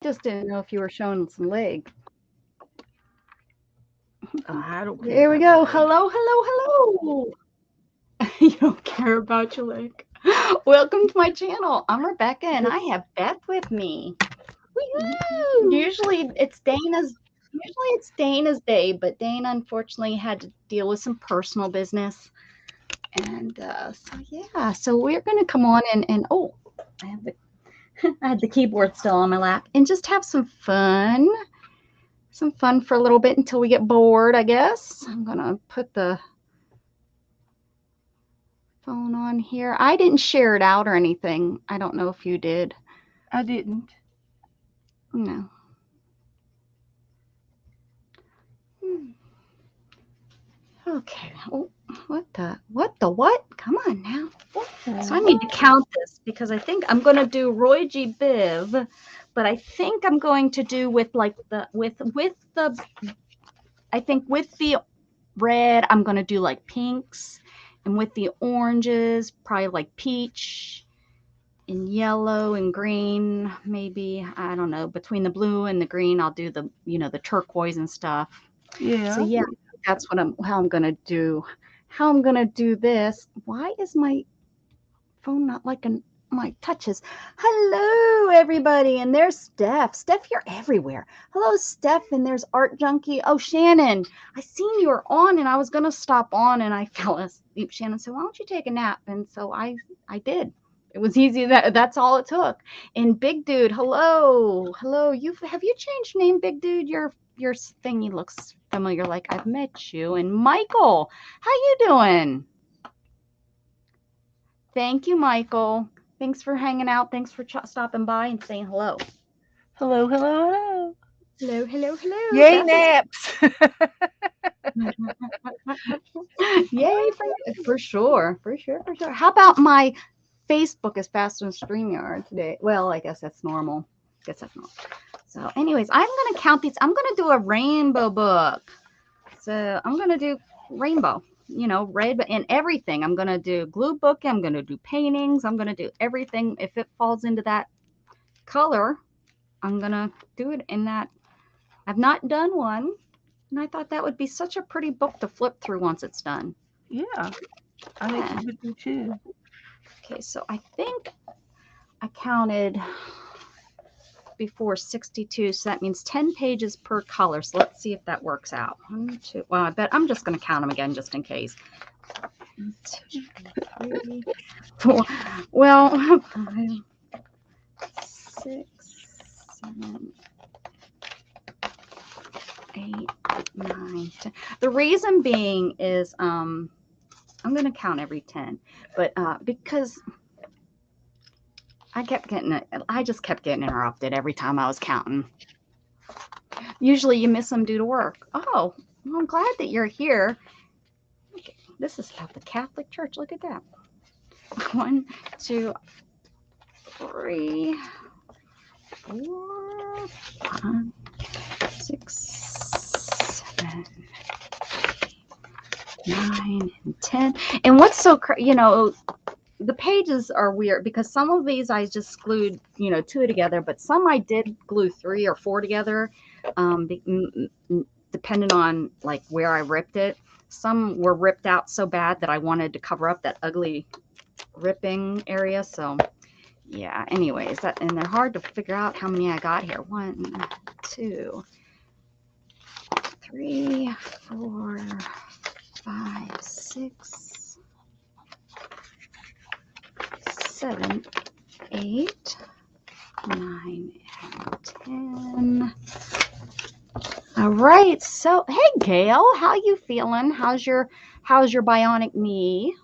Just didn't know if you were showing some leg. I don't care. Here we go. Hello, hello, hello. You don't care about your leg. Welcome to my channel. I'm Rebecca and I have Beth with me. Woo! Usually it's Dana's day, but Dana unfortunately had to deal with some personal business. And so we're gonna come on and oh, I have the I had the keyboard still on my lap and just have some fun. Some fun for a little bit until we get bored, I guess. I'm gonna put the phone on here. I didn't share it out or anything. I don't know if you did. I didn't. No. Okay. Oh, what? Come on now. So I need to count this because I think I'm gonna do Roy G. Biv, but I think I'm going to do with like the I think with the red, I'm gonna do like pinks, and with the oranges, probably like peach and yellow and green, maybe, I don't know, between the blue and the green, I'll do the turquoise and stuff. Yeah. So yeah, that's how I'm gonna do this. Why is my phone not liking my touches? Hello, everybody, and there's Steph. Steph, you're everywhere. Hello, Steph, and there's Art Junkie. Oh, Shannon, I seen you were on, and I was gonna stop on, and I fell asleep. Shannon said, "Why don't you take a nap?" And so I did. It was easy. That's all it took. And Big Dude, hello. Have you changed name, Big Dude? Your thingy looks familiar, like I've met you. And Michael, how you doing? Thank you, Michael. Thanks for hanging out. Thanks for stopping by and saying hello. Hello, hello, hello. Hello, hello, hello. Yay, naps. Yay, for sure. How about my Facebook is faster than StreamYard today? Well, I guess that's normal. So anyways, I'm going to count these. I'm going to do a rainbow book. So I'm going to do rainbow, red and everything. I'm going to do glue book. I'm going to do paintings. I'm going to do everything. If it falls into that color, I'm going to do it in that. I've not done one. And I thought that would be such a pretty book to flip through once it's done. Yeah, I think you would do too. Okay, so I think I counted before 62, so that means 10 pages per color. So let's see if that works out. 1, 2, well, I bet I'm just going to count them again just in case. 1, 2, 3, 4, well, 5, 6, 7, 8, 9, 10. The reason being is I'm going to count every 10, but because I just kept getting interrupted every time I was counting. Usually you miss them due to work. Oh, well, I'm glad that you're here. Okay, this is about the Catholic Church. Look at that. 1, 2, 3, 4, 5, 6, 7, 9, and 10. And what's so the pages are weird because some of these I just glued, 2 together, but some I did glue 3 or 4 together, depending on like where I ripped it. Some were ripped out so bad that I wanted to cover up that ugly ripping area. So yeah, anyways, and they're hard to figure out how many I got here. 1, 2, 3, 4, 5, 6, 7, 8, 9, and 10. All right. So, hey, Gail, how you feeling? How's your bionic knee?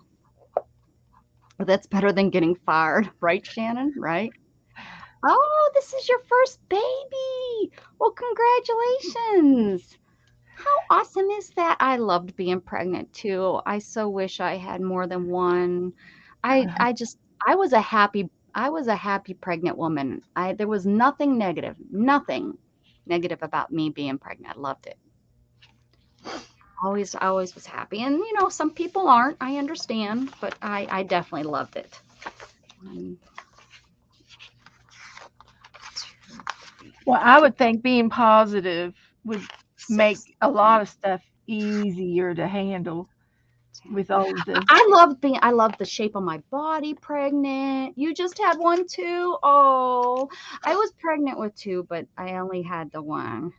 That's better than getting fired, right, Shannon? Right? Oh, this is your first baby. Well, congratulations. How awesome is that? I loved being pregnant too. I so wish I had more than one. I was a happy pregnant woman. There was nothing negative about me being pregnant. I loved it. I always was happy. And some people aren't. I understand, but I definitely loved it. 1, 2, Well, I would think being positive would make 6, a lot of stuff easier to handle 10. with all of the. I love the shape of my body pregnant. You just had one too? Oh, I was pregnant with 2, but I only had the one.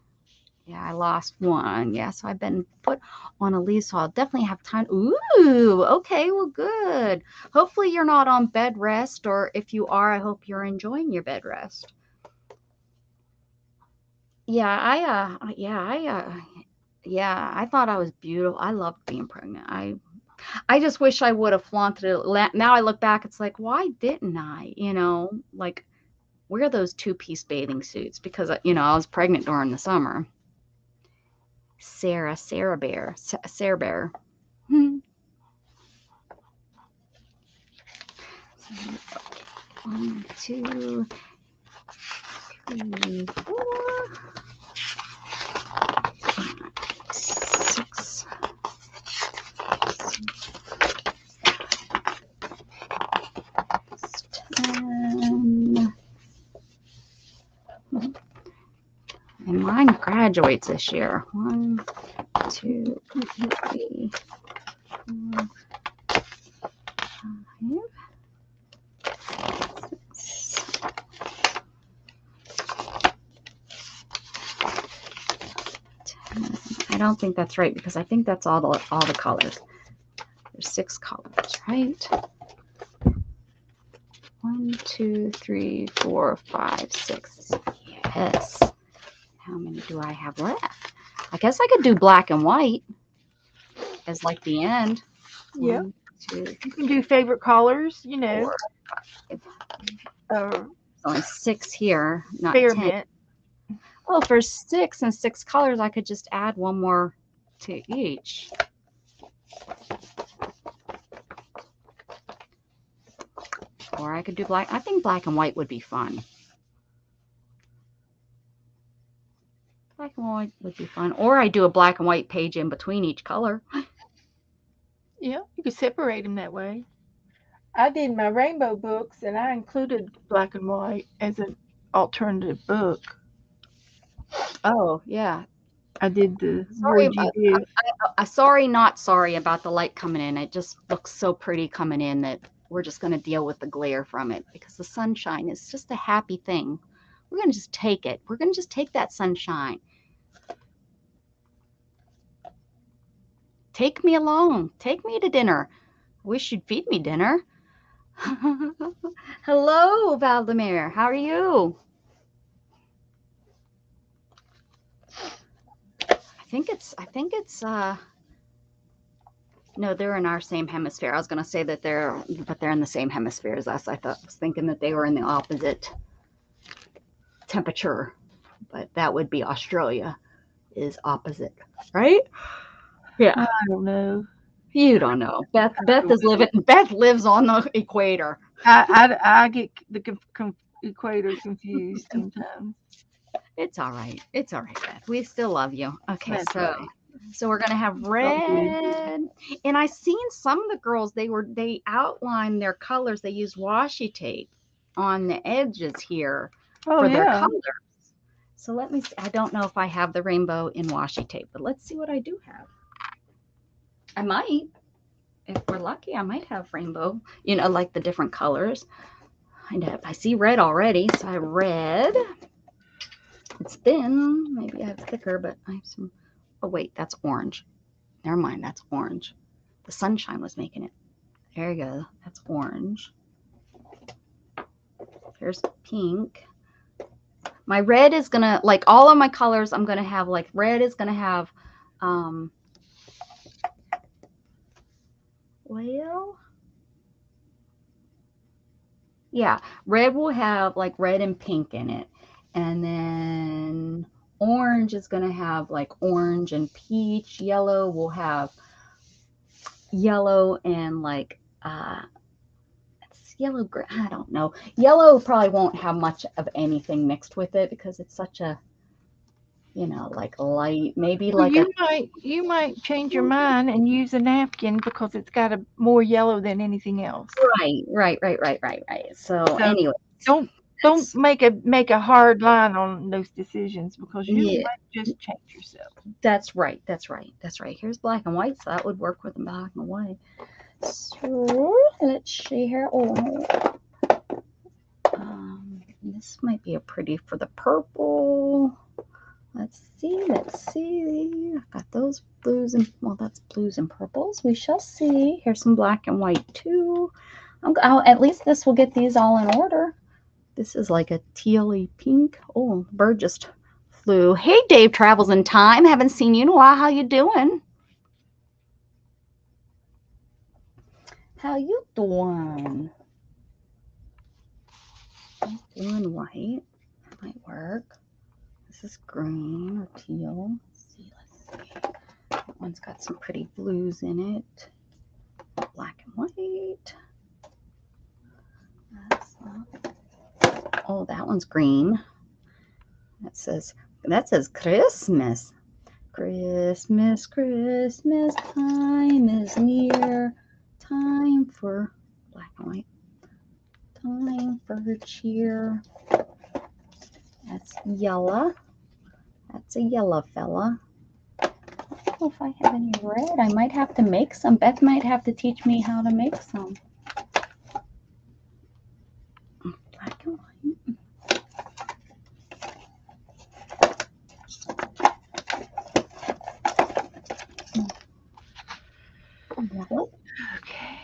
Yeah, I lost one. Yeah, so I've been put on a leave, so I'll definitely have time. Ooh, okay, well, good. Hopefully you're not on bed rest, or if you are, I hope you're enjoying your bed rest. Yeah, I thought I was beautiful. I loved being pregnant. I just wish I would have flaunted it. Now I look back, it's like, why didn't I? Like wear those 2-piece bathing suits because I was pregnant during the summer. Sarah Bear. 1, 2, 3, 4, 6, 10. And mine graduates this year. 1, 2, 3, 4, 5, 6. I don't think that's right because I think that's all the colors. There's 6 colors, right? 1, 2, 3, 4, 5, 6. Yes. How many do I have left? I guess I could do black and white as like the end. Yeah. 1, 2, You can do favorite colors, 4, 5. Only 6 here, not 10. Experiment. Well, for 6 and 6 colors, I could just add one more to each. Or I could do black. I think black and white would be fun. Black and white would be fun. Or I do a black and white page in between each color. Yeah, you could separate them that way. I did my rainbow books, and I included black and white as an alternative book. Oh, yeah. I did the Sorry Would You Give. sorry, not sorry about the light coming in. It just looks so pretty coming in that we're just going to deal with the glare from it because the sunshine is just a happy thing. We're going to just take it. We're going to just take that sunshine. Take me along. Take me to dinner. I wish you'd feed me dinner. Hello, Valdemir. How are you? I think it's no, they're in our same hemisphere. I was going to say that they're in the same hemisphere as us. I was thinking that they were in the opposite temperature, but that would be Australia is opposite, right? Yeah. I don't know. You don't know. Beth lives on the equator. I get the equator confused sometimes. It's all right. It's all right, Beth. We still love you. Okay, That's so right. so we're gonna have red. And I seen some of the girls, they outlined their colors. They used washi tape on the edges here for their colors. So let me see. I don't know if I have the rainbow in washi tape, but let's see what I do have. I might. If we're lucky, I might have rainbow, like the different colors. I see red already, so I have red. It's thin. Maybe I have thicker, but I have some. Oh, wait, that's orange. Never mind, that's orange. The sunshine was making it. There you go. That's orange. Here's pink. My red is going to, like all of my colors, I'm going to have, like red is going to have, well, yeah, red will have like red and pink in it. And then orange is going to have like orange and peach. Yellow will have yellow and like it's yellow, I don't know. Yellow probably won't have much of anything mixed with it because it's such a, like light, maybe Well, like you might change your mind and use a napkin because it's got a more yellow than anything else. right. So anyway, Don't Don't make a hard line on those decisions because you Yeah, might just change yourself. that's right. That's right. That's right. Here's black and white, so that would work with the black and white. So let's see here. This might be a pretty for the purple. Let's see. I've got those blues and, well, that's blues and purples. We shall see. Here's some black and white too. At least this will get these all in order. This is like a tealy pink. Oh, bird just flew. Hey, Dave Travels in Time. Haven't seen you in a while. How you doing? How you doing? Doing white. That might work. This is green or teal. Let's see. That one's got some pretty blues in it. Black and white. Oh, that one's green. That says Christmas. Christmas, Christmas time is near. Time for black and white. Time for cheer. That's yellow. That's a yellow fella. I don't know if I have any red. I might have to make some. Beth might have to teach me how to make some. Black and white. Okay.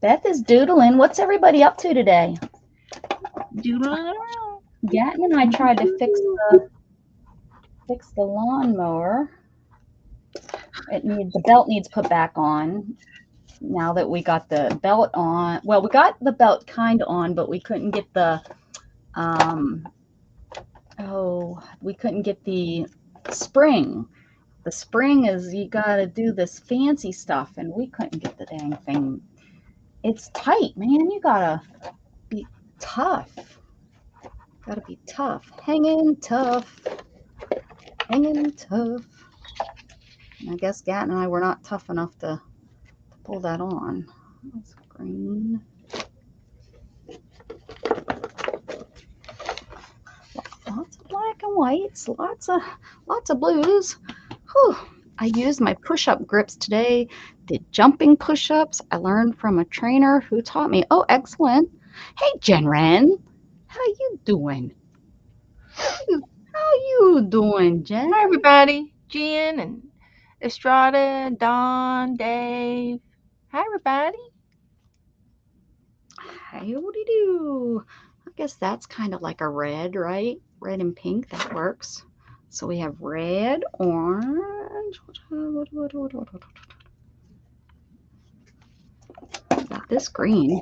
Beth is doodling. What's everybody up to today? Doodling around. Gatton and I tried to fix the lawnmower. The belt needs put back on. Now that we got the belt on, well, we got the belt kind of on, but we couldn't get the we couldn't get the spring. The spring is, you got to do this fancy stuff, and we couldn't get the dang thing. It's tight, man. You gotta be tough. Gotta be tough. Hanging tough. Hanging tough. And I guess Gat and I were not tough enough to pull that on. That's green. Lots of black and whites. Lots of blues. Whew. I used my push-up grips today. Did jumping push-ups. I learned from a trainer who taught me. Oh, excellent. Hey, Jen Wren. How you doing? How you doing, Jen? Hi, everybody. Jen and Estrada, Don, Dave. Hi, everybody. Howdy do. I guess that's kind of like a red, right? Red and pink. That works. So we have red, orange. Got this green.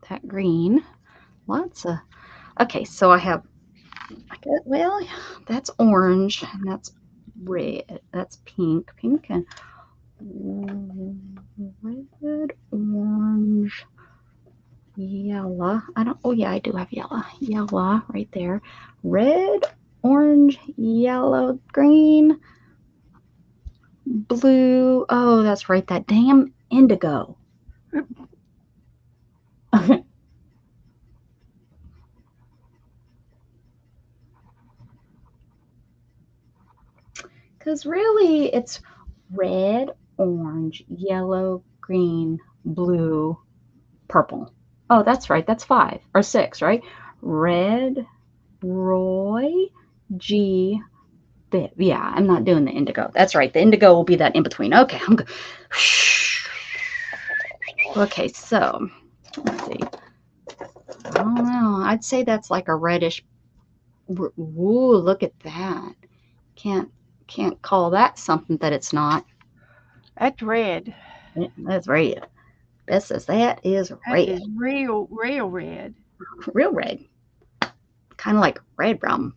That green. Lots of. Okay, so I have. Well, that's orange and that's red. That's pink. Pink and red, orange, yellow. Oh yeah, I do have yellow. Yellow right there. Red, orange, yellow, green, blue. Oh, that's right. That damn indigo. Because really, it's red, orange, yellow, green, blue, purple. Oh, that's right. That's 5 or 6, right? Red, Roy, G, B. Yeah, I'm not doing the indigo. That's right. The indigo will be that in between. Okay, I'm good. Okay, so let's see. I don't know. I'd say that's like a reddish. Ooh, look at that. Can't call that something that it's not. That's red. That's red. Beth says that is red. That is real red. Real red. Kind of like red rum.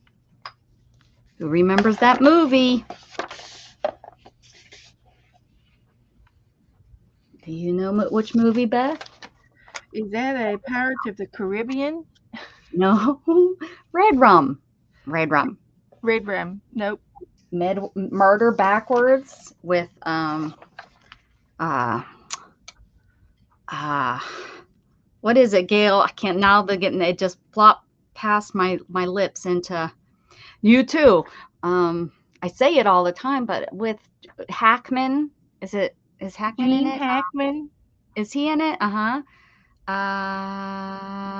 Who remembers that movie? Do you know which movie, Beth? Is that a Pirates of the Caribbean? No. Red rum. Red rum. Red rum. Nope. Murder backwards with what is it, Gail? I can't now. It just plopped past my lips into you too. I say it all the time, but with Hackman, is Hackman in Gene it? Hackman. Is he in it?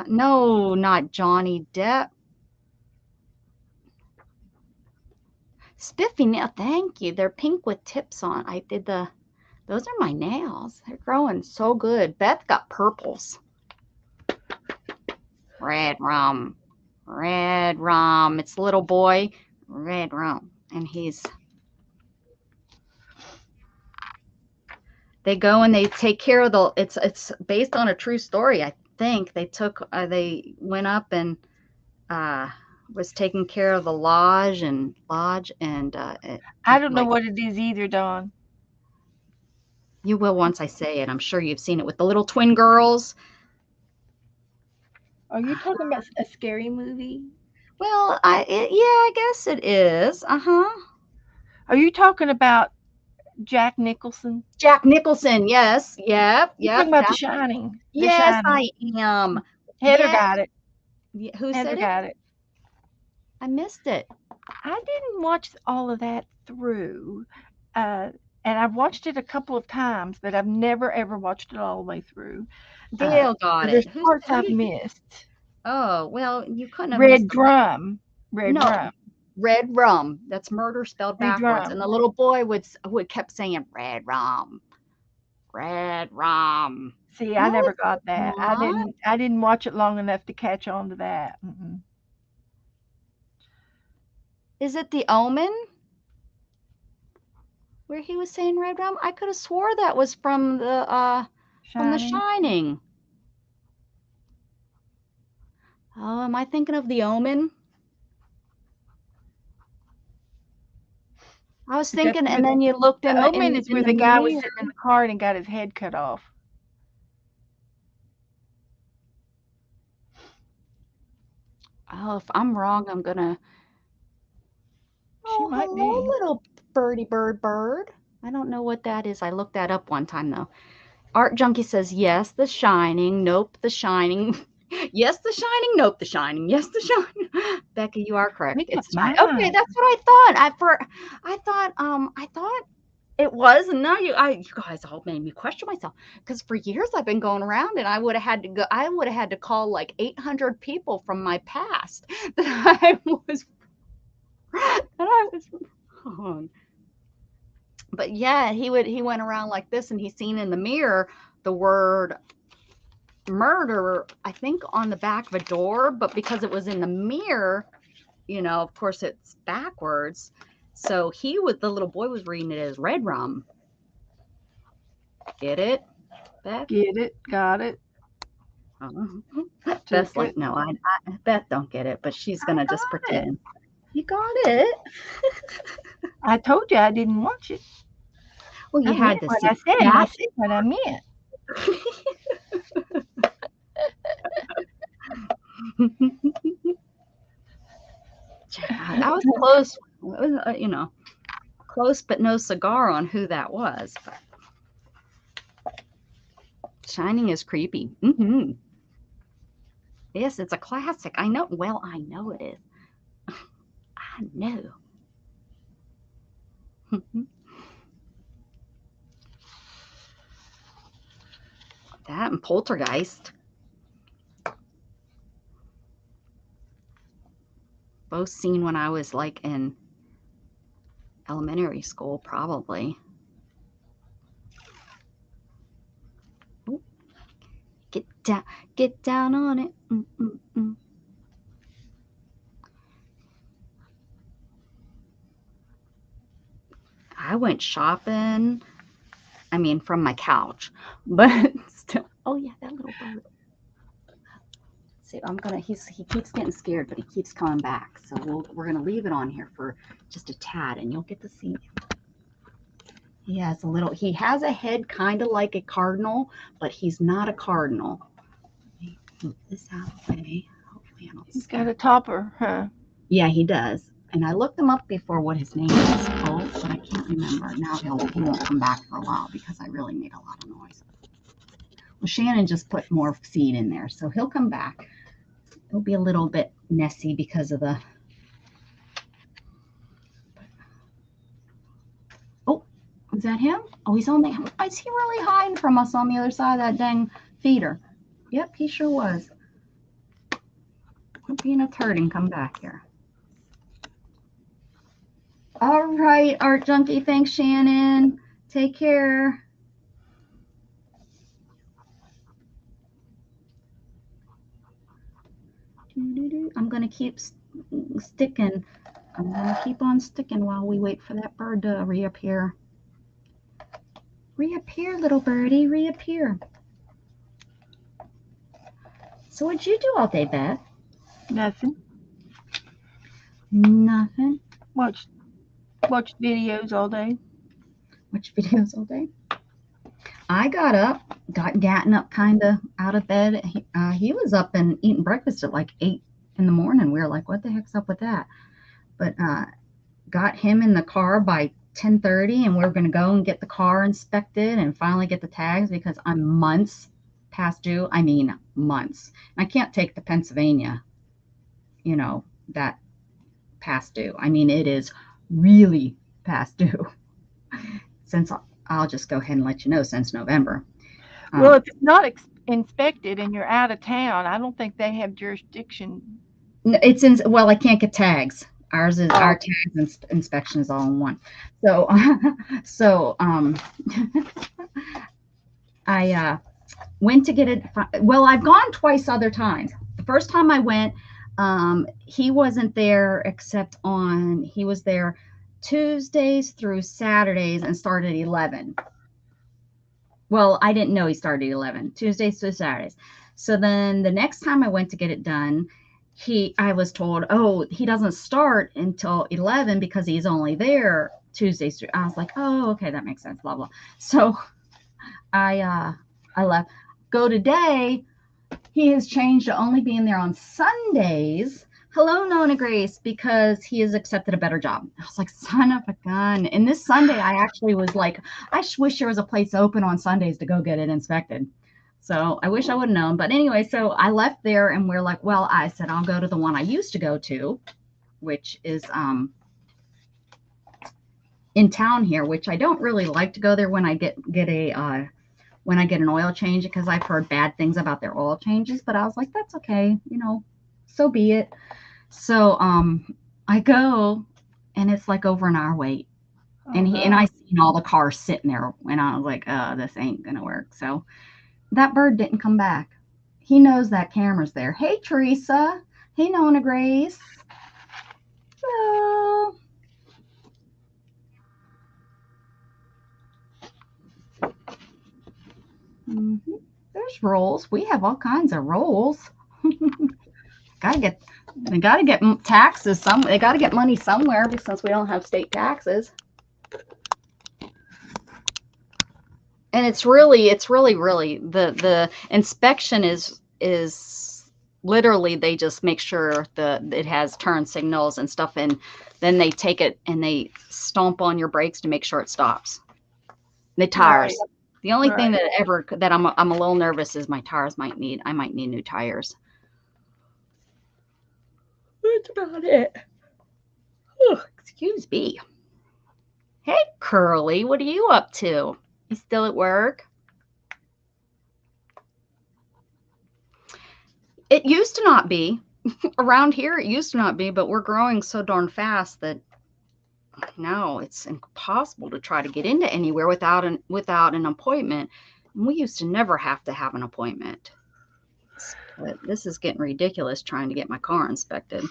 No, not Johnny Depp. Spiffy nail, thank you. They're pink with tips on. Those are my nails. They're growing so good. Beth got purples. Red rum. Red rum. It's a little boy. Red rum. And they go and they take care of it's based on a true story, I think. They went up and was taking care of the lodge and I don't know what it is either, Dawn. You will once I say it. I'm sure you've seen it with the little twin girls. Are you talking about a scary movie? Well, I guess it is. Are you talking about Jack Nicholson? Jack Nicholson, yes. Yep. You're talking about The Shining. Yes, I am. Heather got it. Who said it? Heather got it. I missed it. I didn't watch all of that through. And I've watched it a couple of times, but I've never, ever watched it all the way through. Dale got it. There's parts I've missed. Oh, well, you couldn't have Red Drum. Red Rum. That's murder spelled backwards. And the little boy would kept saying Red Rum. Red Rum. See, I never got that. I didn't watch it long enough to catch on to that. Mm-mm. Is it The Omen? Where he was saying Red Rum? I could have swore that was from The Shining. Oh, am I thinking of The Omen? I was thinking, and then you looked in The Omen is where the guy was sitting in the car and got his head cut off. Oh, if I'm wrong, I'm gonna. She might be. Little birdie bird. I don't know what that is. I looked that up one time though. Art Junkie says yes, The Shining. Nope, The Shining. Yes, The Shining. Nope, The Shining. Yes, The Shining. Becca, you are correct. It's mine. Okay, that's what I thought. I thought it was, and now you guys all made me question myself, because for years I've been going around, and I would have had to call like 800 people from my past that I was wrong. But yeah, he went around like this, and he's seen in the mirror the word murder, I think, on the back of a door, but because it was in the mirror, of course it's backwards. So the little boy was reading it as Red Rum. Get it, Beth? Get it, got it. Beth's like, no, I Beth don't get it, but she's gonna just pretend. You got it. I told you I didn't watch it. Well, you had to see. I said what I meant. I was close. Close, but no cigar on who that was. But Shining is creepy. Yes, it's a classic. I know. Well, I know it is. I know. That and Poltergeist. Both seen when I was like in elementary school, probably. Ooh. Get down on it. I went shopping. I mean, from my couch, but still. Oh yeah, that little bird. See, he keeps getting scared, but he keeps coming back. So we're gonna leave it on here for just a tad, and you'll get to see him. He has a head kind of like a cardinal, but he's not a cardinal. Let me move this out of the way. Hopefully I don't. He's got a topper, huh? Yeah, he does. And I looked him up before what his name is called, but I can't remember. Now he won't come back for a while because I really made a lot of noise. Well, Shannon just put more seed in there, so he'll come back. It'll be a little bit messy because of the... Oh, is that him? Oh, he's on the... Is he really hiding from us on the other side of that dang feeder? Yep, he sure was. Quit being a turd and come back here. All right, Art Junkie. Thanks, Shannon. Take care. I'm going to keep sticking. I'm going to keep on sticking while we wait for that bird to reappear. Reappear, little birdie, reappear. So what'd you do all day, Beth? Nothing. Nothing. Watch videos all day. Watch videos all day. I got up, got Gatton up kind of out of bed. He was up and eating breakfast at like 8 in the morning. We were like, what the heck's up with that? But got him in the car by 10:30, and we were going to go and get the car inspected and finally get the tags because I'm months past due. I mean, months. And I can't take to Pennsylvania, you know, that past due. I mean, it is really past due. Since I'll just go ahead and let you know, since November. Well, if it's not inspected and you're out of town, I don't think they have jurisdiction. It's in, well, I can't get tags. Ours is our tags inspection is all in one. So, I went to get it. Well, I've gone twice other times. The first time I went, he wasn't there except he was there Tuesdays through Saturdays and started at 11. Well, I didn't know he started at 11, Tuesdays through Saturdays. So then the next time I went to get it done, I was told, oh, he doesn't start until 11 because he's only there Tuesdays through. I was like, oh, okay, that makes sense, blah, blah. So I left. Go today. He has changed to only being there on Sundays. Hello, Nona Grace, because he has accepted a better job. I was like, son of a gun. And this Sunday, I actually was like, I wish there was a place open on Sundays to go get it inspected. So I wish I would have known. But anyway, so I left there and we're like, well, I said, I'll go to the one I used to go to, which is in town here, which I don't really like to go there when I get an oil change, because I've heard bad things about their oil changes. But I was like, that's okay, you know, so be it. So I go, and it's like over an hour wait. And I seen all the cars sitting there, and I was like, oh, this ain't gonna work. So that bird didn't come back. He knows that camera's there. Hey, Teresa. Hey, Nona Grace. Hello. There's rolls. We have all kinds of rolls. They gotta get taxes they gotta get money somewhere, since we don't have state taxes. And it's really the inspection is literally, they just make sure it has turn signals and stuff, and then they take it and they stomp on your brakes to make sure it stops. The tires. Right. The only thing that I'm a little nervous is my tires I might need new tires. That's about it. Oh, excuse me. Hey, Curly, what are you up to? You still at work? It used to not be. Around here, it used to not be, but we're growing so darn fast that now it's impossible to try to get into anywhere without an appointment. And we used to never have to have an appointment. But this is getting ridiculous, trying to get my car inspected.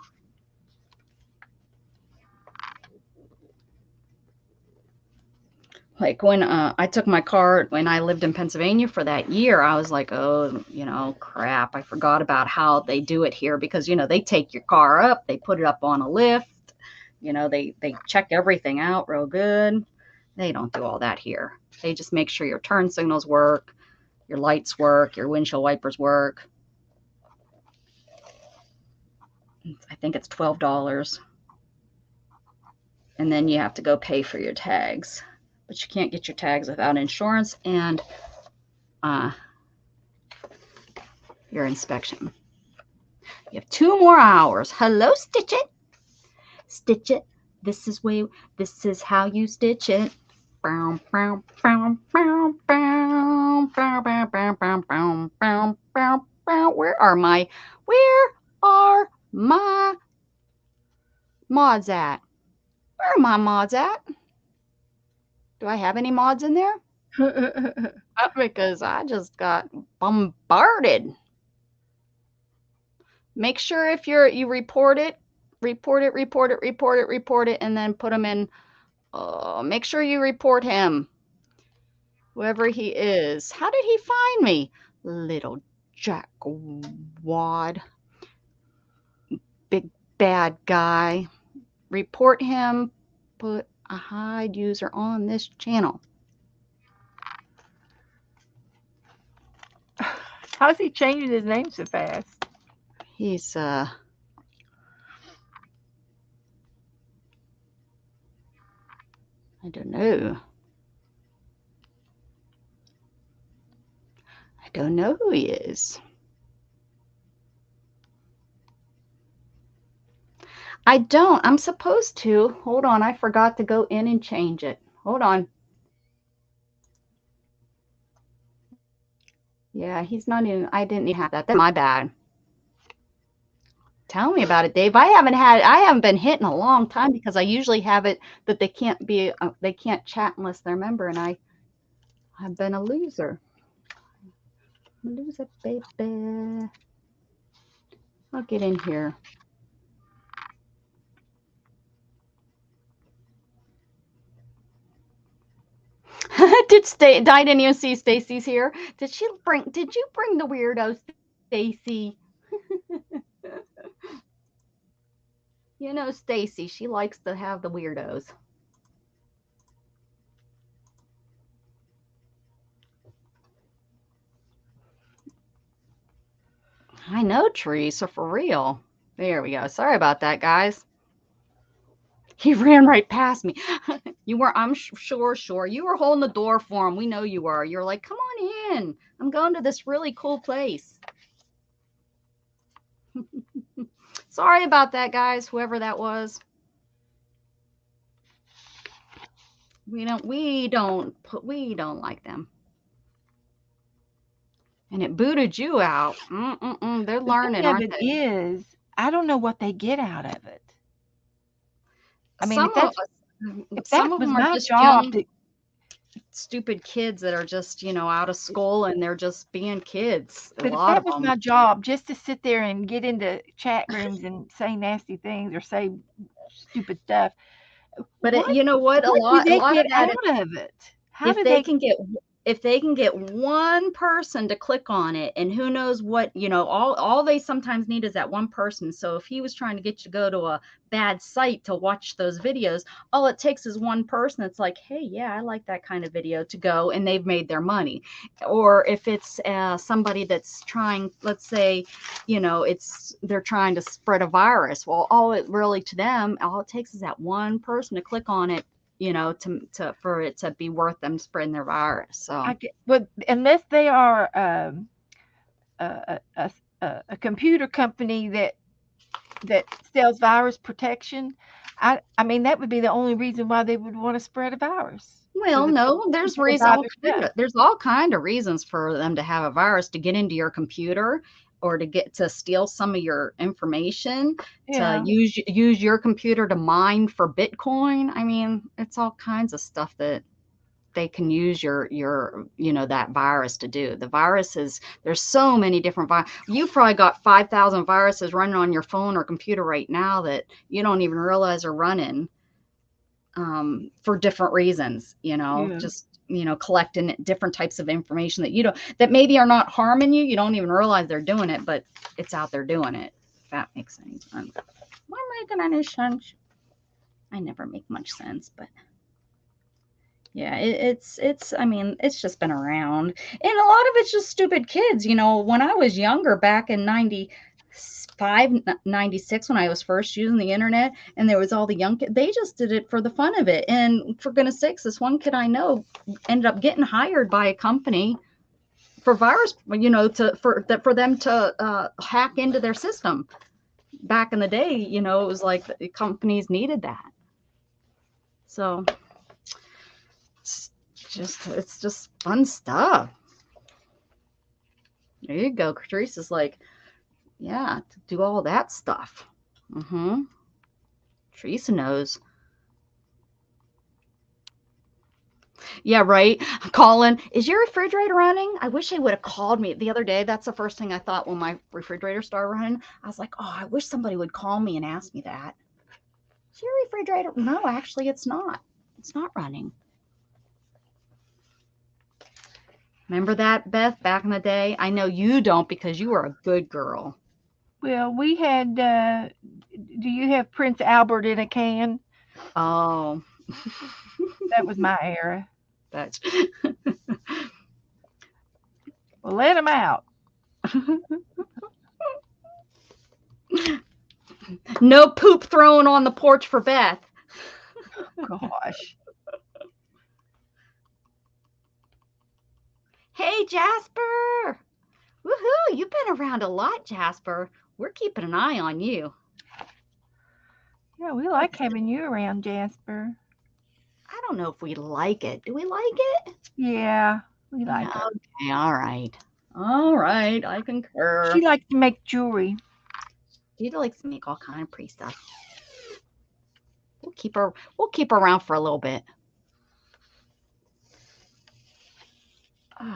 Like when I took my car when I lived in Pennsylvania for that year, I was like, oh, you know, crap. I forgot about how they do it here, because, you know, they take your car up, they put it up on a lift, you know, they check everything out real good. They don't do all that here. They just make sure your turn signals work, your lights work, your windshield wipers work. I think it's $12. And then you have to go pay for your tags. But you can't get your tags without insurance, and your inspection. You have 2 more hours. Hello, stitch it. Stitch it. This is how you stitch it. Where are my mods at? Where are my mods at? Do I have any mods in there? Because I just got bombarded. Make sure if you report it, and then put them in. Make sure you report him, whoever he is. How did he find me? Little jackwad. Big bad guy. Report him. Put a hide user on this channel. How's he changing his name so fast? He's I don't know. I don't know who he is. I don't. I'm supposed to. Hold on. I forgot to go in and change it. Hold on. Yeah, he's not even. I didn't even have that. That's my bad. Tell me about it, Dave. I haven't been hit in a long time because I usually have it that they can't chat unless they're a member, and I have been a loser. I'm a loser, baby. I'll get in here. I didn't even see Stacy's here. Did you bring the weirdo, Stacy? You know Stacy, she likes to have the weirdos. I know, Teresa, for real. There we go. Sorry about that, guys. He ran right past me. You were, I'm sure. You were holding the door for him. We know you were. You're like, come on in. I'm going to this really cool place. Sorry about that, guys, whoever that was. We don't like them. And it booted you out. They're learning, aren't they? Is I don't know what they get out of it. I mean, if that was my job, stupid kids that are just, out of school and they're just being kids. But if that was my job, just to sit there and get into chat rooms and say nasty things or say stupid stuff. But you know what? A lot get out of it. If they can get one person to click on it, and who knows what, all they sometimes need is that one person. So if he was trying to get you to go to a bad site to watch those videos, all it takes is one person. It's like, hey, yeah, I like that kind of video, to go, and they've made their money. Or if it's somebody that's trying, let's say, they're trying to spread a virus. Well, all it takes is that one person to click on it, for it to be worth them spreading their virus. So, unless they are a computer company that sells virus protection, I mean, that would be the only reason why they would want to spread a virus. Well, no, there's all kind of reasons for them to have a virus, to get into your computer, or to steal some of your information, to use your computer to mine for Bitcoin. I mean, it's all kinds of stuff that they can use your that virus to do. The viruses, there's so many different viruses. You've probably got 5,000 viruses running on your phone or computer right now that you don't even realize are running for different reasons, just collecting different types of information that maybe are not harming you. You don't even realize they're doing it, but it's out there doing it. If that makes any sense. Am I making any sense? I never make much sense, but yeah, I mean, it's just been around, and a lot of it's just stupid kids. When I was younger, back in 95, 96, when I was first using the internet, and there was all the young kids, they just did it for the fun of it. And for goodness sakes, this one kid I know ended up getting hired by a company virus, you know, for them to hack into their system. Back in the day, you know, it was like the companies needed that. So it's just fun stuff. There you go. Teresa's like, yeah, to do all that stuff. Teresa knows. Yeah, right. Colin, is your refrigerator running? I wish they would have called me the other day. That's the first thing I thought when my refrigerator started running. I was like, oh, I wish somebody would call me and ask me that. Is your refrigerator? No, actually, it's not. It's not running. Remember that, Beth, back in the day? I know you don't because you were a good girl. Well, we had, do you have Prince Albert in a can? Oh. That was my era. That's... Well, let him out. No poop thrown on the porch for Beth. Gosh. Hey, Jasper. Woohoo, you've been around a lot, Jasper. We're keeping an eye on you. Yeah, we like having you around, Jasper. I don't know if we like it. Do we like it? Yeah, we like it. Okay, all right. All right, I concur. She likes to make jewelry. She likes to make all kind of pretty stuff. We'll keep her around for a little bit.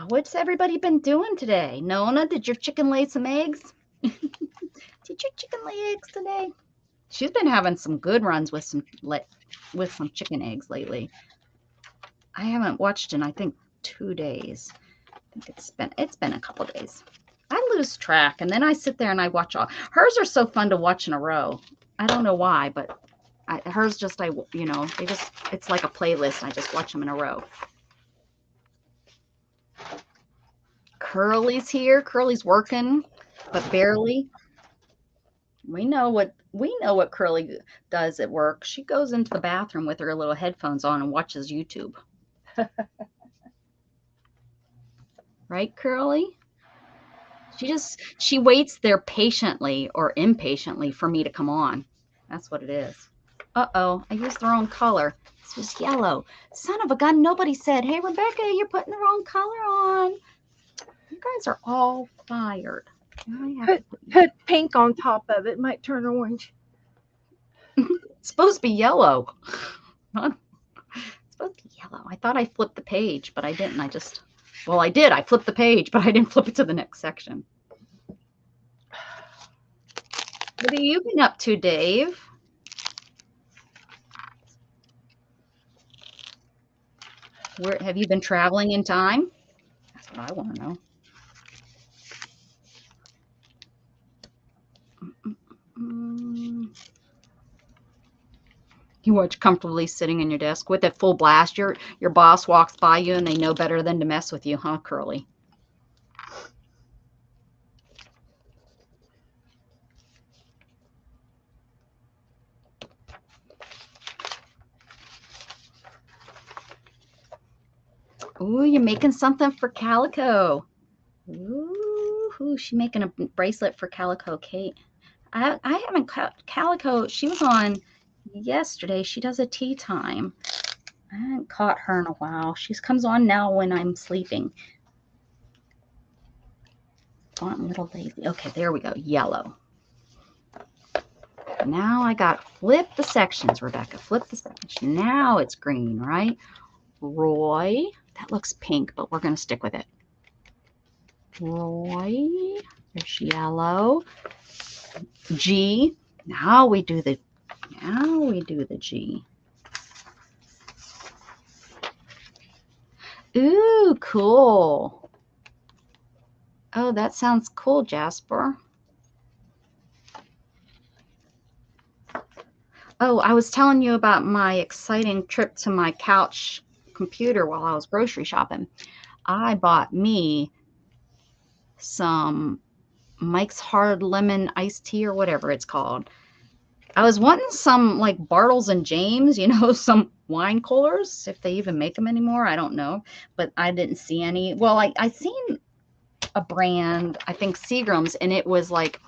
What's everybody been doing today? Nona, did your chicken lay some eggs? Did your chicken lay eggs today? She's been having some good runs with some chicken eggs lately. I haven't watched in I think 2 days. I think it's been a couple days. I lose track, and then I sit there and I watch all. Hers are so fun to watch in a row. I don't know why, but hers just you know, it's like a playlist. I just watch them in a row. Curly's here. Curly's working, but barely. We know what Curly does at work. She goes into the bathroom with her little headphones on and watches YouTube. Right, Curly? She waits there patiently or impatiently for me to come on. That's what it is. Uh-oh, I used the wrong color. This was yellow. Son of a gun, nobody said, hey, Rebecca, you're putting the wrong color on. You guys are all fired. Put pink on top of it. It might turn orange. It's supposed to be yellow. It's supposed to be yellow. I thought I flipped the page, but I didn't. Well, I did. I flipped the page, but I didn't flip it to the next section. What have you been up to, Dave? Where have you been traveling in time? That's what I want to know. You watch comfortably sitting in your desk with it full blast. Your boss walks by you and they know better than to mess with you, huh, Curly? Ooh, you're making something for Calico. Ooh, she's making a bracelet for Calico Kate. I haven't caught Calico. She was on yesterday. She does a tea time. I haven't caught her in a while. She comes on now when I'm sleeping. Font little lazy. Okay, there we go. Yellow. Now I got flip the sections, Rebecca. Flip the sections. Now it's green, right? Roy. That looks pink, but we're going to stick with it. Roy. There's yellow. G. Now we do the G. Ooh, cool. Oh, that sounds cool, Jasper. Oh, I was telling you about my exciting trip to my couch computer while I was grocery shopping. I bought me some Mike's Hard Lemon iced tea or whatever it's called. I was wanting some like Bartles and James, you know, some wine coolers, if they even make them anymore. I don't know, but I didn't see any. Well, I seen a brand, I think Seagram's, and it was like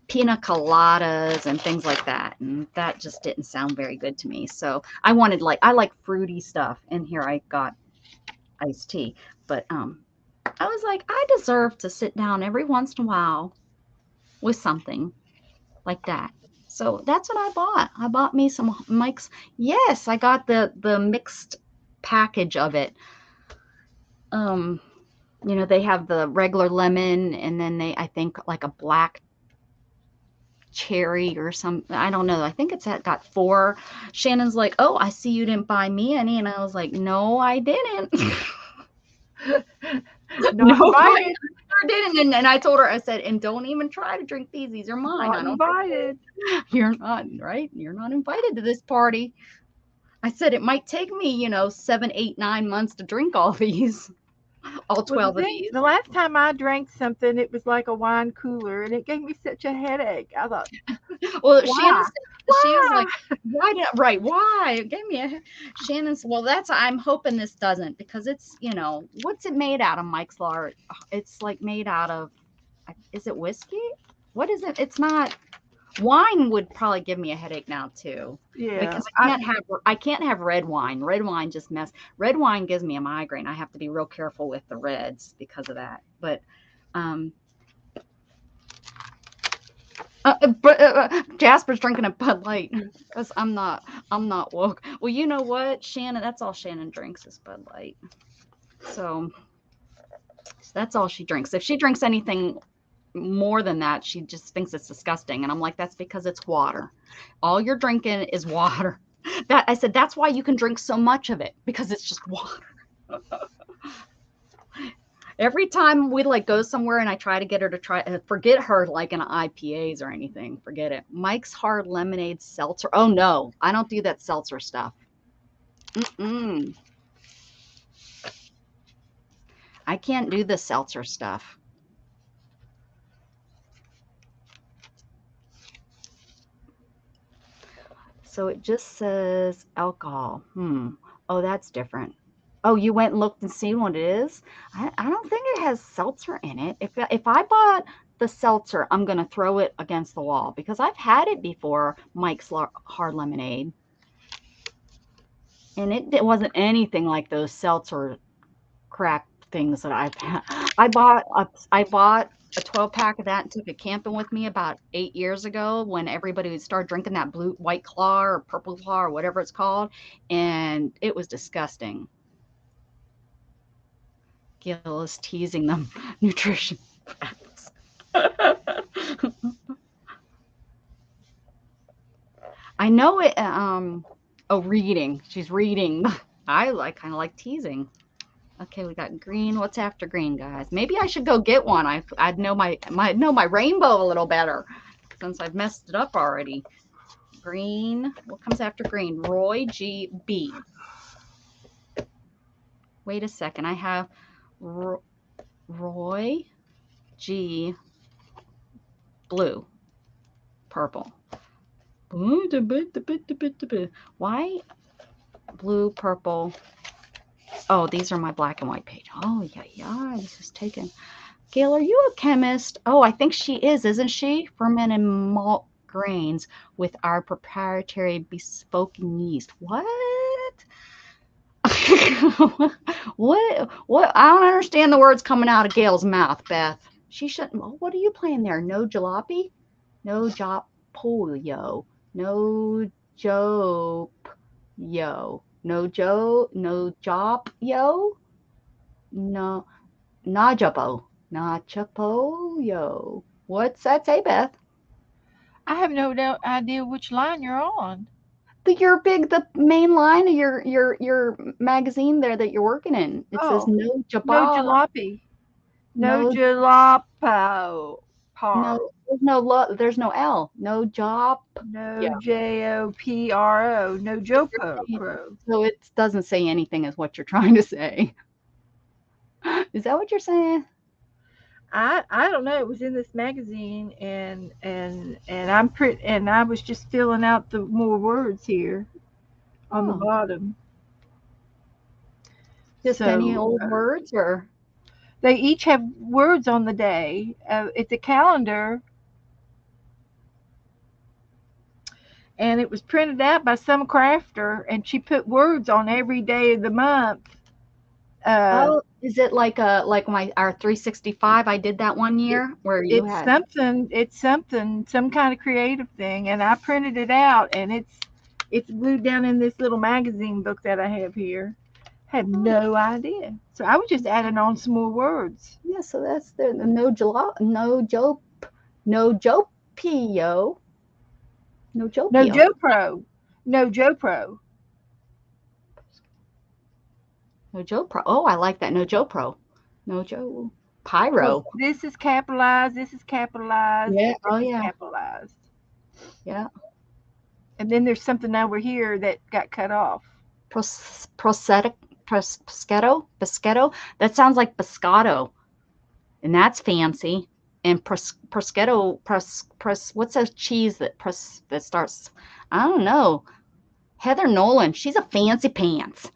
pina coladas and things like that, and that just didn't sound very good to me. So I wanted I like fruity stuff, and here I got iced tea. But I was like, I deserve to sit down every once in a while with something like that. So that's what I bought. I bought me some Mike's. Yes, I got the mixed package of it. You know, they have the regular lemon, and then I think like a black cherry or something. I don't know. I think it's got 4. Shannon's like, "Oh, I see you didn't buy me any," and I was like, "No, I didn't." No, I sure didn't. And I told her, I said, "And don't even try to drink these. These are mine. Not I don't invited. You're not, right? You're not invited to this party." I said, "It might take me, 7, 8, 9 months to drink all these, all 12 of these." The last time I drank something, it was like a wine cooler, and it gave me such a headache. I thought, Well, why? Shannon said, she was like, Why? why? It gave me Shannon's, well, I'm hoping this doesn't, because it's, what's it made out of, Mike's Law? It's like made out of, is it whiskey? What is it? It's not. Wine would probably give me a headache now too. Yeah. Because I can't have red wine. Red wine just red wine gives me a migraine. I have to be real careful with the reds because of that. But Jasper's drinking a Bud Light because I'm not woke. Well, you know what, Shannon? That's all Shannon drinks is Bud Light. So that's all she drinks. If she drinks anything more than that, she just thinks it's disgusting. And I'm like, that's because it's water. All you're drinking is water. I said, that's why you can drink so much of it, because it's just water. Every time we go somewhere and I try to get her to forget her like in IPAs or anything, forget it. Mike's Hard Lemonade Seltzer. Oh no, I don't do that seltzer stuff. I can't do the seltzer stuff. So it just says alcohol. Oh, that's different. Oh, you went and looked and see what it is? I don't think it has seltzer in it. If I bought the seltzer, I'm going to throw it against the wall, because I've had it before, Mike's Hard Lemonade. And it wasn't anything like those seltzer crack things that I've had. I bought a 12-pack of that and took it camping with me about 8 years ago, when everybody would start drinking that blue White Claw or Purple Claw or whatever it's called, and it was disgusting. Gail is teasing them. Nutrition facts. I know it. Reading. She's reading. I kind of like teasing. Okay, we got green. What's after green, guys? Maybe I should go get one. I'd know my rainbow a little better, since I've messed it up already. Green. What comes after green? Roy G. B. Wait a second. I have Roy G. Blue. Purple. White, blue, purple. Oh, these are my black and white page. Oh, yeah. This is taken. Gail, are you a chemist? Oh, I think she is, isn't she? Fermented malt grains with our proprietary bespoke yeast. What? What? I don't understand the words coming out of Gail's mouth, Beth. She shouldn't. Oh, what are you playing there? No jalopy? No polio. No jope yo. No jop yo. No najapo. Nachapo yo. What's that say, Beth? I have no idea which line you're on. The main line of your magazine there that you're working in. It says no japa. No jalopy. No jalapo. There's no L. No job. No Jopro. No Jopo. So it doesn't say anything is what you're trying to say. Is that what you're saying? I don't know. It was in this magazine, and I was just filling out the more words here on the bottom. Just any old words, or? They each have words on the day. It's a calendar, and it was printed out by some crafter, and she put words on every day of the month. Oh, is it like our 365? I did that one It, year where you had. it's something, some kind of creative thing, and I printed it out, and it's glued down in this little magazine book that I have here. Had no idea, so I was just adding on some more words. Yeah, so that's the no Jolo, no Joe, no Jopio, no No Jopio, Joe Pro, no Joe Pro. no Joe Pro. Oh, I like that. No Joe Pro, no Joe Because Pyro. this is capitalized, this is capitalized, Yeah. and Oh this is yeah. capitalized. Yeah. And then there's something over here that got cut off. Prosthetic, Biscotto. That sounds like biscotto, and that's fancy. And prosciutto, what's a cheese that starts? I don't know. Heather Nolan, she's a fancy pants.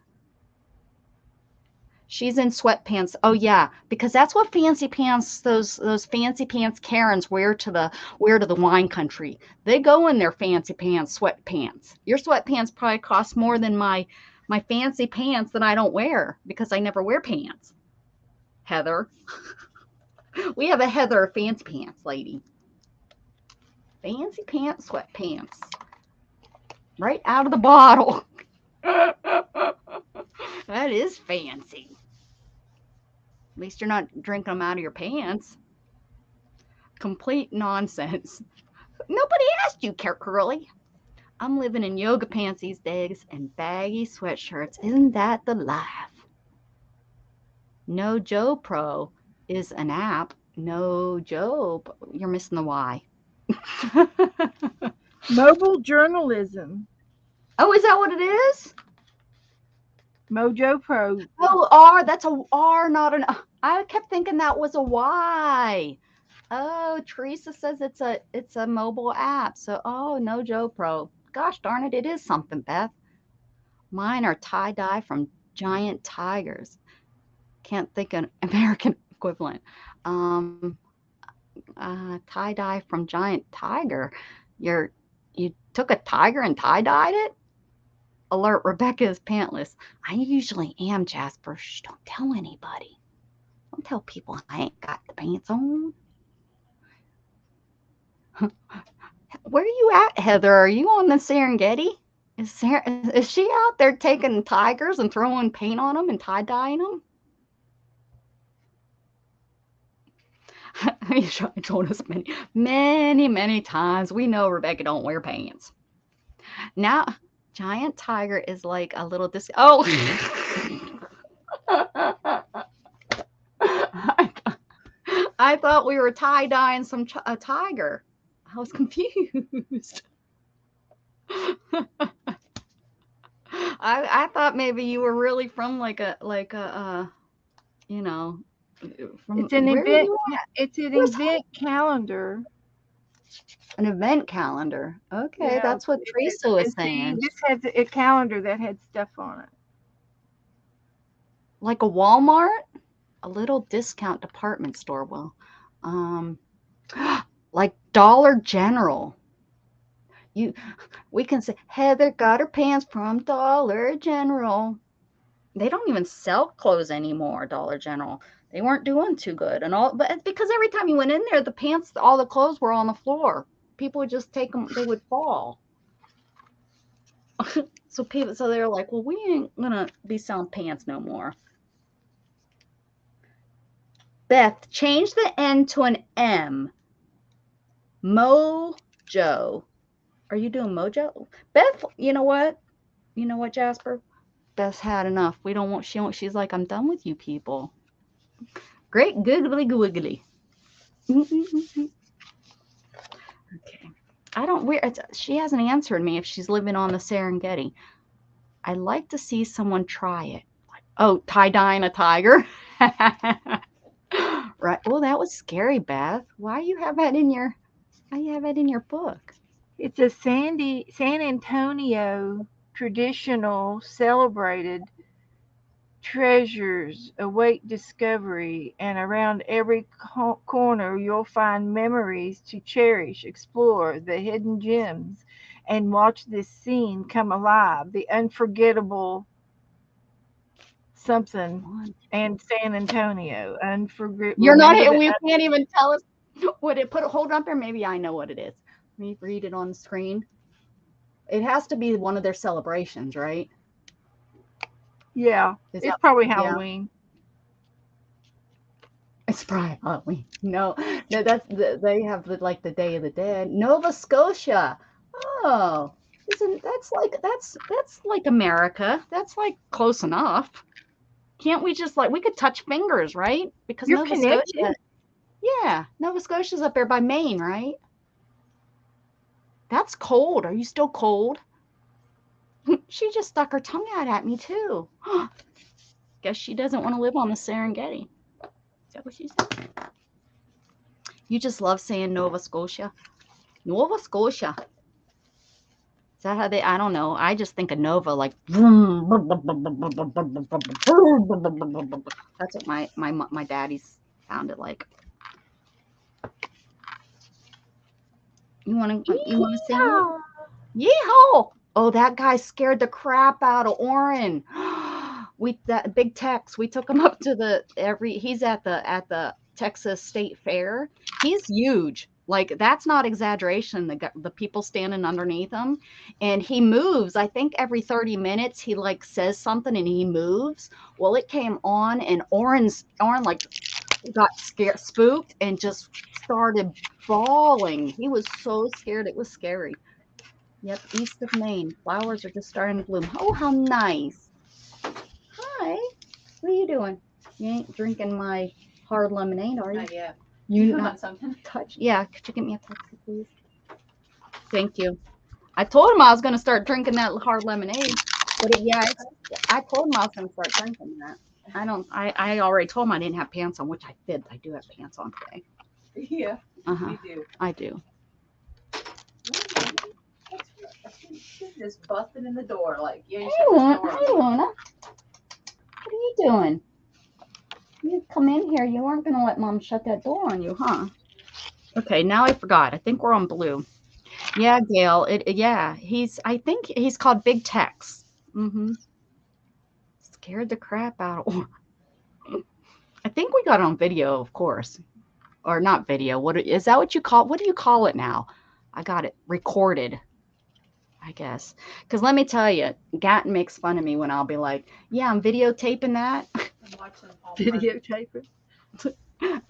She's in sweatpants. Oh yeah, because that's what fancy pants those fancy pants Karens wear to the wine country. They go in their fancy pants, sweatpants. Your sweatpants probably cost more than my fancy pants that I don't wear because I never wear pants. Heather. We have a Heather fancy pants lady. Fancy pants, sweatpants. Right out of the bottle. That is fancy. At least you're not drinking them out of your pants. Complete nonsense. Nobody asked you, Curly. I'm living in yoga pants these days and baggy sweatshirts. Isn't that the life? No Joe Pro is an app. No Joe. You're missing the Y. Mobile journalism. Oh, is that what it is? Mojo Pro. Oh, R. That's a R, not an. I kept thinking that was a Y. Oh, Teresa says it's a mobile app. So, oh, no Joe Pro. Gosh darn it, it is something, Beth. Mine are tie-dye from Giant Tigers. Can't think of an American equivalent. Um, tie-dye from Giant Tiger. You took a tiger and tie-dyed it? Alert, Rebecca is pantless. I usually am, Jasper. Shh, don't tell anybody. Don't tell people I ain't got the pants on. Where are you at, Heather? Are you on the Serengeti? Is she out there taking tigers and throwing paint on them and tie-dyeing them? You told us many times. We know Rebecca don't wear pants. Now, Giant Tiger is like a little Oh! I thought we were tie-dyeing a tiger. I was confused. I thought maybe you were really from like a you know, from It's an where are event. you at? It's an Where's event calendar. an event calendar? Okay, Yeah. that's what Teresa was And see, saying. this has a calendar that had stuff on it. Like a Walmart, a little discount department store. Well, um, like Dollar General. We can say Heather got her pants from Dollar General. They don't even sell clothes anymore, Dollar General. They weren't doing too good and all, but it's because every time you went in there, the pants, all the clothes were on the floor. People would just take them, they would fall. So they're like, well, we ain't gonna be selling pants no more. Beth, change the N to an M. Mojo. Are you doing Mojo? Beth, you know what? You know what, Jasper? Beth's had enough. We don't want, she's like, I'm done with you people. Great googly wiggly. Okay. I don't, she hasn't answered me if she's living on the Serengeti. I'd like to see someone try it. Oh, tie-dyeing a tiger. Right. Oh, that was scary, Beth. Why you have that in your book? It's a San Antonio traditional celebrated treasures await discovery, and around every corner you'll find memories to cherish. Explore the hidden gems and watch this scene come alive. The unforgettable something and San Antonio. You're not. Remember the We can't even tell us what it. Hold up there. Maybe I know what it is. Let me read it on the screen. It has to be one of their celebrations, right? Yeah, it's probably Halloween. It's probably Halloween. No, that's they have like the Day of the Dead. Nova Scotia. Oh, that's like America. That's like close enough. Can't we just we could touch fingers, right? Because You're Nova connected. Scotia. Yeah, Nova Scotia's up there by Maine, right? That's cold. Are you still cold? She just stuck her tongue out at me too. Guess she doesn't want to live on the Serengeti. Is that what she said? You just love saying Nova Scotia. Nova Scotia. Is that how they? I don't know. I just think of Nova like. That's what my daddy's sounded like. You want to sing? Yeehaw! Oh, that guy scared the crap out of Oren. That big Tex. We took him up to he's at the Texas State Fair. He's huge. Like, that's not exaggeration. The people standing underneath him, and he moves. I think every 30 minutes he like says something and he moves. Well, it came on, and Oren like got scared, spooked, and just started bawling. He was so scared. It was scary. Yep, east of Maine. Flowers are just starting to bloom. Oh, how nice. Hi. What are you doing? You ain't drinking my hard lemonade, are you? Not yet. You want something? Touch. Yeah, could you get me a Pepsi, please? Thank you. I told him I was going to start drinking that hard lemonade. But I told him I was going to start drinking that. I already told him I didn't have pants on, which I did. I do have pants on today. Yeah, Uh-huh. you do. I do. She's just busting in the door like, yeah. Hey, Luna. What are you doing? You come in here. You aren't going to let Mom shut that door on you, huh? Okay, now I forgot. I think we're on blue. Yeah, Gail. I think he's called Big Tex. Mm-hmm. Scared the crap out of him. I think we got it on video, of course. Or not video. What do you call it now? I got it recorded, I guess. Because let me tell you, Gatton makes fun of me when I'll be like, yeah, I'm videotaping that. I'm watching Videotaping.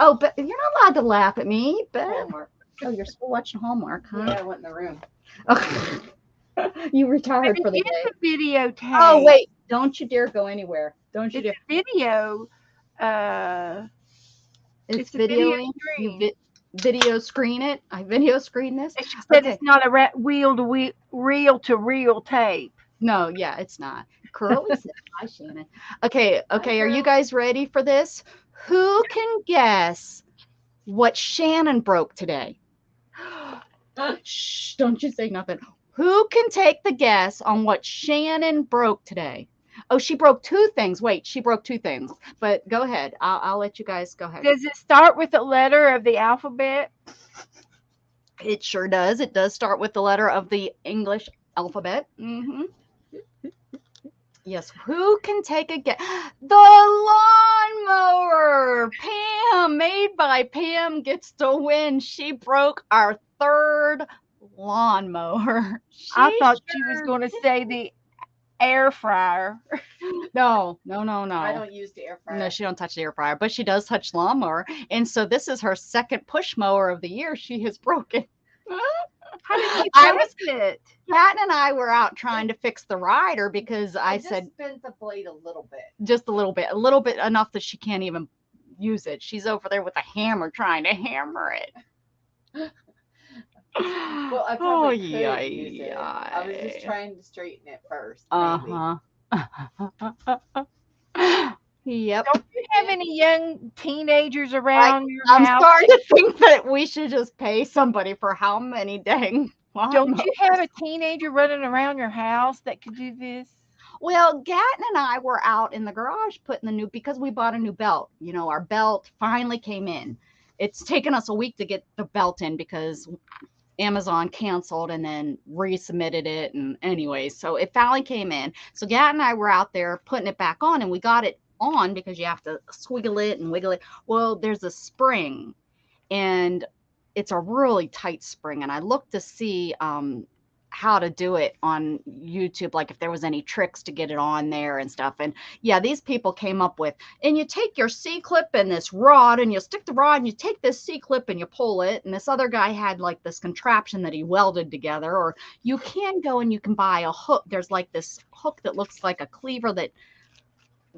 Oh, but you're not allowed to laugh at me. But Hallmark. Oh, you're still watching Hallmark, huh? Yeah, I went in the room. Okay. You retired for the day. It's a videotape. Oh, wait. Don't you dare go anywhere. Don't you It's dare. video. It's videoing. You video screen it. I video screen this. She said it's not a reel-to-reel tape. No, yeah, it's not. Curly said, hi, Shannon. Okay, are you guys ready for this? Who can guess what Shannon broke today? Shh, don't you say nothing. Who can take the guess on what Shannon broke today? Oh, she broke two things. Wait, she broke two things. But go ahead. I'll let you guys go ahead. Does it start with a letter of the alphabet? It sure does. It does start with the letter of the English alphabet. Mm-hmm. Yes. Who can take a guess? The lawnmower. Pam, made by Pam, gets to win. She broke our third lawnmower. I thought she was going to say the air fryer. No. I don't use the air fryer. No, she don't touch the air fryer, but she does touch lawnmower. And so this is her second push mower of the year she has broken. How did you pass it? Pat and I were out trying to fix the rider because I said bent the blade a little bit. Just a little bit enough that she can't even use it. She's over there with a hammer trying to hammer it. Well, I probably could use it. I was just trying to straighten it first. Yep. Don't you have any young teenagers around your house? I'm starting to think that we should just pay somebody for how many dang lawnmowers. Don't you have a teenager running around your house that could do this? Well, Gatton and I were out in the garage putting because we bought a new belt. You know, our belt finally came in. It's taken us a week to get the belt in because Amazon canceled and then resubmitted it. And anyway, so it finally came in. So Gat and I were out there putting it back on, and we got it on because you have to swiggle it and wiggle it. Well, there's a spring, and it's a really tight spring. And I looked to see how to do it on YouTube, like if there was any tricks to get it on there and stuff. And yeah, these people came up with, and you take your C-clip and this rod and you stick the rod and you take this C-clip and you pull it. And this other guy had like this contraption that he welded together. Or you can go and you can buy a hook. There's like this hook that looks like a cleaver that,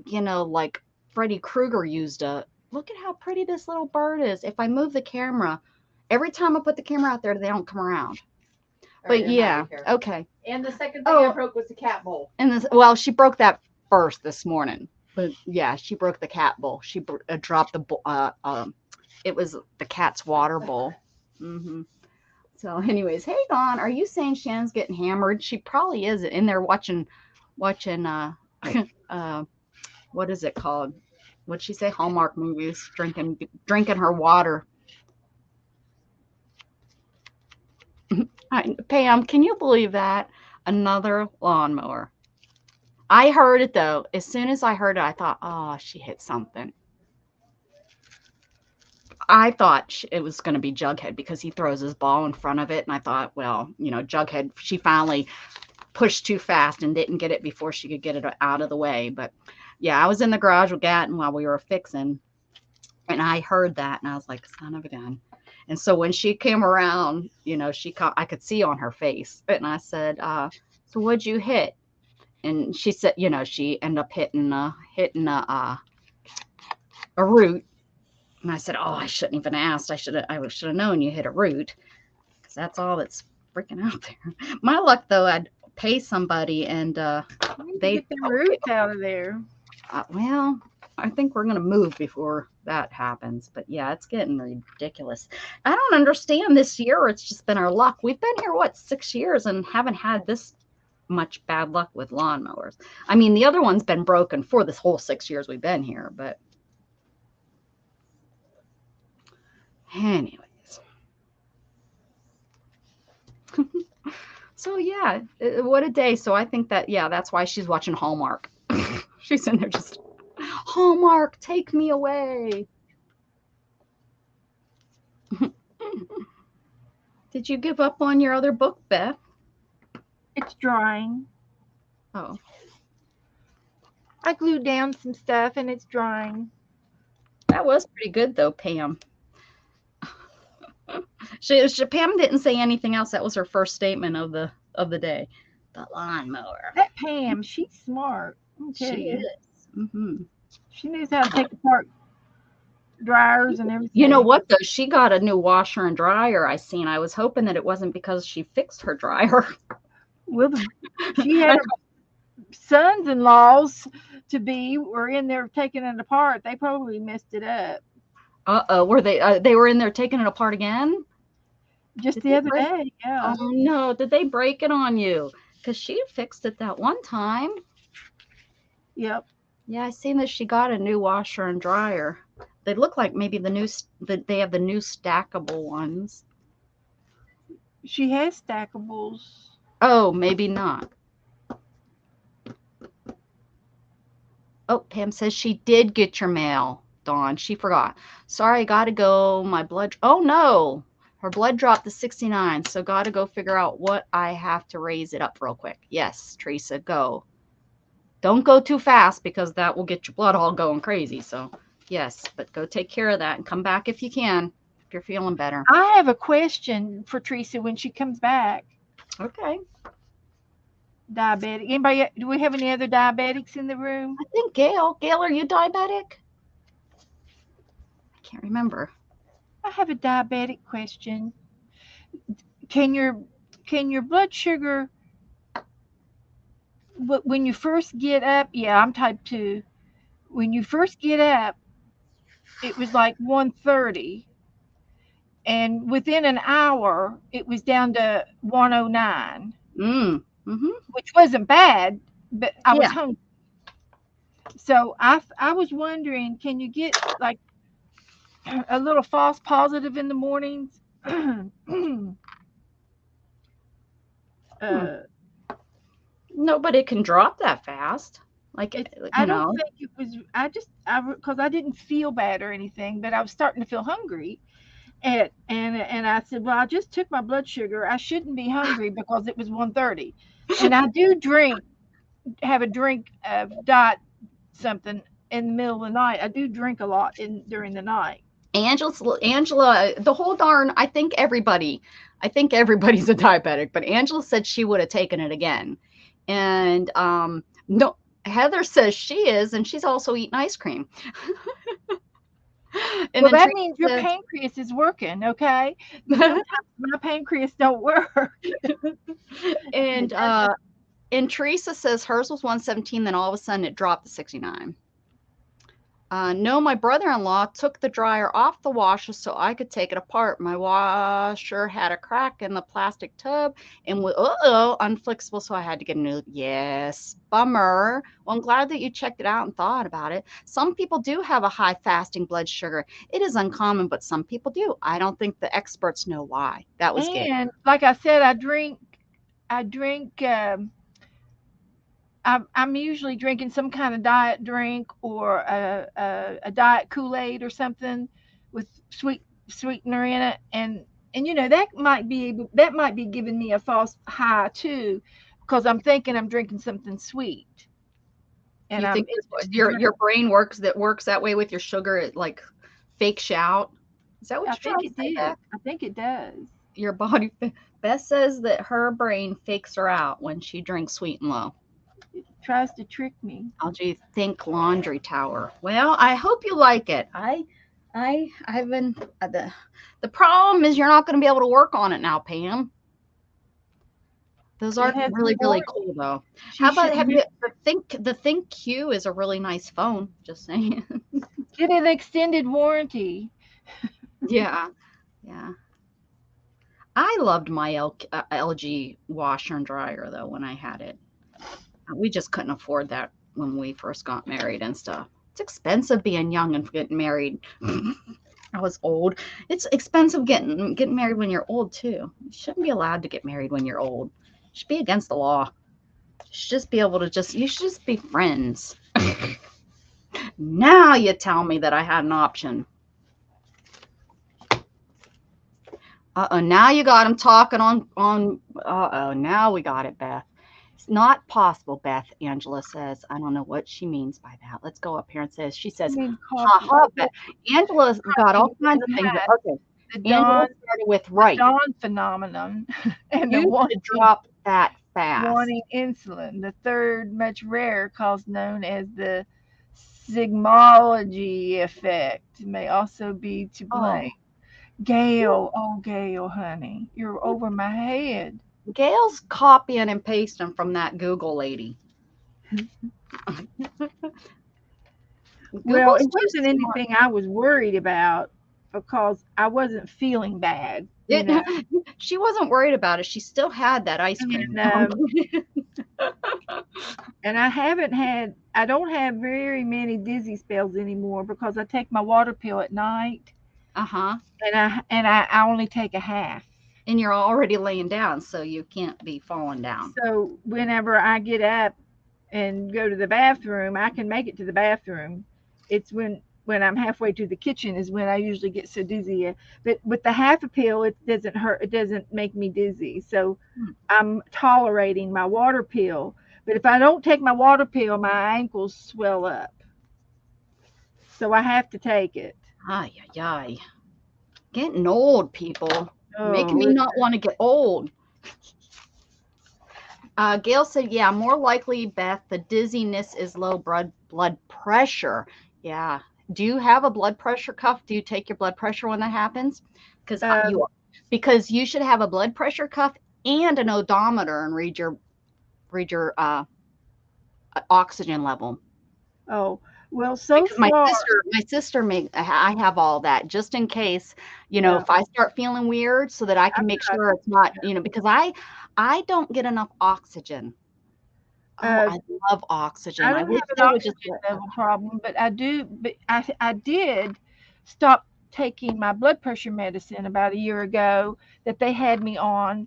you know, like Freddy Krueger used a, look at how pretty this little bird is. If I move the camera, every time I put the camera out there, they don't come around. But yeah, okay. And the second thing I broke was the cat bowl. And this, well, she broke that first this morning. But yeah, she broke the cat bowl. She dropped the it was the cat's water bowl. So, anyways, hey Dawn, are you saying Shannon's getting hammered? She probably is in there watching what is it called? What'd she say? Hallmark movies, drinking her water. Pam, can you believe that? Another lawnmower. I heard it though. As soon as I heard it, I thought, oh, she hit something. I thought it was going to be Jughead because he throws his ball in front of it. And I thought, well, you know, Jughead, she finally pushed too fast and didn't get it before she could get it out of the way. But yeah, I was in the garage with Gatton while we were fixing. And I heard that and I was like, son of a gun. And so when she came around, you know, I could see on her face. And I said, so what'd you hit? And she said, you know, she ended up hitting a root. And I said, oh, I shouldn't even asked. I should have known you hit a root. Because that's all that's freaking out there. My luck, though, I'd pay somebody and they get the roots out of there. Well, I think we're going to move before that happens. But yeah, it's getting ridiculous. I don't understand this year. It's just been our luck. We've been here, 6 years and haven't had this much bad luck with lawnmowers. I mean, the other one's been broken for this whole 6 years we've been here. But anyways. So yeah, what a day. So I think that, yeah, that's why she's watching Hallmark. She's in there just, Hallmark, take me away. Did you give up on your other book, Beth? It's drying. Oh. I glued down some stuff and it's drying. That was pretty good though, Pam. Pam didn't say anything else. That was her first statement of the day. The lawnmower. That Pam, she's smart. She is. She knows how to take apart dryers and everything. You know what though? She got a new washer and dryer. I was hoping that it wasn't because she fixed her dryer. Well, she had her sons-in-laws were in there taking it apart. They probably messed it up. Were they were in there taking it apart again? Just the other day, yeah. Oh no, did they break it on you? Because she fixed it that one time. Yep. Yeah, I seen that she got a new washer and dryer. They look like maybe they have the new stackable ones. She has stackables. Oh, maybe not. Oh, Pam says she did get your mail, Dawn. She forgot. Sorry, I gotta go. My blood. Oh no, her blood dropped to 69. So gotta go figure out what I have to raise it up real quick. Yes, Teresa, go. Don't go too fast because that will get your blood all going crazy. So yes, but go take care of that and come back if you can, if you're feeling better. I have a question for Teresa when she comes back. Okay. Diabetic. Anybody? Do we have any other diabetics in the room? I think Gail. Gail, are you diabetic? I can't remember. I have a diabetic question. Can your blood sugar, when you first get up, yeah, I'm type 2. When you first get up, it was like 130. And within an hour, it was down to 109. Which wasn't bad, but I was Yeah. hungry. So I was wondering, can you get like a little false positive in the mornings? Hmm. uh, Nobody can drop that fast. Like, I don't think it was. Because I didn't feel bad or anything, but I was starting to feel hungry. And I said, well, I just took my blood sugar. I shouldn't be hungry because it was 1:30. And I do have a drink of diet something in the middle of the night. I do drink a lot during the night. Angela, the whole darn, I think everybody's a diabetic, but Angela said she would have taken it again. And no, Heather says she is, and she's also eating ice cream. And Well, then that Teresa means your says, pancreas is working, okay? Because sometimes my pancreas don't work. and Teresa says hers was 117, then all of a sudden it dropped to 69. No, my brother-in-law took the dryer off the washer so I could take it apart. My washer had a crack in the plastic tub and was unflexible, so I had to get a new. Yes, bummer. Well, I'm glad that you checked it out and thought about it. Some people do have a high fasting blood sugar. It is uncommon, but some people do. I don't think the experts know why. That was good. And like I said, I drink. I'm usually drinking some kind of diet drink or a diet Kool-Aid or something with sweetener in it, and that might be giving me a false high too, because I'm thinking I'm drinking something sweet, and You think it's just a your drink. brain works that way with your sugar? It like fakes you out. Is that what I you're think trying to it say, did. Beth? I think it does. Your body. Beth says that her brain fakes her out when she drinks Sweet and Low. It tries to trick me. Algae think laundry tower. Well, I hope you like it. I've been the problem is you're not going to be able to work on it now, Pam. Those are It has really warranty. cool though. She How about should have you the Think Q is a really nice phone. Just saying. get an extended warranty. Yeah, yeah. I loved my LG washer and dryer though when I had it. We just couldn't afford that when we first got married and stuff. It's expensive being young and getting married. I was old. It's expensive getting married when you're old too. You shouldn't be allowed to get married when you're old. It should be against the law. You should just be able to you should just be friends. Now you tell me that I had an option. Now you got him talking on. Now we got it, Beth. It's not possible, Beth, Angela says. I don't know what she means by that. Let's go up here and she says, ha ha, Beth. Angela's got all kinds of things. Okay. Angela started with right. The Dawn phenomenon. And you should drop that fast. Wanting insulin. The third, much rarer, cause known as the sigmology effect, may also be to blame. Gail, Gail, honey, you're over my head. Gail's copying and pasting from that Google lady. Well, it wasn't anything I was worried about because I wasn't feling bad. She wasn't worried about it. She still had that ice cream. And I don't have very many dizzy spells anymore because I take my water pill at night. Uh-huh. And I only take a half. And you're already laying down, so you can't be falling down. So whenever I get up and go to the bathroom, I can make it to the bathroom. It's when I'm halfway to the kitchen is when I usually get so dizzy. But with the half a pill, it doesn't hurt. It doesn't make me dizzy. So I'm tolerating my water pill. But if I don't take my water pill, my ankles swell up. So I have to take it. Ay. Getting old, people. Making me not want to get old. Gail said, yeah, more likely, Beth, the dizziness is low blood pressure. Yeah. Do you have a blood pressure cuff? Do you take your blood pressure when that happens? Because you should have a blood pressure cuff and an odometer and read your oxygen level. Oh, well, my sister I have all that just in case, if I start feeling weird so that I can make sure it's not, because I don't get enough oxygen. Oh, I love oxygen. I I don't wish have they an would just oxygen level problem, but I do. But I did stop taking my blood pressure medicine about a year ago that they had me on,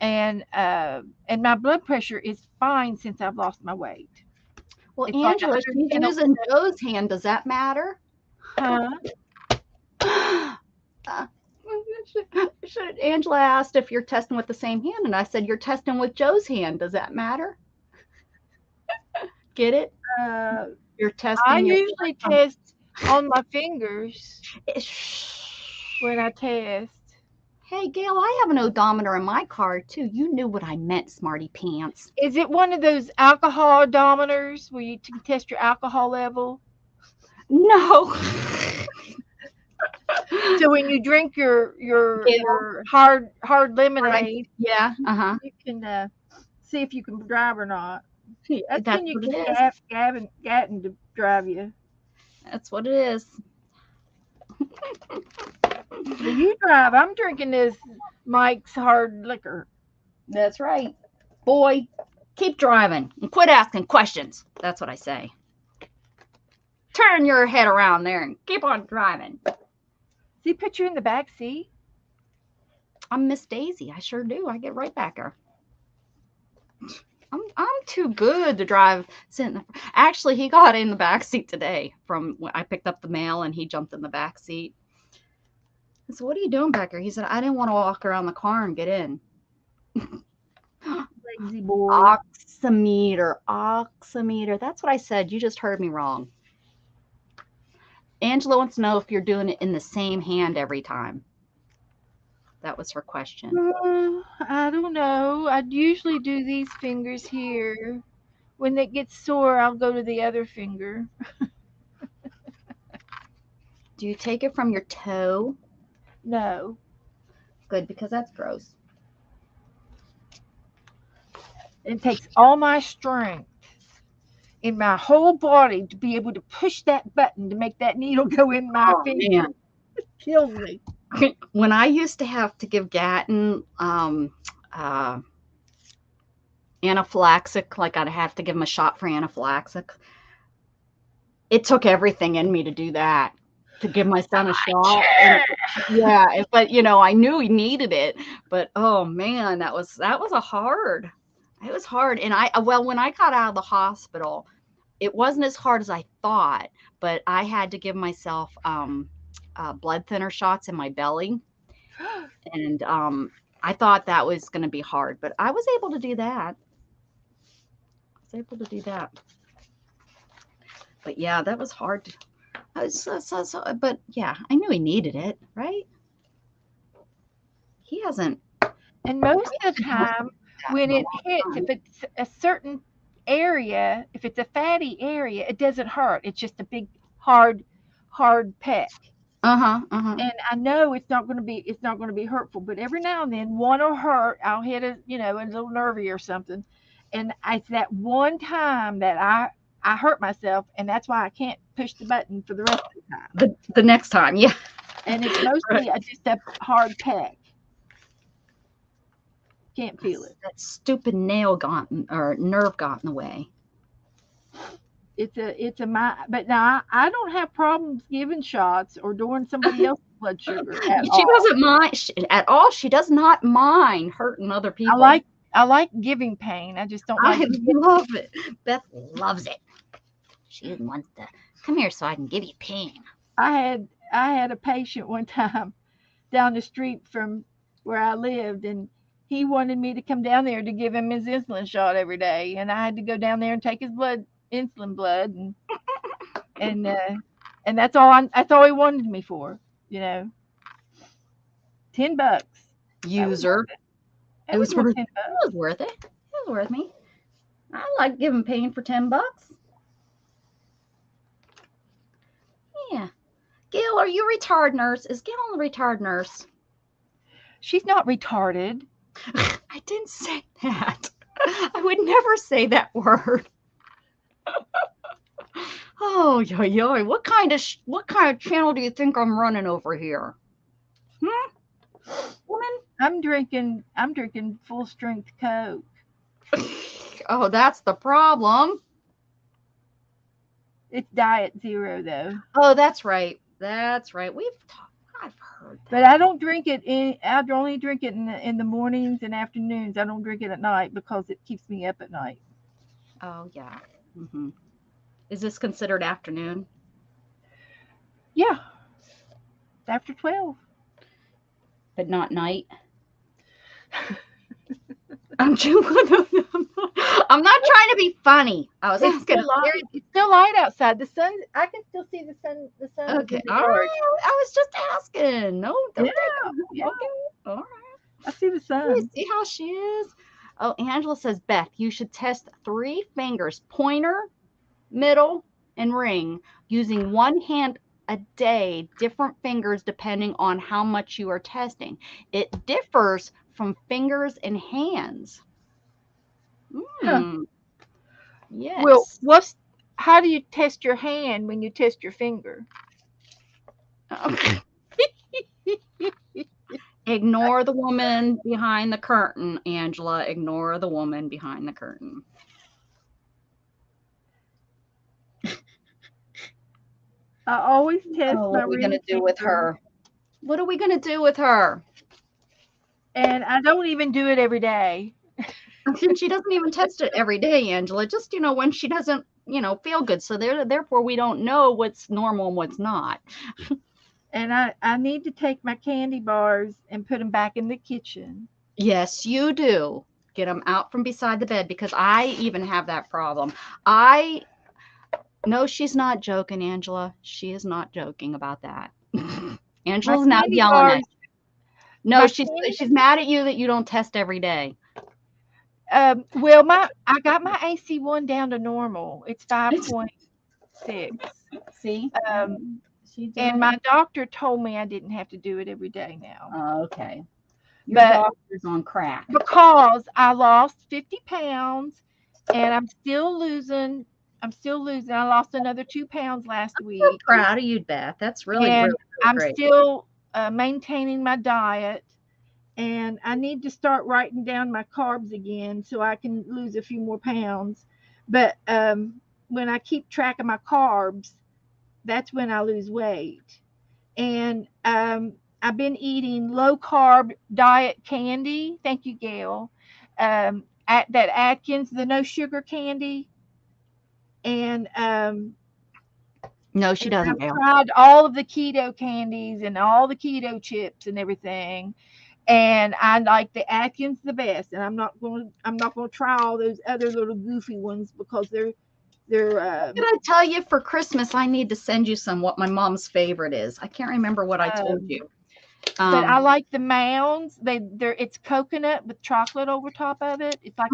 and my blood pressure is fine since I've lost my weight. Well, It's like Angela, she's 110 over using Joe's hand. Does that matter? Huh? Uh, Angela asked if you're testing with the same hand, and I said you're testing with Joe's hand. Does that matter? Get it? You're I testing your. usually test on my fingers when I test. Hey, Gail, I have an odometer in my car too. You knew what I meant, smarty pants. Is it one of those alcohol odometers where you can test your alcohol level? No. So when you drink your hard lemonade, Yeah. you can see if you can drive or not. That's That's when you what it get is. Gavin to drive you. That's what it is. Well, you drive. I'm drinking this Mike's hard liquor. That's right. Boy, keep driving and quit asking questions. That's what I say. Turn your head around there and keep on driving. See, put you in the back seat. I'm Miss Daisy. I sure do. I get right back there. I'm too good to drive. Actually, he got in the back seat today from when I picked up the mail, and he jumped in the back seat. I said, "What are you doing back there?" He said, "I didn't want to walk around the car and get in." Lazy boy. Oximeter. That's what I said. You just heard me wrong. Angela wants to know if you're doing it in the same hand every time. That was her question. I don't know. I'd usually do these fingers here. When it gets sore, I'll go to the other finger. Do you take it from your toe? No. Good, because that's gross. It takes all my strength in my whole body to be able to push that button to make that needle go in my finger. Man. It kills me. When I used to have to give Gatton anaphylaxis, like I'd have to give him a shot for anaphylaxis, it took everything in me to do that, to give my son a shot. Yeah, but I knew he needed it. But oh man, that was a hard. It was hard. And when I got out of the hospital, it wasn't as hard as I thought, but I had to give myself blood thinner shots in my belly. And I thought that was going to be hard, but I was able to do that. But yeah, that was hard. But yeah, I knew he needed it, right? He hasn't. And most of the time, when it hits, if it's a certain area, if it's a fatty area, it doesn't hurt. It's just a big, hard peck. And I know it's not going to be hurtful, but every now and then one will hurt. I'll hit a little nervy or something, and it's that one time that I hurt myself, and that's why I can't push the button for the rest of the time. The next time, yeah. And it's mostly just a hard peck. Can't feel it. That stupid nerve got in the way. But now I don't have problems giving shots or doing somebody else's blood sugar at all. She doesn't mind at all. She does not mind hurting other people. I like giving pain. I just don't like I love it. Beth loves it. She wants to come here so I can give you pain. I had a patient one time down the street from where I lived, and he wanted me to come down there to give him his insulin shot every day, and I had to go down there and take his insulin blood, and that's all he wanted me for, $10. User. It was worth $10. It was worth it. It was worth me. I like giving pain for $10. Yeah. Gail, are you a retard nurse? Is Gail a retard nurse? She's not retarded. I didn't say that. I would never say that word. Oh, yo. What kind of channel do you think I'm running over here? Woman? I'm drinking full strength Coke. Oh, that's the problem. It's diet zero though. Oh, that's right. That's right. I've heard that. But I don't drink it I only drink it in the mornings and afternoons. I don't drink it at night because it keeps me up at night. Oh, yeah. Mm-hmm. Is this considered afternoon? Yeah. After 12. But not night? I'm not trying to be funny. I was asking. It's still light outside. The sun, I can still see the sun. The sun. Okay. All right. I was just asking. No, don't Yeah. Okay. All right. I see the sun. See how she is? Oh, Angela says, Beth, you should test 3 fingers, pointer, middle, and ring, using one hand a day, different fingers depending on how much you are testing. It differs from fingers and hands. Huh. Yes. Well, how do you test your hand when you test your finger? Ignore the woman behind the curtain, Angela. Ignore the woman behind the curtain. I always test what my are we going to do finger. with her? What are we going to do with her? And I don't even do it every day. She doesn't even test it every day, Angela. Just, when she doesn't, feel good. So therefore, we don't know what's normal and what's not. And I need to take my candy bars and put them back in the kitchen. Yes, you do. Get them out from beside the bed, because I even have that problem. No, she's not joking, Angela. She is not joking about that. Angela's now yelling at you. No, she's mad at you that you don't test every day. Well, I got my AC1 down to normal. It's 5.6. See? And my doctor told me I didn't have to do it every day now. Okay. Your doctor's on crack. Because I lost 50 pounds and I'm still losing. I lost another 2 pounds last week. I'm so proud of you, Beth. That's really, and really, I'm great. still maintaining my diet. And I need to start writing down my carbs again so I can lose a few more pounds. But when I keep track of my carbs, that's when I lose weight. And I've been eating low carb diet candy. Thank you, Gail. At that Atkins, the no sugar candy. And no, she doesn't. I've tried all of the keto candies and all the keto chips and everything. And I like the Atkins the best. And I'm not going to try all those other little goofy ones because they're Did I tell you for Christmas I need to send you what my mom's favorite is? I can't remember what I told you. But I like the Mounds. It's coconut with chocolate over top of it. It's like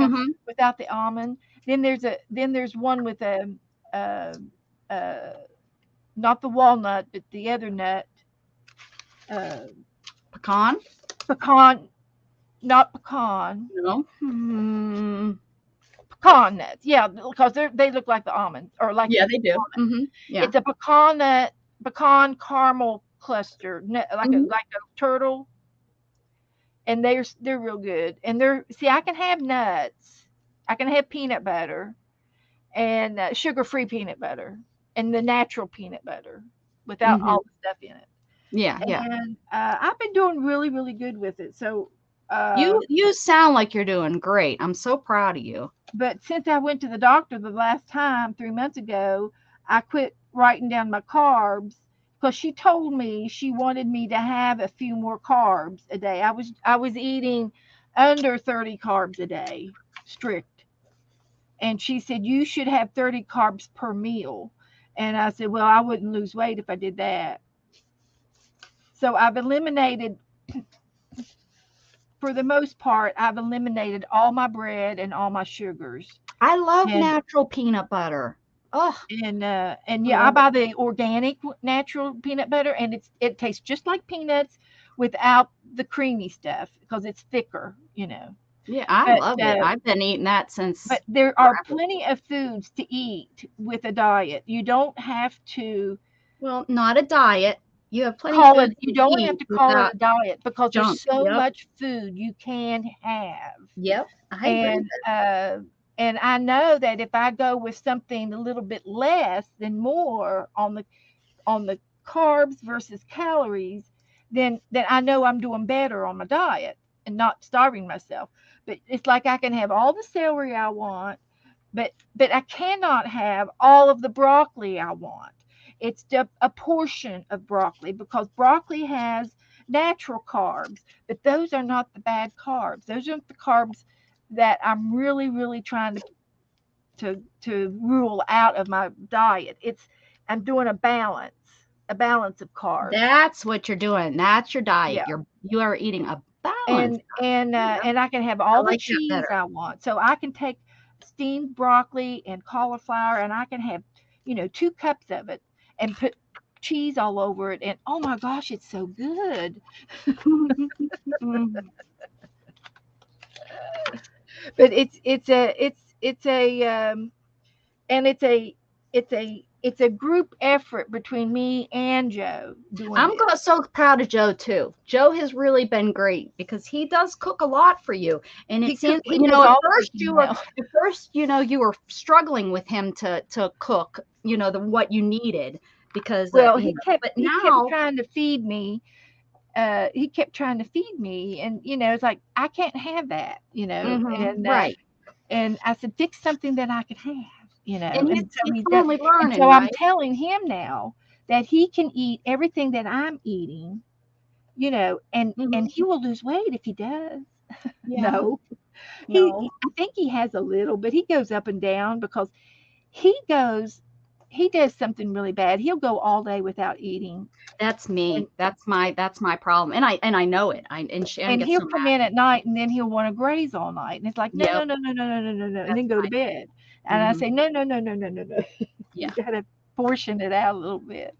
without the almond. Then there's one with not the walnut, but the other nut. Pecan, not pecan. No. Pecan nuts, yeah, because they look like the almonds, or like they do. Yeah. It's a pecan caramel cluster, like a turtle, and they're real good. And I can have nuts, I can have peanut butter, and sugar-free peanut butter, and the natural peanut butter without all the stuff in it. Yeah. And I've been doing really, really good with it. So you sound like you're doing great. I'm so proud of you. But since I went to the doctor the last time 3 months ago, I quit writing down my carbs because she told me she wanted me to have a few more carbs a day. I was eating under 30 carbs a day, strict. And she said, you should have 30 carbs per meal. And I said, well, I wouldn't lose weight if I did that. So I've eliminated, for the most part, all my bread and all my sugars. I love natural peanut butter. Oh, and I buy the organic natural peanut butter, and it tastes just like peanuts without the creamy stuff because it's thicker, Yeah, I love it. I've been eating that since. But there are plenty of foods to eat with a diet. You don't have to. Well, not a diet. You have plenty of food. You don't have to call it a diet because there's so much food you can have. Yep. And I know that if I go with something a little bit less than more on the carbs versus calories, then I know I'm doing better on my diet and not starving myself. But it's like I can have all the celery I want, but I cannot have all of the broccoli I want. It's just a portion of broccoli, because broccoli has natural carbs, but those are not the bad carbs. Those aren't the carbs that I'm really, really trying to rule out of my diet. I'm doing a balance of carbs. That's what you're doing. That's your diet. Yeah. You are eating a balance. And I can have all the like that cheese better. I want. So I can take steamed broccoli and cauliflower, and I can have 2 cups of it and put cheese all over it, and oh my gosh, it's so good. But it's a group effort between me and Joe doing I'm this. so proud of Joe too. Joe has really been great because he does cook a lot for you, and it seems at first you were struggling with him to cook what you needed, because he kept trying to feed me. He kept trying to feed me, and it's like, I can't have that, and right. And I said, fix something that I could have, And so he's only learning, so right? I'm telling him now that he can eat everything that I'm eating, and he will lose weight if he does. Yeah. No, No. I think he has a little, but he goes up and down because he does something really bad. He'll go all day without eating. That's me. That's my problem, and I know it. And Shannon gets he'll so come mad. in at night, and then he'll want to graze all night, and it's like, no, Yep. no, no, no, no, no, no, no, and That's then go to bed. And I say, no, no, no, no, no, no, no. Yeah. You gotta portion it out a little bit.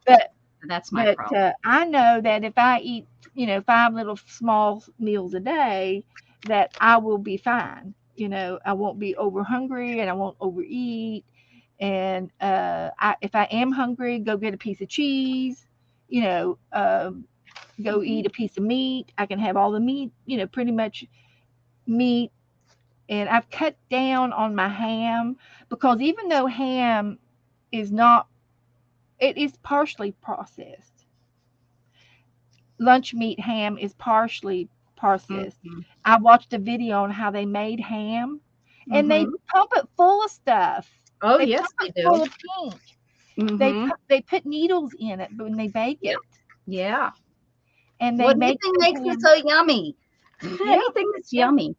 But that's my problem. I know that if I eat 5 little small meals a day, that I will be fine. I won't be over hungry, and I won't overeat. And if I am hungry, go get a piece of cheese. Go eat a piece of meat. I can have all the meat, pretty much meat. And I've cut down on my ham, because even though ham is not, it is partially processed. Lunch meat ham is partially processed. I watched a video on how they made ham, and they pump it full of stuff. Oh, yes, they do. Full of pink. They put needles in it when they bake it. Yeah. And they what do you think makes it so yummy? Anything that's yummy.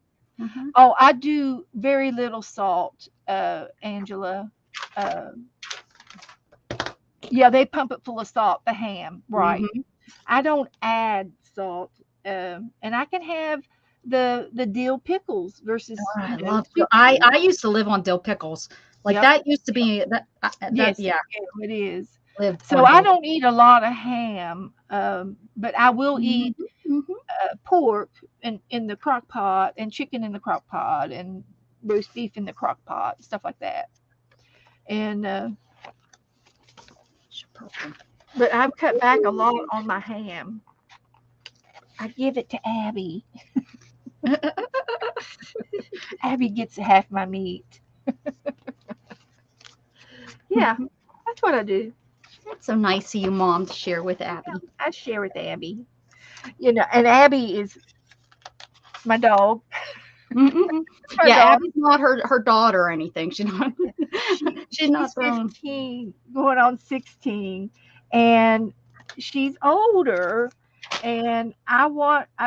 Oh, I do very little salt, Angela. Yeah, they pump it full of salt, the ham, right? I don't add salt, and I can have the dill pickles versus. I love dill. I used to live on dill pickles. Like that used to be that. Yes, yeah, it is. Lived so I don't eat a lot of ham, but I will eat pork in the crock pot, and chicken in the crock pot, and roast beef in the crock pot, stuff like that. And but I've cut back a lot on my ham. I give it to Abby. Abby gets half my meat. Yeah, that's what I do. That's so nice of you, Mom, to share with Abby. Yeah, I share with Abby. And Abby is my dog. Abby's not her daughter or anything. She's not. She's not 15, going on 16, and she's older. And I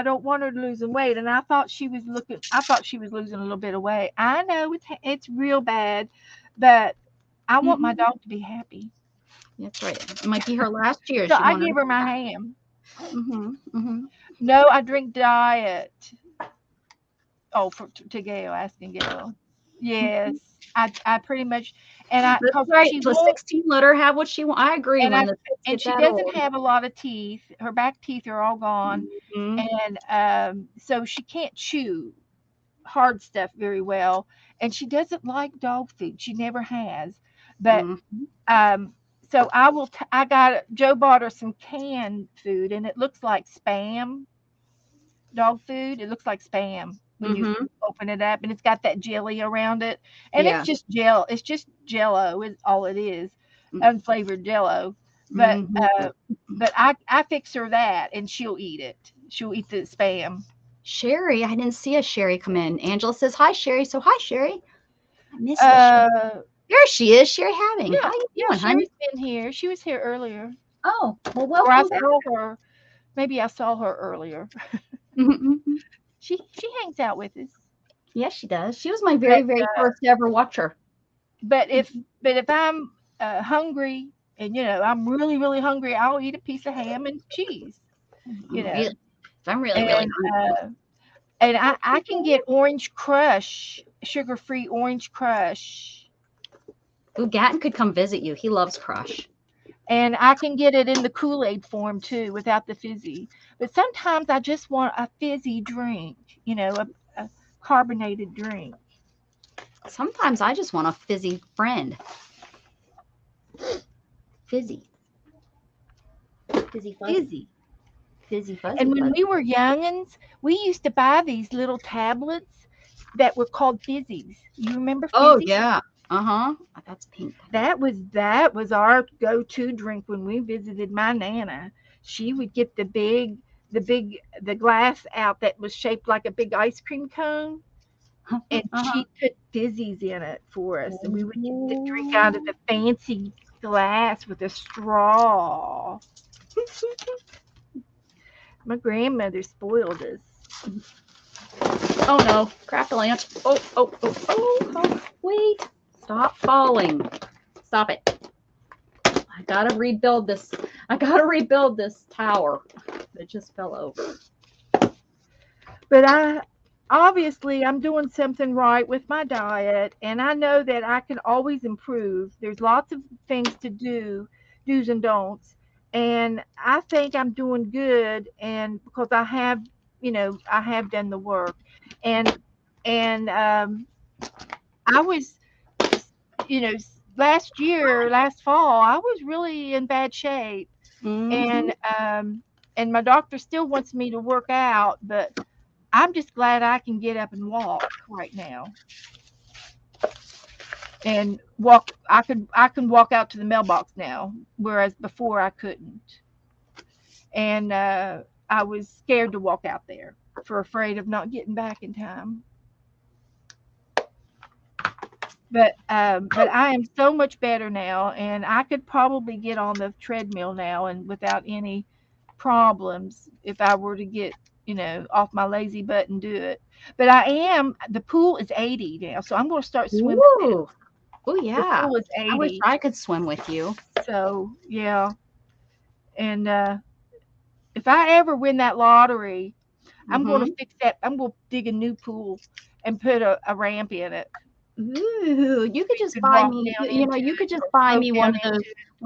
don't want her losing weight. And I thought she was losing a little bit of weight. I know it's real bad, but I want my dog to be happy. That's right. It might be her last year. So I give her my ham. No, I drink diet. Oh, to Gail, asking Gail. Yes, I pretty much, and that's right. To 16, let her have what she wants. I agree. And she doesn't have a lot of teeth. Her back teeth are all gone, and so she can't chew hard stuff very well. And she doesn't like dog food. She never has. But so Joe bought her some canned food, and it looks like Spam. Dog food. It looks like Spam. when you open it up, and it's got that jelly around it, and Yeah. it's just gel. It's just Jello is all it is, unflavored Jello. But but I fix her that, and she'll eat it. She'll eat the Spam. Sherry, I didn't see a Sherry come in. Angela says hi, Sherry. So hi, Sherry. I missed Sherry. There she is, Sherry Having. Yeah, How you yeah, doing, honey? Sherry's been here. She was here earlier. Oh, well, Or welcome I back. saw her. Maybe I saw her earlier. She hangs out with us. Yes, she does. She was my very first ever watcher. But if I'm hungry, and you know I'm really hungry, I'll eat a piece of ham and cheese. You know, if I'm really hungry. And I can get Orange Crush, sugar-free Orange Crush. Ooh, Gatton could come visit you. He loves Crush. And I can get it in the Kool-Aid form too, without the fizzy. But sometimes I just want a fizzy drink, you know, a carbonated drink. Sometimes I just want a fizzy friend. Fizzy. Fizzy fuzzy. Fizzy. Fizzy fuzzy. And when we were youngins, we used to buy these little tablets that were called fizzies. You remember fizzies? Oh yeah. That's pink. That was our go-to drink when we visited my Nana. She would get the glass out that was shaped like a big ice cream cone, and she put fizzies in it for us, and we would get the drink out of the fancy glass with a straw. My grandmother spoiled us. Oh no, crack-a-lamp. Oh, wait. Stop falling. Stop it. I gotta rebuild this tower. It just fell over. But I'm doing something right with my diet, and I know that I can always improve. There's lots of things to do, do's and don'ts. And I think I'm doing good, and because I have done the work. And I was, last fall, I was really in bad shape. And my doctor still wants me to work out, but I'm just glad I can get up and walk right now. And walk. I can walk out to the mailbox now, whereas before I couldn't. And I was scared to walk out there, afraid of not getting back in time. But I am so much better now, and I could probably get on the treadmill now and without any problems if I were to get off my lazy butt and do it. But the pool is 80 now, so I'm going to start swimming. Oh yeah. The pool is 80. I wish I could swim with you. So yeah. And if I ever win that lottery, I'm going to fix that. I'm going to dig a new pool and put a ramp in it. Ooh, you could just buy me. You could just buy me one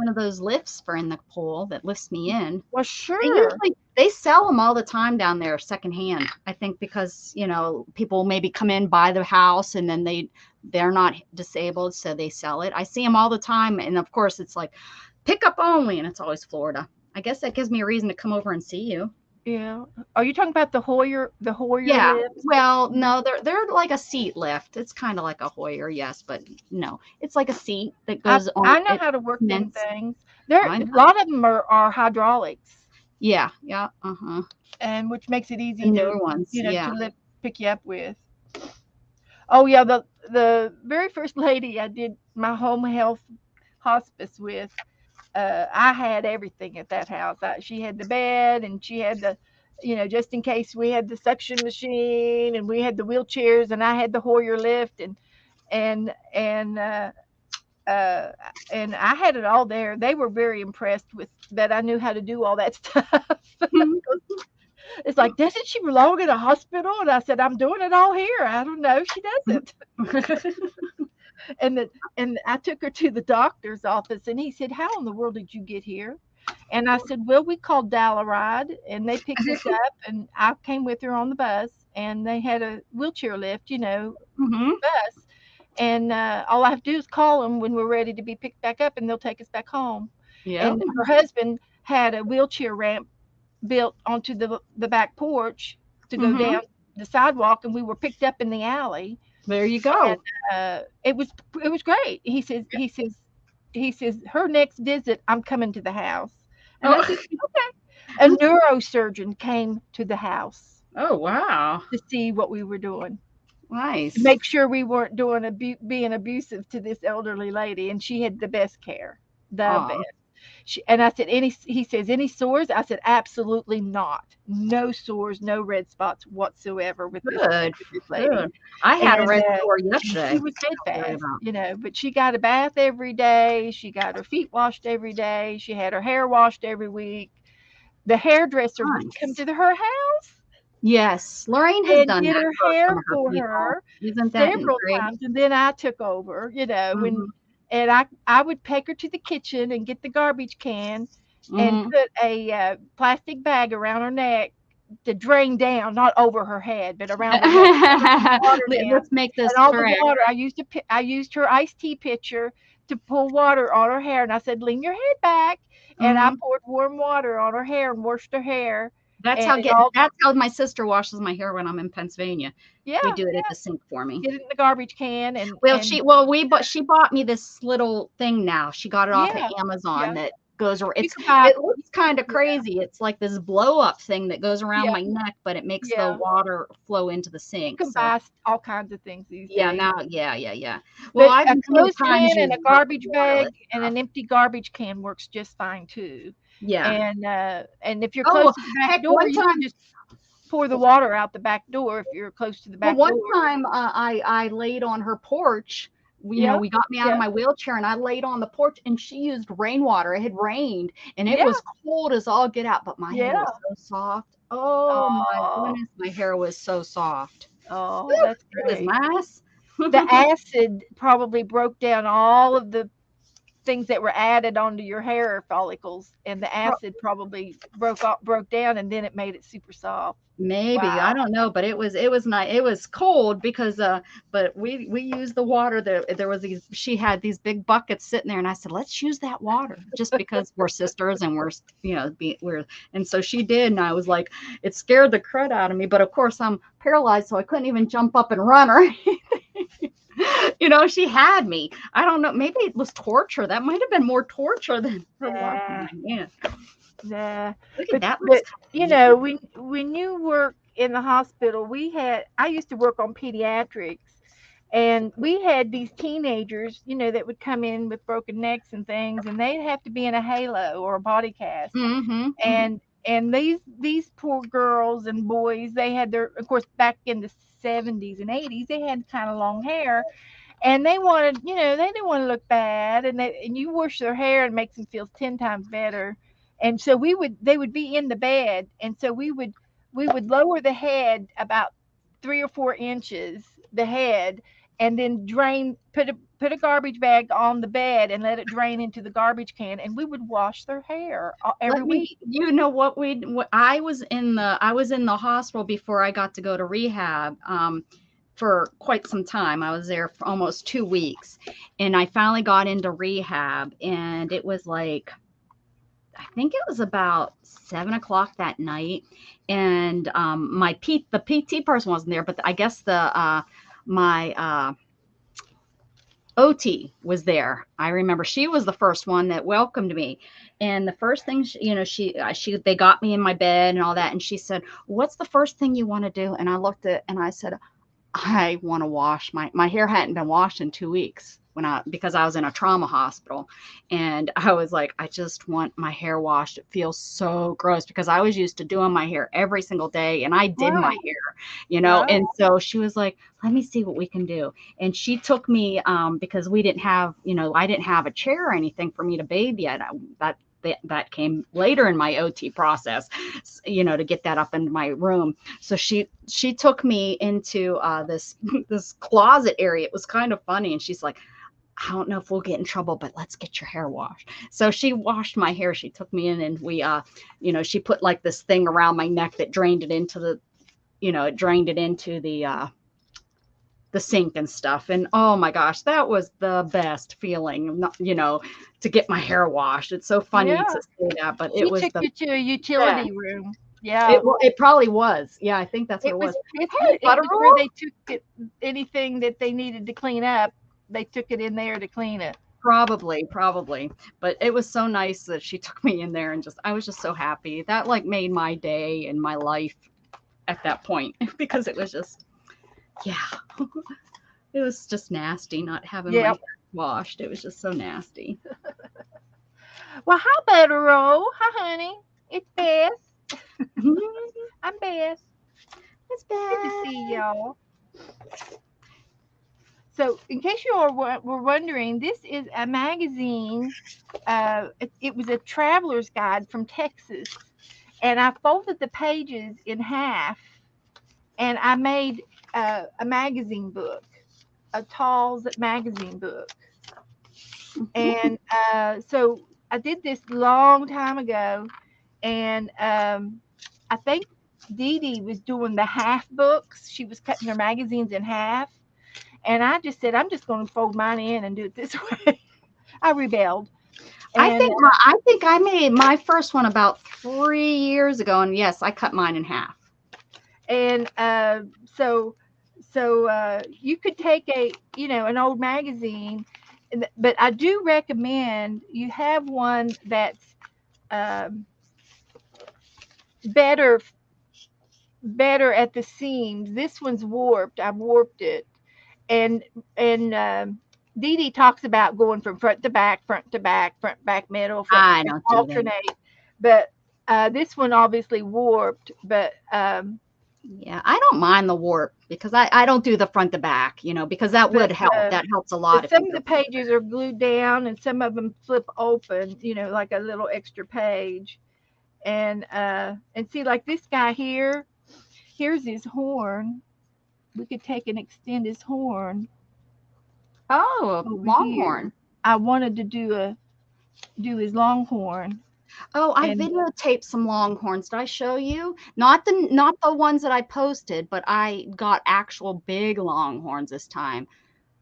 of those lifts for in the pool that lifts me in. Well, sure. They sell them all the time down there secondhand. I think because people maybe come in, buy the house, and then they're not disabled, so they sell it. I see them all the time, and of course it's like pickup only, and it's always Florida. I guess that gives me a reason to come over and see you. Yeah. Are you talking about the Hoyer? Yeah. Lifts? Well, no, they're like a seat lift. It's kind of like a Hoyer, yes, but no, it's like a seat that goes on. I know how to work them things. A lot of them are hydraulics. Yeah. And which makes it easy to pick you up with. Oh yeah, the very first lady I did my home health hospice with. I had everything at that house. She had the bed, and she had the, just in case, we had the suction machine, and we had the wheelchairs, and I had the Hoyer lift, and I had it all there. They were very impressed with that I knew how to do all that stuff. It's like, doesn't she belong in a hospital? And I said, I'm doing it all here. I don't know if she doesn't. And I took her to the doctor's office, and he said, how in the world did you get here? And I said, well, we called Dial-A-Ride, and they picked us up, and I came with her on the bus, and they had a wheelchair lift, bus. And all I have to do is call them when we're ready to be picked back up, and they'll take us back home. Yep. And her husband had a wheelchair ramp built onto the back porch to go the sidewalk, and we were picked up in the alley. There you go. And it was great. He says her next visit, I'm coming to the house. And I Oh. said, okay. A neurosurgeon came to the house Oh, wow. to see what we were doing, Nice. to make sure we weren't doing being abusive to this elderly lady, and she had the best care, the Aw. best. And I said, he says, any sores? I said, absolutely not. No sores, no red spots whatsoever with this lady. Good. I had a And red sore yesterday. she was steadfast, but she got a bath every day. She got her feet washed every day. She had her hair washed every week. The hairdresser would come to her house. Yes, Lorraine has and done did that her for hair some of her for people. her Isn't that several great? times, and then I took over, Mhm. and I would take her to the kitchen and get the garbage can and Mhm. put a plastic bag around her neck to drain down, not over her head, but around her neck. Water down. Let's make this And all correct. the water, I used her iced tea pitcher to pull water on her hair, and I said, lean your head back, and I Mhm. poured warm water on her hair and washed her hair. That's And that's how my sister washes my hair when I'm in Pennsylvania. yeah, We do it at the sink for me. get it in the garbage can and She bought me this little thing now. She got it off yeah, of Amazon yeah. that goes around. You can buy It looks kind of crazy. It's like this blow up thing that goes around yeah, my neck, but it makes the yeah. water flow into the You sink. can So buy all kinds of things these yeah, days. now yeah. Well, But I've a many times clothespin and a used garbage bag waterless and stuff. an empty garbage can works just fine too. Yeah. And if you're Oh, close to the back heck, door, you can just pour the water out the back door if you're close to the back one door. time I laid on her porch. We got me out of my wheelchair and I laid on the porch and she used rainwater. It had rained and it was cold as all get out, but my hair was so soft. Oh my goodness, my hair was so soft. Oh, that's great. It was nice. The acid probably broke down all of the things that were added onto your hair follicles, and the acid probably broke down, and then it made it super soft. Maybe. Wow. I don't know, but it was nice. It was cold because but we used the water. There was she had these big buckets sitting there and I said, let's use that water just because we're sisters and we're and so she did, and I was like, it scared the crud out of me, but of course I'm paralyzed, so I couldn't even jump up and run or anything. She had me. I don't know, maybe it was torture. That might have been more torture than Nah. Look at that. But when you work in the hospital, I used to work on pediatrics, and we had these teenagers, that would come in with broken necks and things, and they'd have to be in a halo or a body cast. And these poor girls and boys, they had of course, back in the 70s and 80s, they had kind of long hair, and they wanted, they didn't want to look bad, and you wash their hair and makes them feel 10 times better. And so they would be in the bed, and so we would lower the head about 3 or 4 inches, the head, and then put a garbage bag on the bed and let it drain into the garbage can, and we would wash their hair every week. I was in the hospital before I got to go to rehab. For quite some time. I was there for almost 2 weeks, and I finally got into rehab, and it was like, I think it was about 7:00 that night, and the PT person wasn't there, but I guess my OT was there. I remember she was the first one that welcomed me, and the first thing they got me in my bed and all that, and she said, "What's the first thing you want to do?" And I looked at and I said, I want to wash my hair. Hadn't been washed in 2 weeks because I was in a trauma hospital, and I was like, I just want my hair washed. It feels so gross because I was used to doing my hair every single day, and I did my hair, Right. And so she was like, let me see what we can do. And she took me because we didn't have, I didn't have a chair or anything for me to bathe yet. That came later in my OT process, to get that up into my room. So she took me into this closet area. It was kind of funny. And she's like, I don't know if we'll get in trouble, but let's get your hair washed. So she washed my hair. She took me in, and we, she put like this thing around my neck that drained it into the sink and stuff. And oh my gosh, that was the best feeling, to get my hair washed. It's so funny to say that, but it was took you to a utility room. Yeah. It probably was. Yeah, I think that's what it was. Hey, it was where Butterroll? they took it, anything that they needed to clean up, they took it in there to clean it. Probably. But it was so nice that she took me in there and I was just so happy. That like made my day and my life at that point because it was just, yeah, it was just nasty not having my hair washed. It was just so nasty. Well, hi, Butterroll. Hi, honey. It's Beth. I'm Beth. It's bad. Good to see y'all. So, in case you all were wondering, this is a magazine. It was a traveler's guide from Texas, and I folded the pages in half, and I made a magazine book, a Tall's magazine book. And so I did this long time ago, and I think Dee Dee was doing the half books. She was cutting her magazines in half. And I just said, I'm just going to fold mine in and do it this way. I rebelled. And I think I made my first one about 3 years ago, and yes, I cut mine in half. And so you could take an old magazine, but I do recommend you have one that's better at the seams. This one's warped. I warped it. And Dee Dee talks about going from front to back, middle, I don't do alternate. But this one obviously warped. But yeah, I don't mind the warp because I don't do the front to back, because that would help. That helps a lot. Some of the pages are glued down, and some of them flip open, like a little extra page. And see, like this guy here, here's his horn. We could take and extend his horn. Oh, longhorn. Here. I wanted to do his longhorn. Oh, I videotaped some longhorns. Did I show you? Not the ones that I posted, but I got actual big longhorns this time.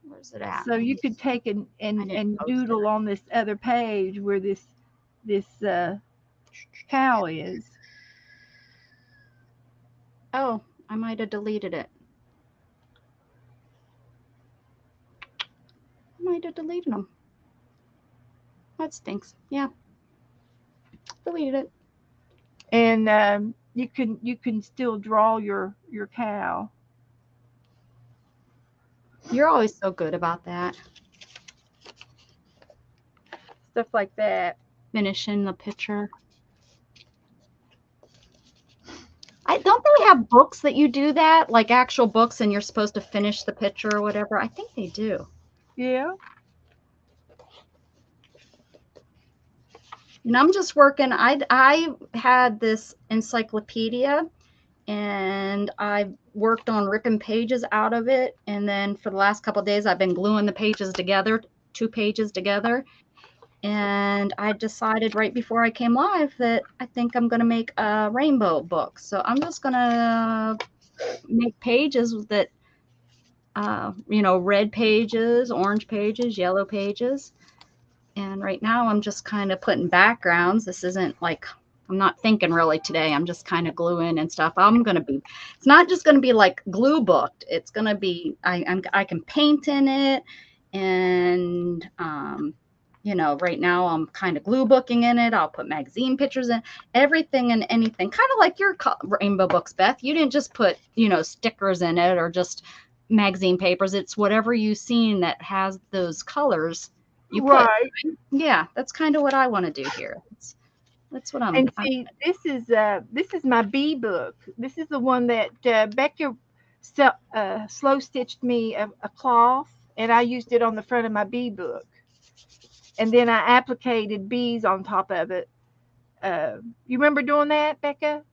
Where's it at? So you could take and doodle on this other page where this cow is. Oh, I might have deleted it. I might have deleted them. That stinks. Yeah. Deleted it. And you can still draw your cow. You're always so good about that. Stuff like that. Finishing the picture. Don't they have books that you do that? Like actual books and you're supposed to finish the picture or whatever? I think they do. Yeah. And I'm just working. I had this encyclopedia and I worked on ripping pages out of it. And then for the last couple of days, I've been gluing the pages together, 2 pages together. And I decided right before I came live that I think I'm going to make a rainbow book. So I'm just going to make pages that, red pages, orange pages, yellow pages. And right now I'm just kind of putting backgrounds. This isn't like, I'm not thinking really today. I'm just kind of gluing and stuff. It's not just going to be like glue booked. It's going to be, I can paint in it. And, right now I'm kind of glue booking in it. I'll put magazine pictures in, everything and anything. Kind of like your rainbow books, Beth. You didn't just put, stickers in it or just magazine papers. It's whatever you've seen that has those colors. You put, yeah, that's kind of what I want to do here. That's what I'm. And see, this is my bee book. This is the one that Becca slow stitched me a cloth, and I used it on the front of my bee book. And then I applicated bees on top of it. You remember doing that, Becca?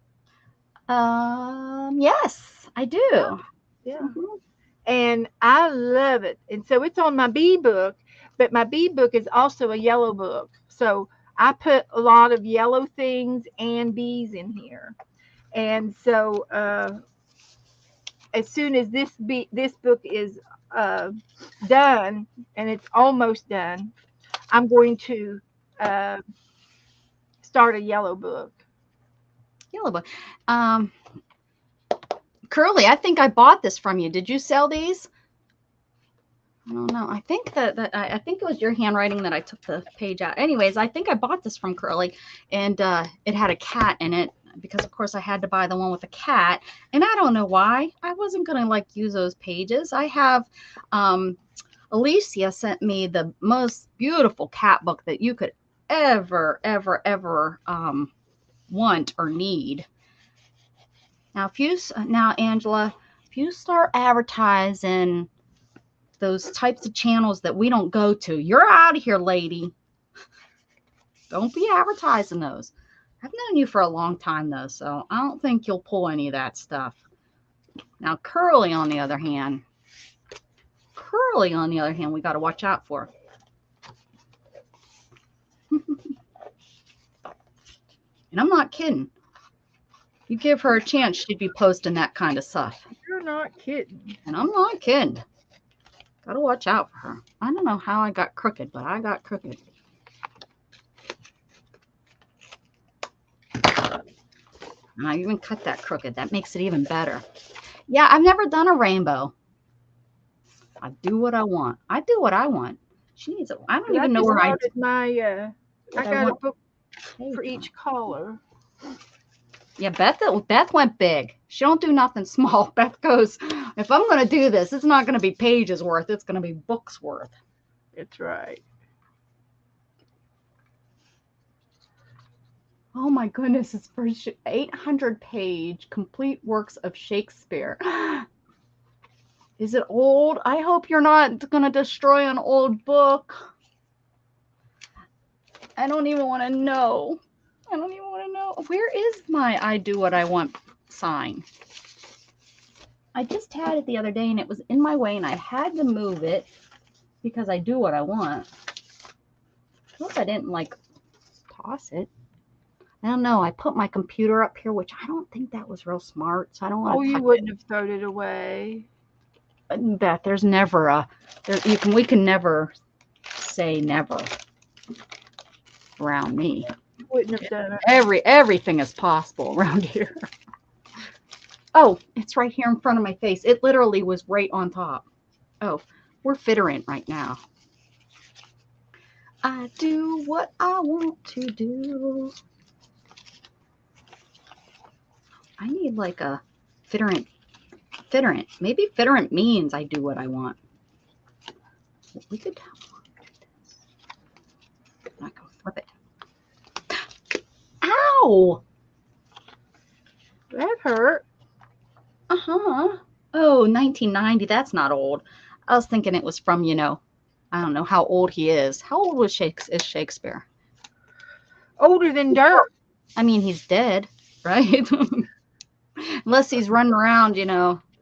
Yes, I do. Yeah. Mm-hmm. And I love it. And so it's on my bee book, but my bee book is also a yellow book. So I put a lot of yellow things and bees in here. And so as soon as this book is done, and it's almost done, I'm going to start a yellow book. Yellow book. Curly, I think I bought this from you. Did you sell these? I don't know. I think I think it was your handwriting that I took the page out. Anyways, I think I bought this from Curly, and it had a cat in it because, of course, I had to buy the one with the cat. And I don't know why. I wasn't gonna like use those pages. I have Alicia sent me the most beautiful cat book that you could ever want or need. Now, Angela, if you start advertising those types of channels that we don't go to, you're out of here, lady. Don't be advertising those. I've known you for a long time, though, so I don't think you'll pull any of that stuff. Now, Curly, on the other hand, we got to watch out for. And I'm not kidding. You give her a chance, she'd be posting that kind of stuff. You're not kidding. And I'm not kidding. Got to watch out for her. I don't know how I got crooked, but I got crooked. And I even cut that crooked. That makes it even better. Yeah, I've never done a rainbow. I do what I want. I do what I want. She needs it. I don't even know where I got a book for each color. Yeah, Beth went big. She don't do nothing small. Beth goes, if I'm going to do this, it's not going to be pages worth. It's going to be books worth. That's right. Oh my goodness, it's for 800-page complete works of Shakespeare. Is it old? I hope you're not going to destroy an old book. I don't even want to know. I don't even want to know. Where is my I do what I want sign? I just had it the other day and it was in my way and I had to move it because I do what I want. I hope I didn't like toss it. I don't know. I put my computer up here, which I don't think that was real smart. So I don't want to. Oh, you wouldn't have thrown it away. Beth, there's never we can never say never around me. Wouldn't have done it. Everything is possible around here. Oh, it's right here in front of my face. It literally was right on top. Oh, we're fittering right now. I do what I want to do. I need like a fitterant. Maybe fitterant means I do what I want. We could not go flip it. Ow! That hurt. Uh-huh. Oh, 1990. That's not old. I was thinking it was from, I don't know how old he is. How old is Shakespeare? Older than dirt. I mean, he's dead, right? Unless he's running around,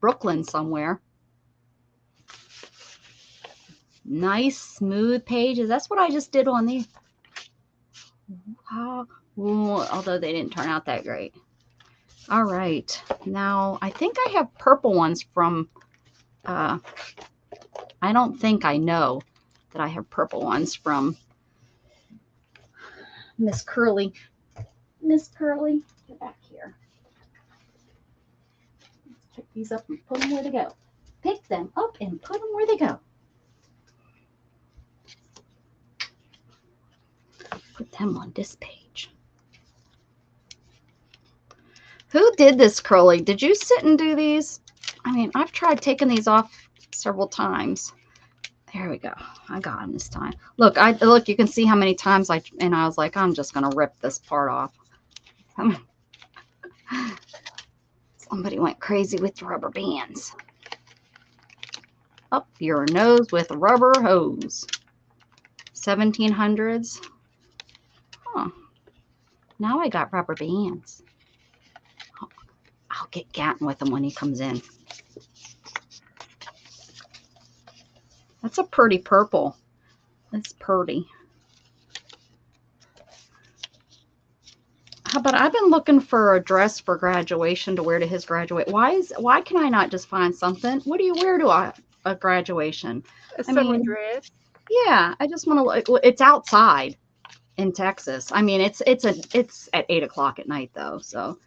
Brooklyn somewhere. Nice, smooth pages. That's what I just did on these. Although they didn't turn out that great. All right. Now, I think I have purple ones from, I don't think I know that I have purple ones from Miss Curly. Miss Curly, get back here. Let's pick these up and put them where they go. Pick them up and put them where they go. Put them on this page. Who did this, Curly? Did you sit and do these? I mean, I've tried taking these off several times. There we go. I got them this time. Look, you can see how many times I was like, I'm just going to rip this part off. Somebody went crazy with rubber bands. Up your nose with rubber hose. 1700s. Huh. Now I got rubber bands. I'll get Gatton with him when he comes in. That's a pretty purple. That's pretty. How about I've been looking for a dress for graduation to wear to his graduate. Why can I not just find something? What do you wear to a graduation? A summer dress. Yeah, I just want to. It's outside in Texas. I mean, it's at 8 o'clock at night though, so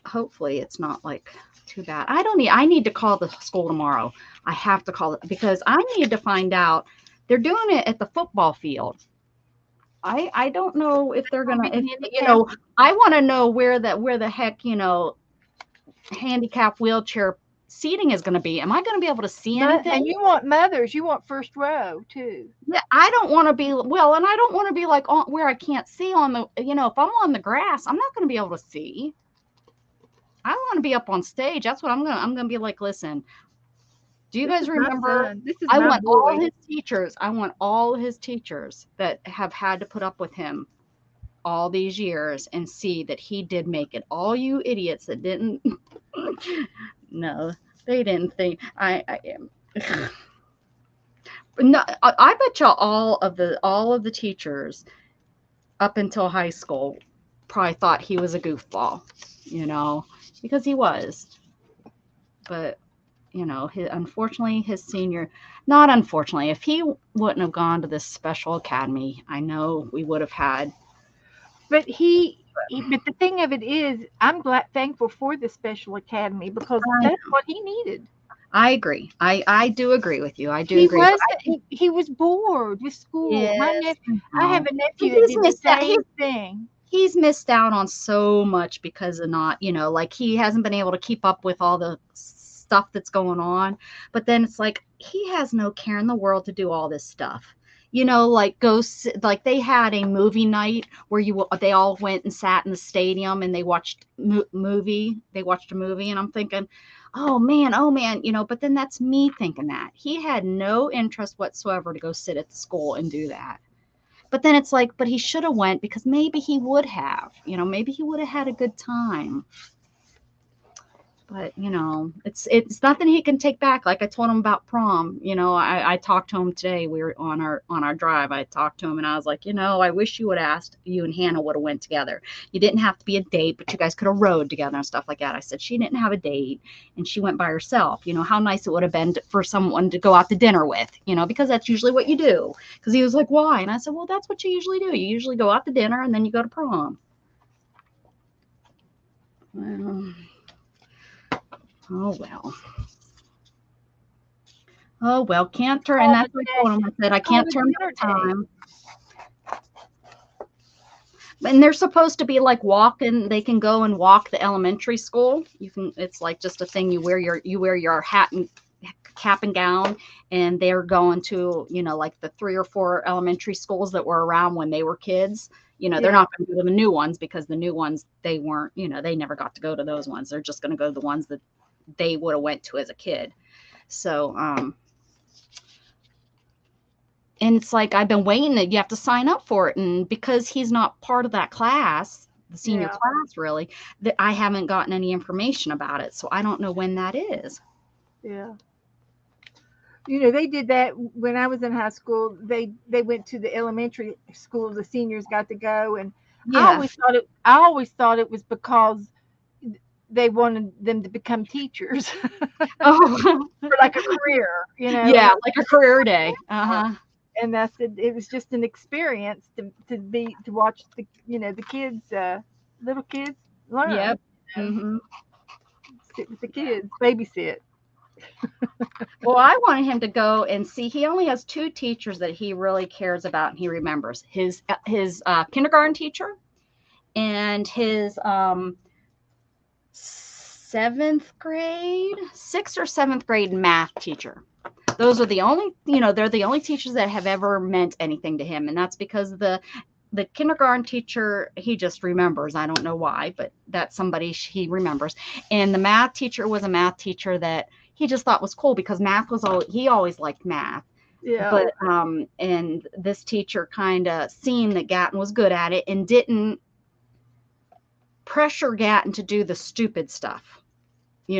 hopefully it's not like too bad. I need to call the school tomorrow. I have to call it because I need to find out. They're doing it at the football field. I don't know if they're gonna, if, I want to know where the heck, handicap wheelchair seating is going to be. Am I going to be able to see anything? And you want mothers, you want first row too. Yeah, I don't want to be, well, and I don't want to be like on where I can't see on the, if I'm on the grass, I'm not going to be able to see. I want to be up on stage. That's what I'm going to be like, listen, do you guys remember? I want all his teachers. I want all his teachers that have had to put up with him all these years and see that he did make it. All you idiots that didn't, no, they didn't think I am. No, I bet you all of the teachers up until high school probably thought he was a goofball, because he was. But unfortunately, his senior, not unfortunately, if he wouldn't have gone to this special academy, I know we would have had. But but the thing of it is, I'm thankful for the special academy because that's what he needed. I agree. I do agree with you. I do agree. He was bored with school. Yes, my nephew, I have a nephew that did the same thing. He's missed out on so much because of not, like he hasn't been able to keep up with all the stuff that's going on. But then it's like he has no care in the world to do all this stuff. Like they had a movie night where they all went and sat in the stadium and they watched movie. They watched a movie, and I'm thinking, oh man, but then that's me thinking that he had no interest whatsoever to go sit at the school and do that. But then it's like, but he should have went because maybe he would have, maybe he would have had a good time. But, it's nothing he can take back. Like I told him about prom, I talked to him today. We were on our drive. I talked to him and I was like, I wish you would have asked, you and Hannah would have went together. You didn't have to be a date, but you guys could have rode together and stuff like that. I said, she didn't have a date and she went by herself. How nice it would have been for someone to go out to dinner with, because that's usually what you do. Because he was like, why? And I said, well, that's what you usually do. You usually go out to dinner and then you go to prom. Well, oh well, can't turn. And that's what I told him. I said, I can't turn back time. And they're supposed to be like walking. They can go and walk the elementary school. It's like just a thing. You wear your hat and cap and gown, and they're going to, like the 3 or 4 elementary schools that were around when they were kids. They're not going to go to the new ones because the new ones, they weren't, they never got to go to those ones. They're just going to go to the ones that they would have went to as a kid. So, and it's like, I've been waiting that you have to sign up for it. And because he's not part of that class, the senior class, really, that I haven't gotten any information about it. So I don't know when that is. Yeah. They did that when I was in high school. They went to the elementary school. The seniors got to go. And I always thought it was because they wanted them to become teachers. Oh, for like a career, Yeah, like a career day. Uh-huh. And I said it was just an experience to watch the the kids, little kids learn. Yep. Mm-hmm. Sit with the kids, babysit. Well, I wanted him to go and see. He only has 2 teachers that he really cares about and he remembers. His kindergarten teacher and his 6th or 7th grade math teacher. Those are the only, they're the only teachers that have ever meant anything to him. And that's because the kindergarten teacher, he just remembers. I don't know why, but that's somebody he remembers. And the math teacher was a math teacher that he just thought was cool because he always liked math. Yeah. But, and this teacher kind of seen that Gatton was good at it and didn't pressure Gatton to do the stupid stuff. He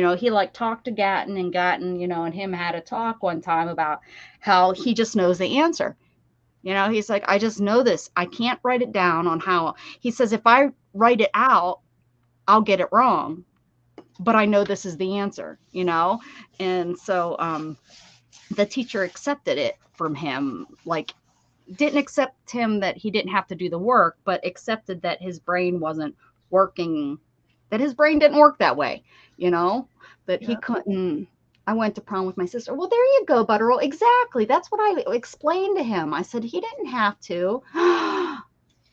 talked to Gatton and Gatton, and him had a talk one time about how he just knows the answer. He's like, I just know this. I can't write it down on how. He says, if I write it out, I'll get it wrong. But I know this is the answer, And so the teacher accepted it from him, like didn't accept him that he didn't have to do the work, but accepted that his brain wasn't working, that his brain didn't work that way, you know, that he Yeah. couldn't. I went to prom with my sister. Well, there you go, Butterroll. Exactly. That's what I explained to him. I said he didn't have to.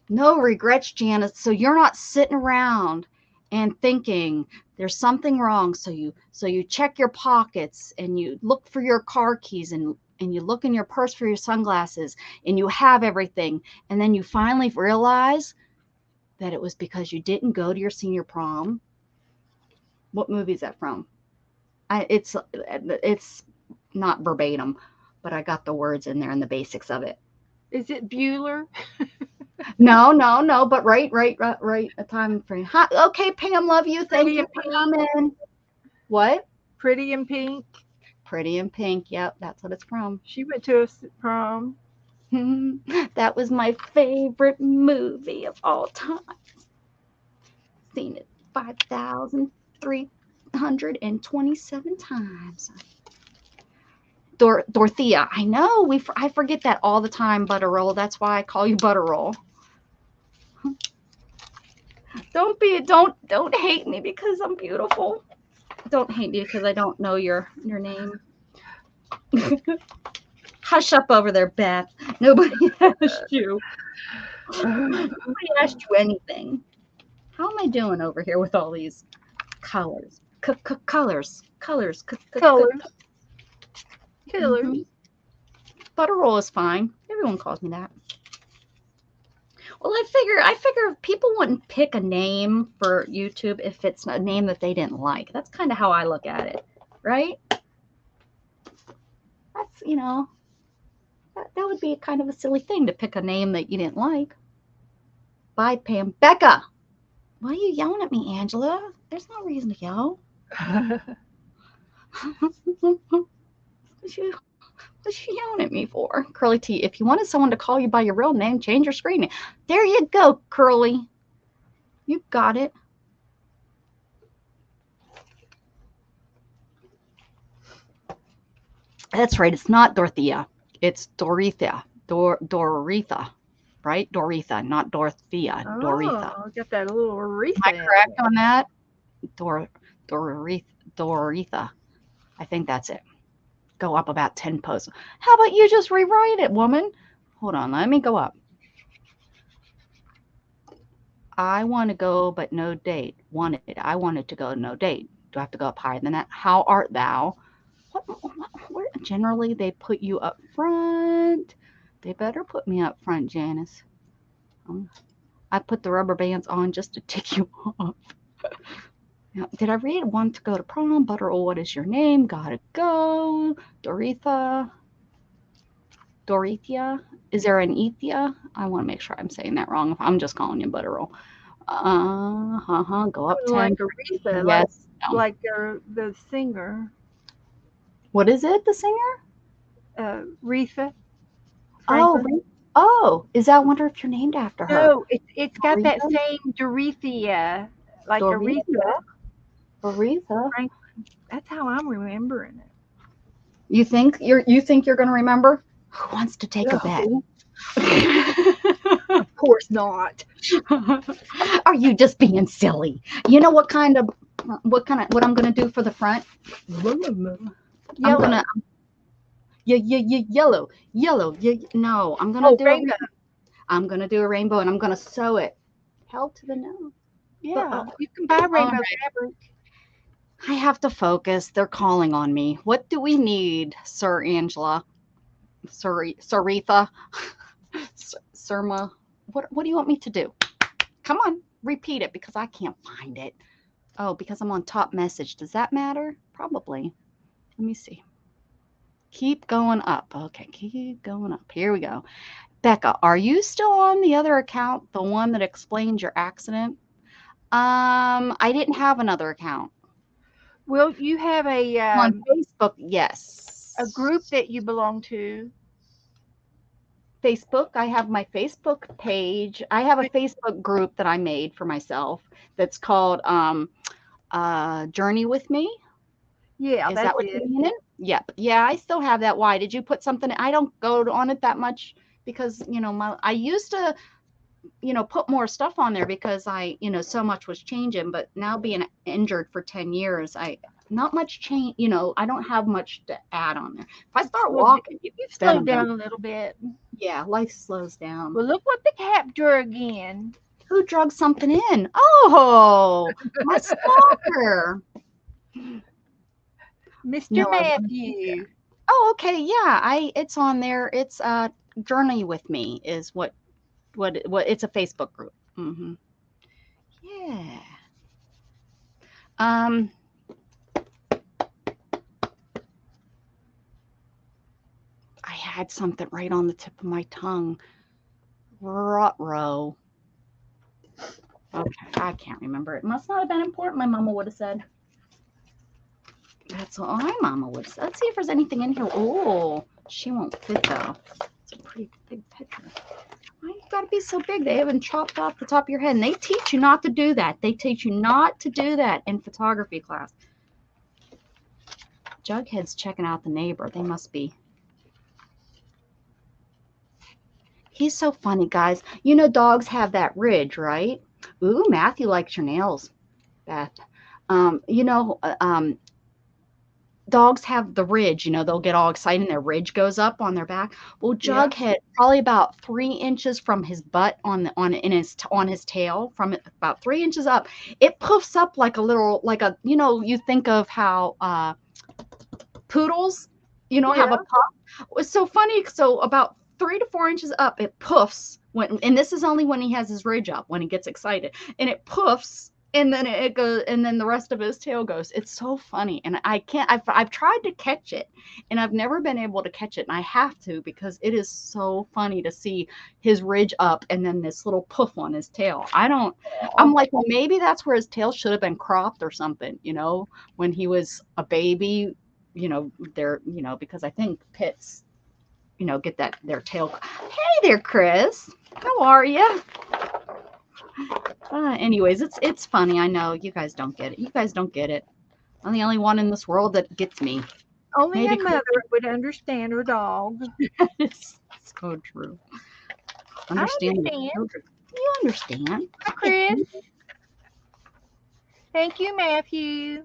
No regrets, Janice. So you're not sitting around and thinking there's something wrong. So you check your pockets and you look for your car keys and you look in your purse for your sunglasses and you have everything. And then you finally realize that it was because you didn't go to your senior prom. What movie is that from? It's not verbatim, but I got the words in there and the basics of it. Is it Bueller? No, but right. A time frame. Hi, okay, Pam, love you. Thank you for coming. What? Pretty in Pink. Pretty in Pink. Yep, that's what it's from. She went to a prom. That was my favorite movie of all time. Seen it 5,327 times. Dorothea. I know. I forget that all the time, Butterroll. That's why I call you Butterroll. Don't hate me because I'm beautiful. Don't hate me because I don't know your name. Hush up over there, Beth. Nobody asked you. Nobody asked you anything. How am I doing over here with all these colors? Colors. Killers. Butterroll is fine. Everyone calls me that. Well, I figure people wouldn't pick a name for YouTube if it's a name that they didn't like. That's kind of how I look at it, right? That's, that would be kind of a silly thing to pick a name that you didn't like. Bye, Pam. Becca! Why are you yelling at me, Angela? There's no reason to yell. What's she yelling at me for? Curly T, if you wanted someone to call you by your real name, change your screen name. There you go, Curly. You got it. That's right. It's not Dorothea. It's Doretha. Doretha. Right? Doretha, not Dorothea. Doretha. Oh, got that little Aretha. Am I correct on that? Doretha. I think that's it. Go up about 10 posts. How about you just rewrite it, woman? Hold on, let me go up. I want to go, but no date. Wanted. I wanted to go, no date. Do I have to go up higher than that? How art thou? Where generally they put you up front. They better put me up front, Janice. I put the rubber bands on just to tick you off. Now, did I read want to go to prom? Butterroll, what is your name? Gotta go. Dorothea. Is there an Ethia? I want to make sure I'm saying that wrong. I'm just calling you Butterroll. Go up 10. Like Aretha, yes. Like the singer. What is it? The singer? Aretha. Oh, is that? I wonder if you're named after her. No, it's got Aretha? That same Dorothea, like Aretha. Aretha. That's how I'm remembering it. You think you're going to remember? Who wants to take a bet? Of course not. Are you just being silly? You know what I'm going to do for the front? Yellow. I'm going to yellow. No, I'm going to do rainbow. I'm going to do a rainbow and I'm going to sew it. Held to the nose. Yeah, you can buy rainbow fabric. I have to focus. They're calling on me. What do we need, Sir Angela? Saritha? Surma? What do you want me to do? Come on, repeat it because I can't find it. Oh, because I'm on top message. Does that matter? Probably. Let me see. Keep going up. Okay, keep going up. Here we go. Becca, are you still on the other account, the one that explains your accident? I didn't have another account. Well, you have on Facebook, yes. A group that you belong to. Facebook. I have my Facebook page. I have a Facebook group that I made for myself that's called Journey with Me. Yeah, is that what you mean? Yep. Yeah, I still have that. Why? Did you put something? I don't go on it that much because, I used to put more stuff on there because so much was changing. But now being injured for 10 years, not much change. I don't have much to add on there. If I start walking, You slow down a little bit. Yeah, life slows down. Well, look what the cat drew again. Who drugged something in? Oh, my stalker. Mr. Matthew. Oh, okay. Yeah, it's on there. It's Journey with Me is what it's a Facebook group. Mm-hmm. Yeah. I had something right on the tip of my tongue. Ruh-roh. Okay, I can't remember. It must not have been important, my mama would have said. That's what my mama would have said. Let's see if there's anything in here. Oh, she won't fit though. It's a pretty big picture. Why you gotta be so big? They haven't chopped off the top of your head. And they teach you not to do that. They teach you not to do that in photography class. Jughead's checking out the neighbor. They must be. He's so funny, guys. Dogs have that ridge, right? Ooh, Matthew likes your nails, Beth. Dogs have the ridge, they'll get all excited and their ridge goes up on their back. Well, Jughead, probably about 3 inches from his butt on his tail, from about 3 inches up, it puffs up like a little, you think of how poodles, have a puff. It's so funny. So about 3 to 4 inches up, it puffs and this is only when he has his ridge up, when he gets excited, and it puffs. And then it goes, and then the rest of his tail goes. It's so funny, and I've tried to catch it, and I've never been able to catch it, and I have to because it is so funny to see his ridge up and then this little poof on his tail. I'm like, well, maybe that's where his tail should have been cropped or something, when he was a baby, because I think pits, get their tail. Hey there, Chris. How are you? Anyways, it's funny. I know you guys don't get it. You guys don't get it. I'm the only one in this world that gets me. Only a mother would understand her dog. It's so true. Understand. You understand. Hi, Chris. Thank you, Matthew.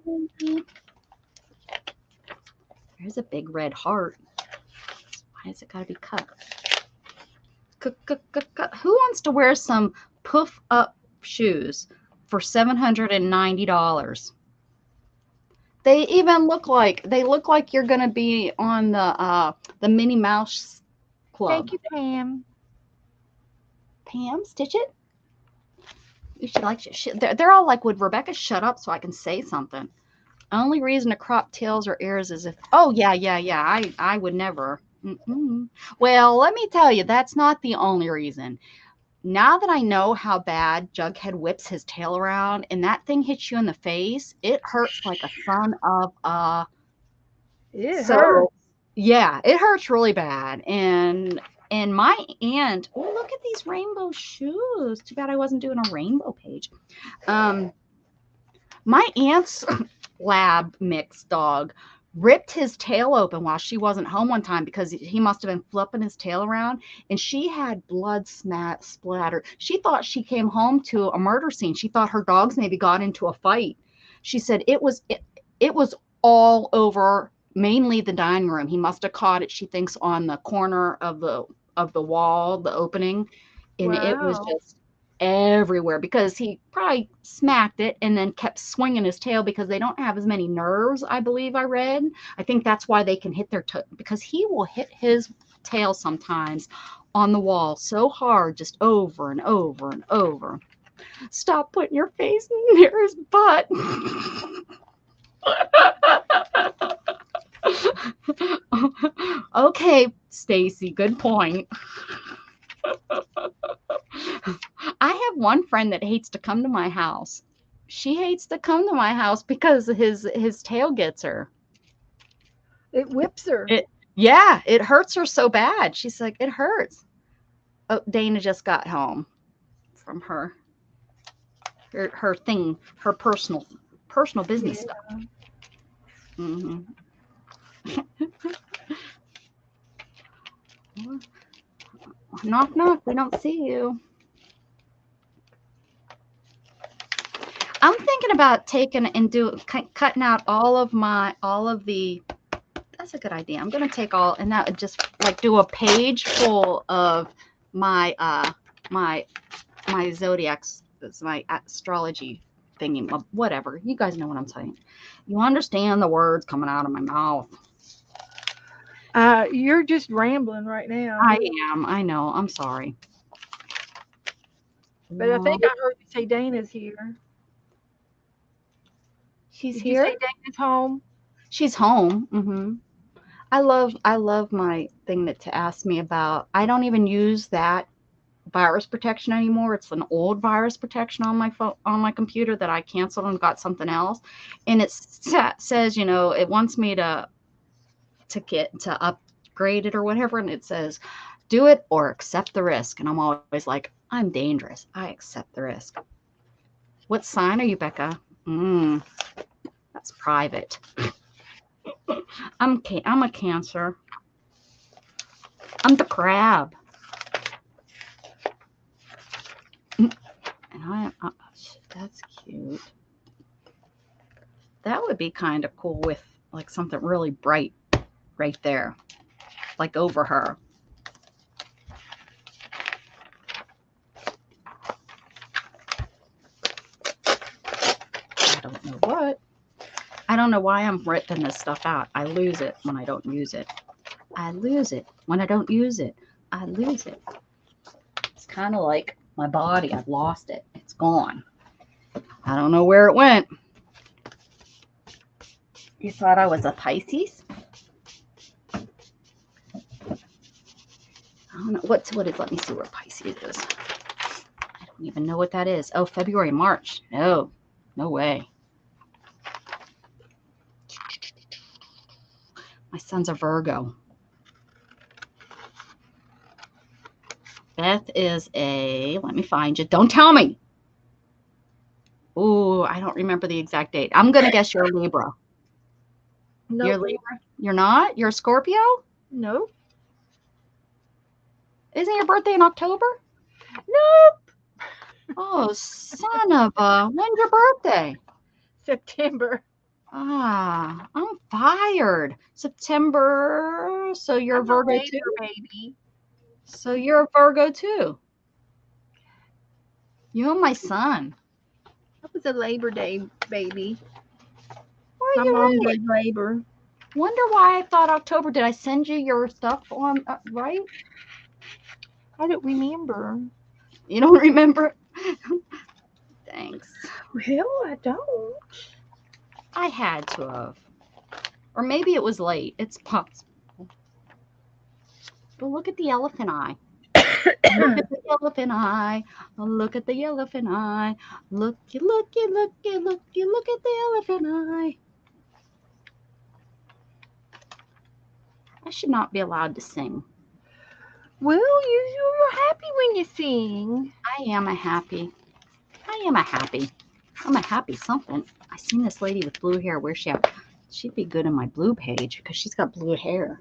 There's a big red heart. Why has it got to be cut? Who wants to wear some poof up shoes for $790? They even look like you're gonna be on the Minnie Mouse Club. Thank you, Pam. Pam, stitch it. You should like they're all like, would Rebecca shut up so I can say something? Only reason to crop tails or ears is if I would never. Well, let me tell you, that's not the only reason. Now that I know how bad Jughead whips his tail around and that thing hits you in the face, it hurts like a son of a. It hurts. Yeah, it hurts really bad. And my aunt, oh, look at these rainbow shoes. Too bad I wasn't doing a rainbow page. My aunt's lab mix dog ripped his tail open while she wasn't home one time because he must have been flipping his tail around, and she had blood splatter. She thought she came home to a murder scene. She thought her dogs maybe got into a fight. She said it was all over, mainly the dining room. He must have caught it, she thinks, on the corner of the wall, the opening, and it was just everywhere because he probably smacked it and then kept swinging his tail because they don't have as many nerves, I believe I read. I think that's why they can hit their because he will hit his tail sometimes on the wall so hard, just over and over and over. Stop putting your face near his butt. Okay, Stacy, good point. I have one friend that hates to come to my house. She hates to come to my house because his tail gets her. It whips her. It hurts her so bad. She's like, it hurts. Oh, Dana just got home from her thing, her personal business stuff. Mm-hmm. Knock, knock. We don't see you. thinking about taking and cutting out all of the. That's a good idea. I'm gonna take all and that just like do a page full of my my zodiacs, my astrology thingy, whatever. You guys know what I'm saying. You understand the words coming out of my mouth. You're just rambling right now. I am. I know. I'm sorry. But I think I heard you say Dana's here. She's Did here. you say Dana's home? She's home. Mm-hmm. I love my thing to ask me about. I don't even use that virus protection anymore. It's an old virus protection on my phone, on my computer that I canceled and got something else. And it says, you know, it wants me to upgrade it or whatever. And it says, do it or accept the risk. And I'm always like, I'm dangerous. I accept the risk. What sign are you, Becca? That's private. I'm a Cancer. I'm the crab. And I am, that's cute. That would be kind of cool with like something really bright right there, like over her. I don't know what. I don't know why I'm ripping this stuff out. I lose it when I don't use it. I lose it when I don't use it. I lose it. It's kind of like my body. I've lost it. It's gone. I don't know where it went. You thought I was a Pisces? I don't know. What is, let me see where Pisces is. I don't even know what that is. Oh, February, March. No way. My son's a Virgo. Beth is a, let me find you. Don't tell me. Oh, I don't remember the exact date. I'm going to guess you're a Libra. No. You're Libra? You're not? You're a Scorpio? No. Isn't your birthday in October? Nope. Oh, son of a, when's your birthday? September. Ah, I'm fired. September. So you're a Virgo too? Baby. So you're a Virgo too. You and my son. That was a Labor Day baby. Where are My you mom really? did labor. Wonder why I thought October. Did I send you your stuff on right? I don't remember. You don't remember? Thanks. Well, I don't. I had to have. Or maybe it was late. It's possible. But look at the elephant eye. Look at the elephant eye. Look at the elephant eye. Looky, looky, looky, looky, look at the elephant eye. I should not be allowed to sing. Well, you're happy when you sing. I am a happy. I'm a happy something. I seen this lady with blue hair. Where's she at? She'd be good in my blue page because she's got blue hair.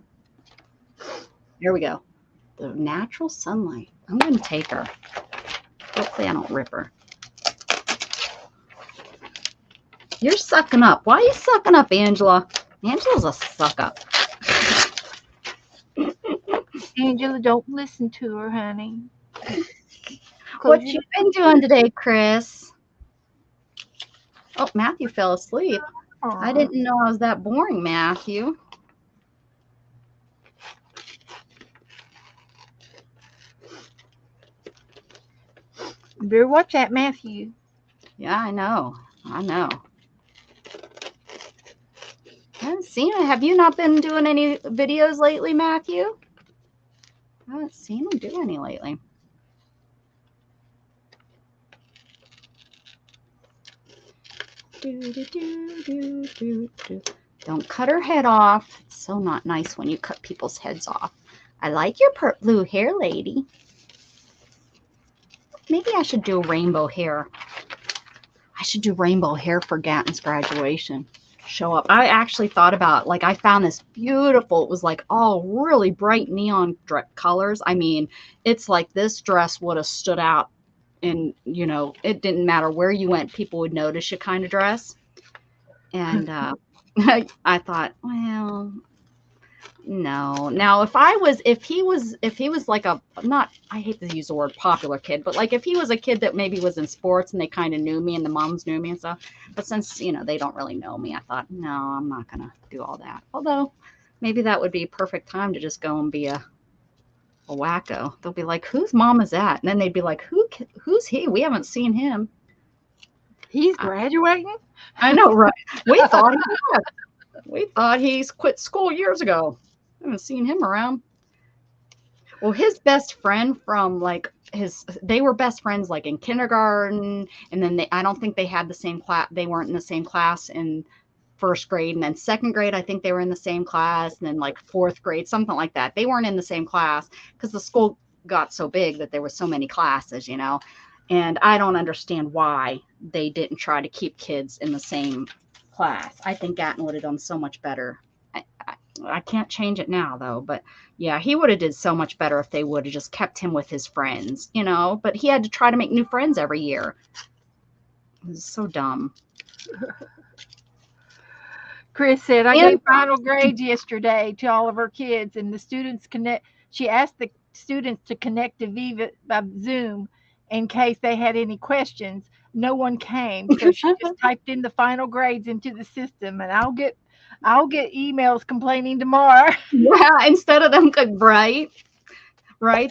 Here we go. The natural sunlight. I'm going to take her. Hopefully I don't rip her. You're sucking up. Why are you sucking up, Angela? Angela's a suck up. Angela, don't listen to her, honey. What you been doing today, Chris? Oh, Matthew fell asleep. I didn't know I was that boring, Matthew. You better watch that, Matthew. Yeah, I know. I haven't seen it. Have you not been doing any videos lately, Matthew? I haven't seen him do any lately. Don't cut her head off. It's so not nice when you cut people's heads off. I like your blue hair, lady. Maybe I should do rainbow hair. I should do rainbow hair for Gatton's graduation. Show up. I actually thought about, like, I found this beautiful, it was like all really bright neon colors. I mean, it's like this dress would have stood out and it didn't matter where you went, people would notice your kind of dress. And I thought, well, no. Now, if he was like I hate to use the word popular kid, but like if he was a kid that maybe was in sports and they kind of knew me and the moms knew me and stuff, but since, they don't really know me, I thought, no, I'm not going to do all that. Although maybe that would be a perfect time to just go and be a wacko. They'll be like, whose mom is that? And then they'd be like, who's he? We haven't seen him. He's graduating? I know, right? We thought he's quit school years ago. I haven't seen him around. Well, his best friend from they were best friends like in kindergarten, and then I don't think they had the same class. They weren't in the same class in first grade, and then second grade, I think they were in the same class, and then like fourth grade, something like that. They weren't in the same class because the school got so big that there were so many classes, and I don't understand why they didn't try to keep kids in the same class. I think Gatton would have done so much better. I can't change it now though, but yeah, he would have did so much better if they would have just kept him with his friends, but he had to try to make new friends every year. It was so dumb. Chris said, I gave final grades yesterday to all of her kids, and the students she asked the students to connect to Viva by Zoom in case they had any questions. No one came, so she just typed in the final grades into the system, and I'll get emails complaining tomorrow. Yeah, instead of them right.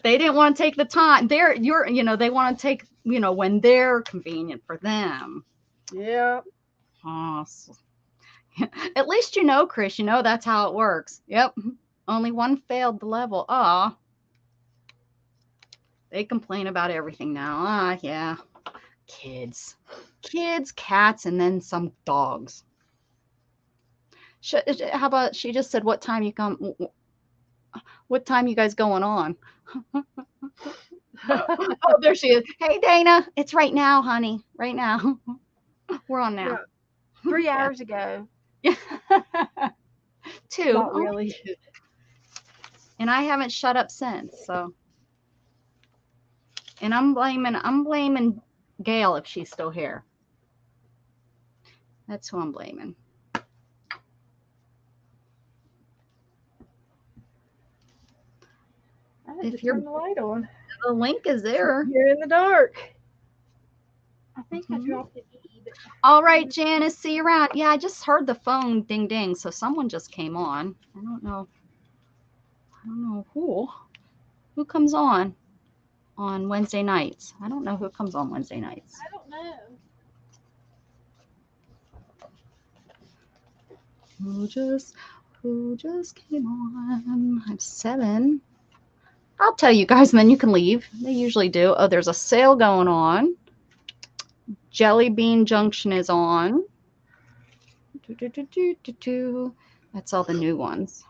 They didn't want to take the time. They want to take, when they're convenient for them. Yeah. Oh, at least Chris, that's how it works. Yep. Only one failed the level. Aw. They complain about everything now. Yeah. Kids, cats, and then some dogs. How about she just said, what time you guys going on? Oh, there she is. Hey, Dana. It's right now, honey. Right now. We're on now. Yeah. 3 hours ago. Yeah. 2. Not really. And I haven't shut up since, so. And I'm blaming Gail if she's still here. That's who I'm blaming. If you're turn the light on, the link is there. You're in the dark. I think I dropped it. All right, Janice, see you around. Yeah, I just heard the phone ding ding, so someone just came on. I don't know who comes on Wednesday nights. I don't know who comes on Wednesday nights. I don't know. Who just came on? I'm 7. I'll tell you guys, and then you can leave. They usually do. Oh, there's a sale going on. Jelly Bean Junction is on. That's all the new ones.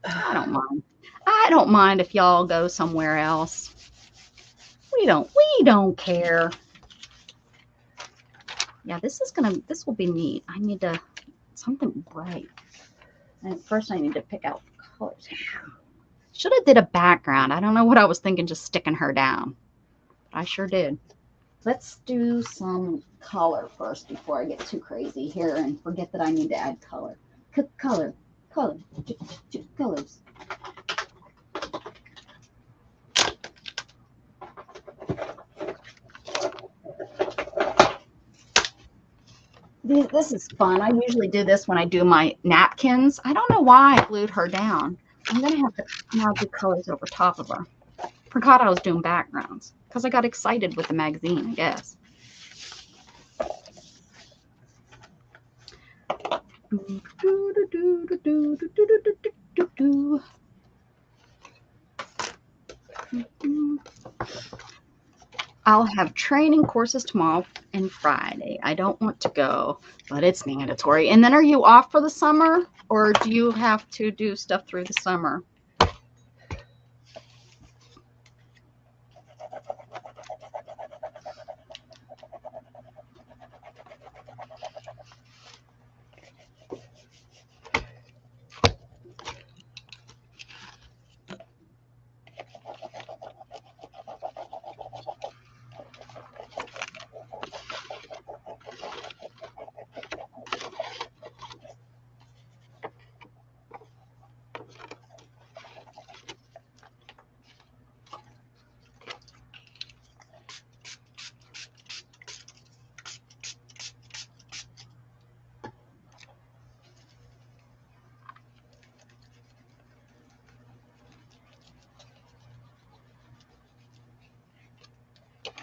I don't mind. I don't mind if y'all go somewhere else. We don't care. Yeah, this will be neat. I need something bright. And first I need to pick out colors. Should have did a background. I don't know what I was thinking, just sticking her down. But I sure did. Let's do some color first before I get too crazy here and forget that I need to add color. Colors. This is fun. I usually do this when I do my napkins. I don't know why I glued her down. I'm going to have to now do colors over top of her. Forgot I was doing backgrounds because I got excited with the magazine, I guess. I'll have training courses tomorrow and Friday. I don't want to go, but it's mandatory. And then are you off for the summer, or do you have to do stuff through the summer?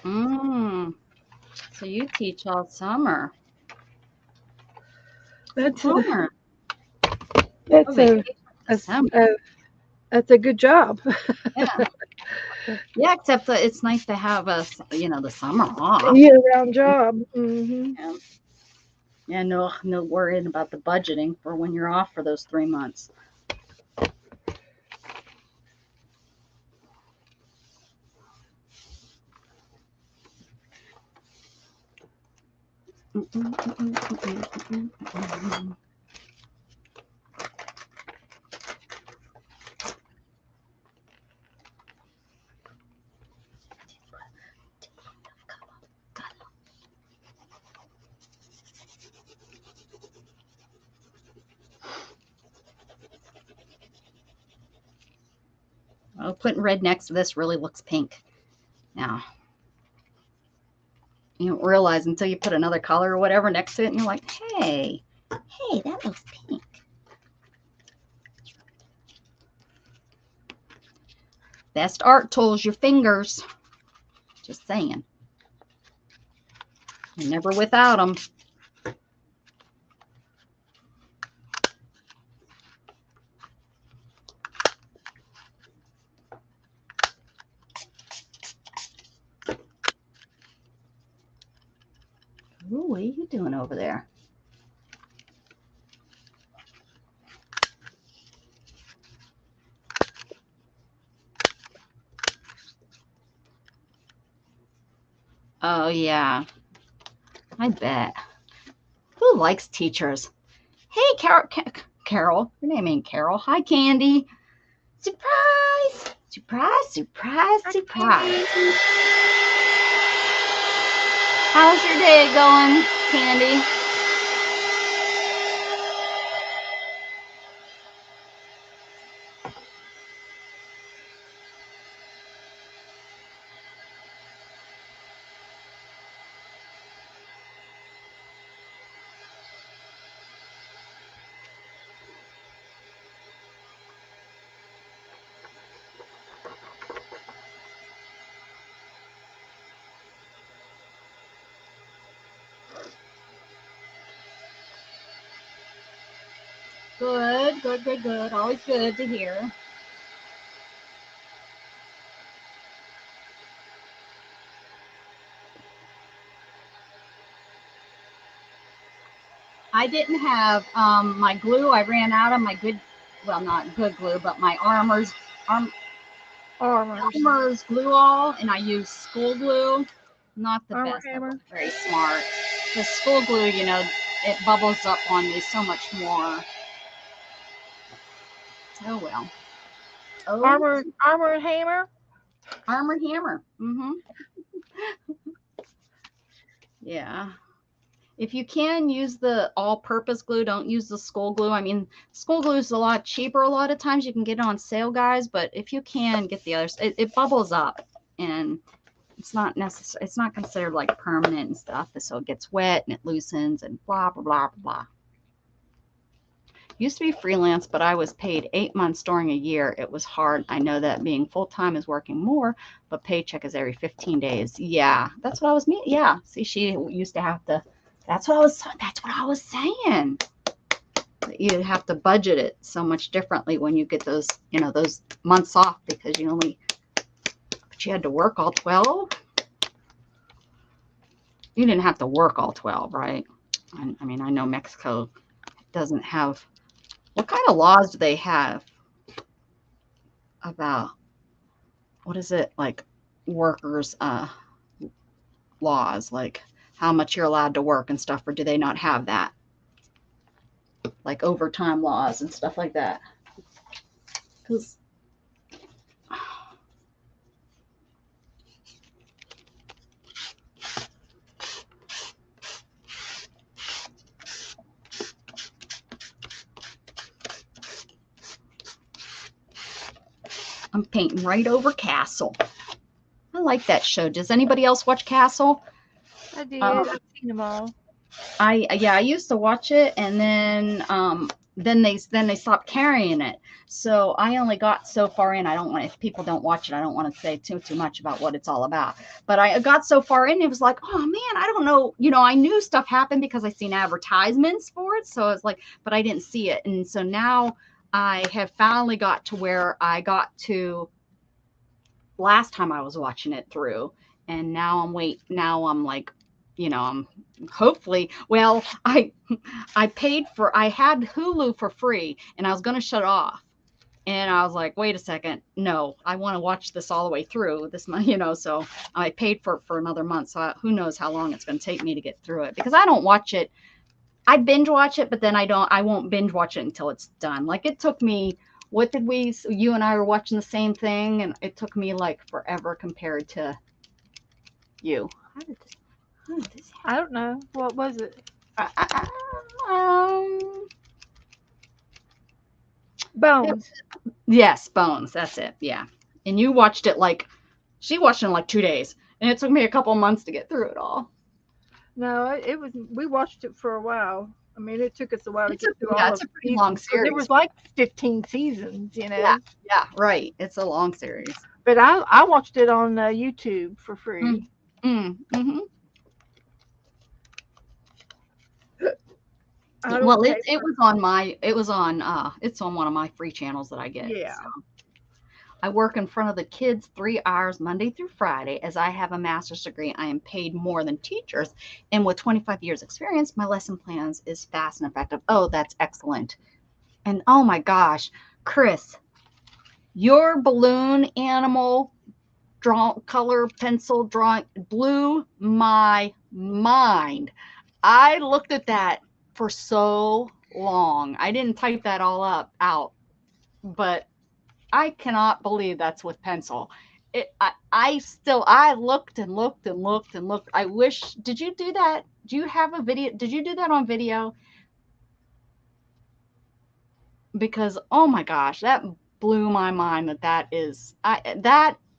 So you teach all summer. That's Summer. that's Okay. that's a good job. Yeah. Yeah, except that it's nice to have the summer off. Year-round job. Mm-hmm. Yeah, no worrying about the budgeting for when you're off for those 3 months. Well, putting red next to this really looks pink. Now, you don't realize until you put another color or whatever next to it, and you're like, hey, that looks pink. Best art tools, your fingers. Just saying. You're never without them. Ooh, what are you doing over there? Oh, yeah. I bet. Who likes teachers? Hey, Carol. Your name ain't Carol. Hi, Candy. Surprise! Surprise, surprise, surprise. How's your day going, Candy? Good, good, good, good. Always good to hear. I didn't have my glue. I ran out of my good, well, not good glue, but my Armor's glue all, and I used school glue. Not the Armor best. Hammer. Very smart. The school glue, it bubbles up on me so much more. Oh well. Oh, Armor Hammer. Armor Hammer. Yeah. If you can use the all-purpose glue, don't use the school glue. I mean, school glue is a lot cheaper. A lot of times you can get it on sale, guys. But if you can get the others, it bubbles up, and it's not necessary. It's not considered like permanent and stuff. So it gets wet and it loosens and blah blah blah blah. Used to be freelance, but I was paid 8 months during a year. It was hard. I know that being full-time is working more, but paycheck is every 15 days. Yeah, that's what I was meaning. Yeah, see, she used to have to. That's what I was saying. You have to budget it so much differently when you get those, those months off because but you had to work all 12. You didn't have to work all 12, right? I mean, I know Mexico doesn't have. What kind of laws do they have about, what is it, like workers' laws, like how much you're allowed to work and stuff, or do they not have that? Like overtime laws and stuff like that? Because I'm painting right over Castle. I like that show. Does anybody else watch Castle? I did. I've seen them all. I used to watch it, and then then they stopped carrying it. So I only got so far in. I don't want, if people don't watch it, I don't want to say too much about what it's all about. But I got so far in, it was like, oh man, I don't know. You know, I knew stuff happened because I seen advertisements for it. So it's like, but I didn't see it. And so now I have finally got to where I got to last time I was watching it through. And now I'm like, you know, I'm hopefully, well, I paid for, I had Hulu for free and I was going to shut off. And I was like, wait a second. No, I want to watch this all the way through this month, you know, so I paid for another month. So who knows how long it's going to take me to get through it, because I don't watch it. I binge watch it, but then I won't binge watch it until it's done. Like it took me, you and I were watching the same thing, and it took me like forever compared to you. How did this happen? I don't know. What was it? Bones. Yes, Bones. That's it. Yeah. And you watched it she watched it in like 2 days, and it took me a couple months to get through it all. No, it was. We watched it for a while. I mean, it took us a while to get through all of it. It's a pretty long series. There was like 15 seasons, you know. Yeah, right. It's a long series. But I watched it on YouTube for free. Mm-hmm. Well, it's on one of my free channels that I get. Yeah. So. I work in front of the kids 3 hours Monday through Friday. As I have a master's degree, I am paid more than teachers. And with 25 years experience, my lesson plans is fast and effective. Oh, that's excellent. And oh my gosh, Chris, your balloon animal color pencil drawing blew my mind. I looked at that for so long. I didn't type that all out, but I cannot believe that's with pencil. I looked and looked and looked and looked. I wish, did you do that? Do you have a video? Did you do that on video? Because, oh my gosh, that blew my mind that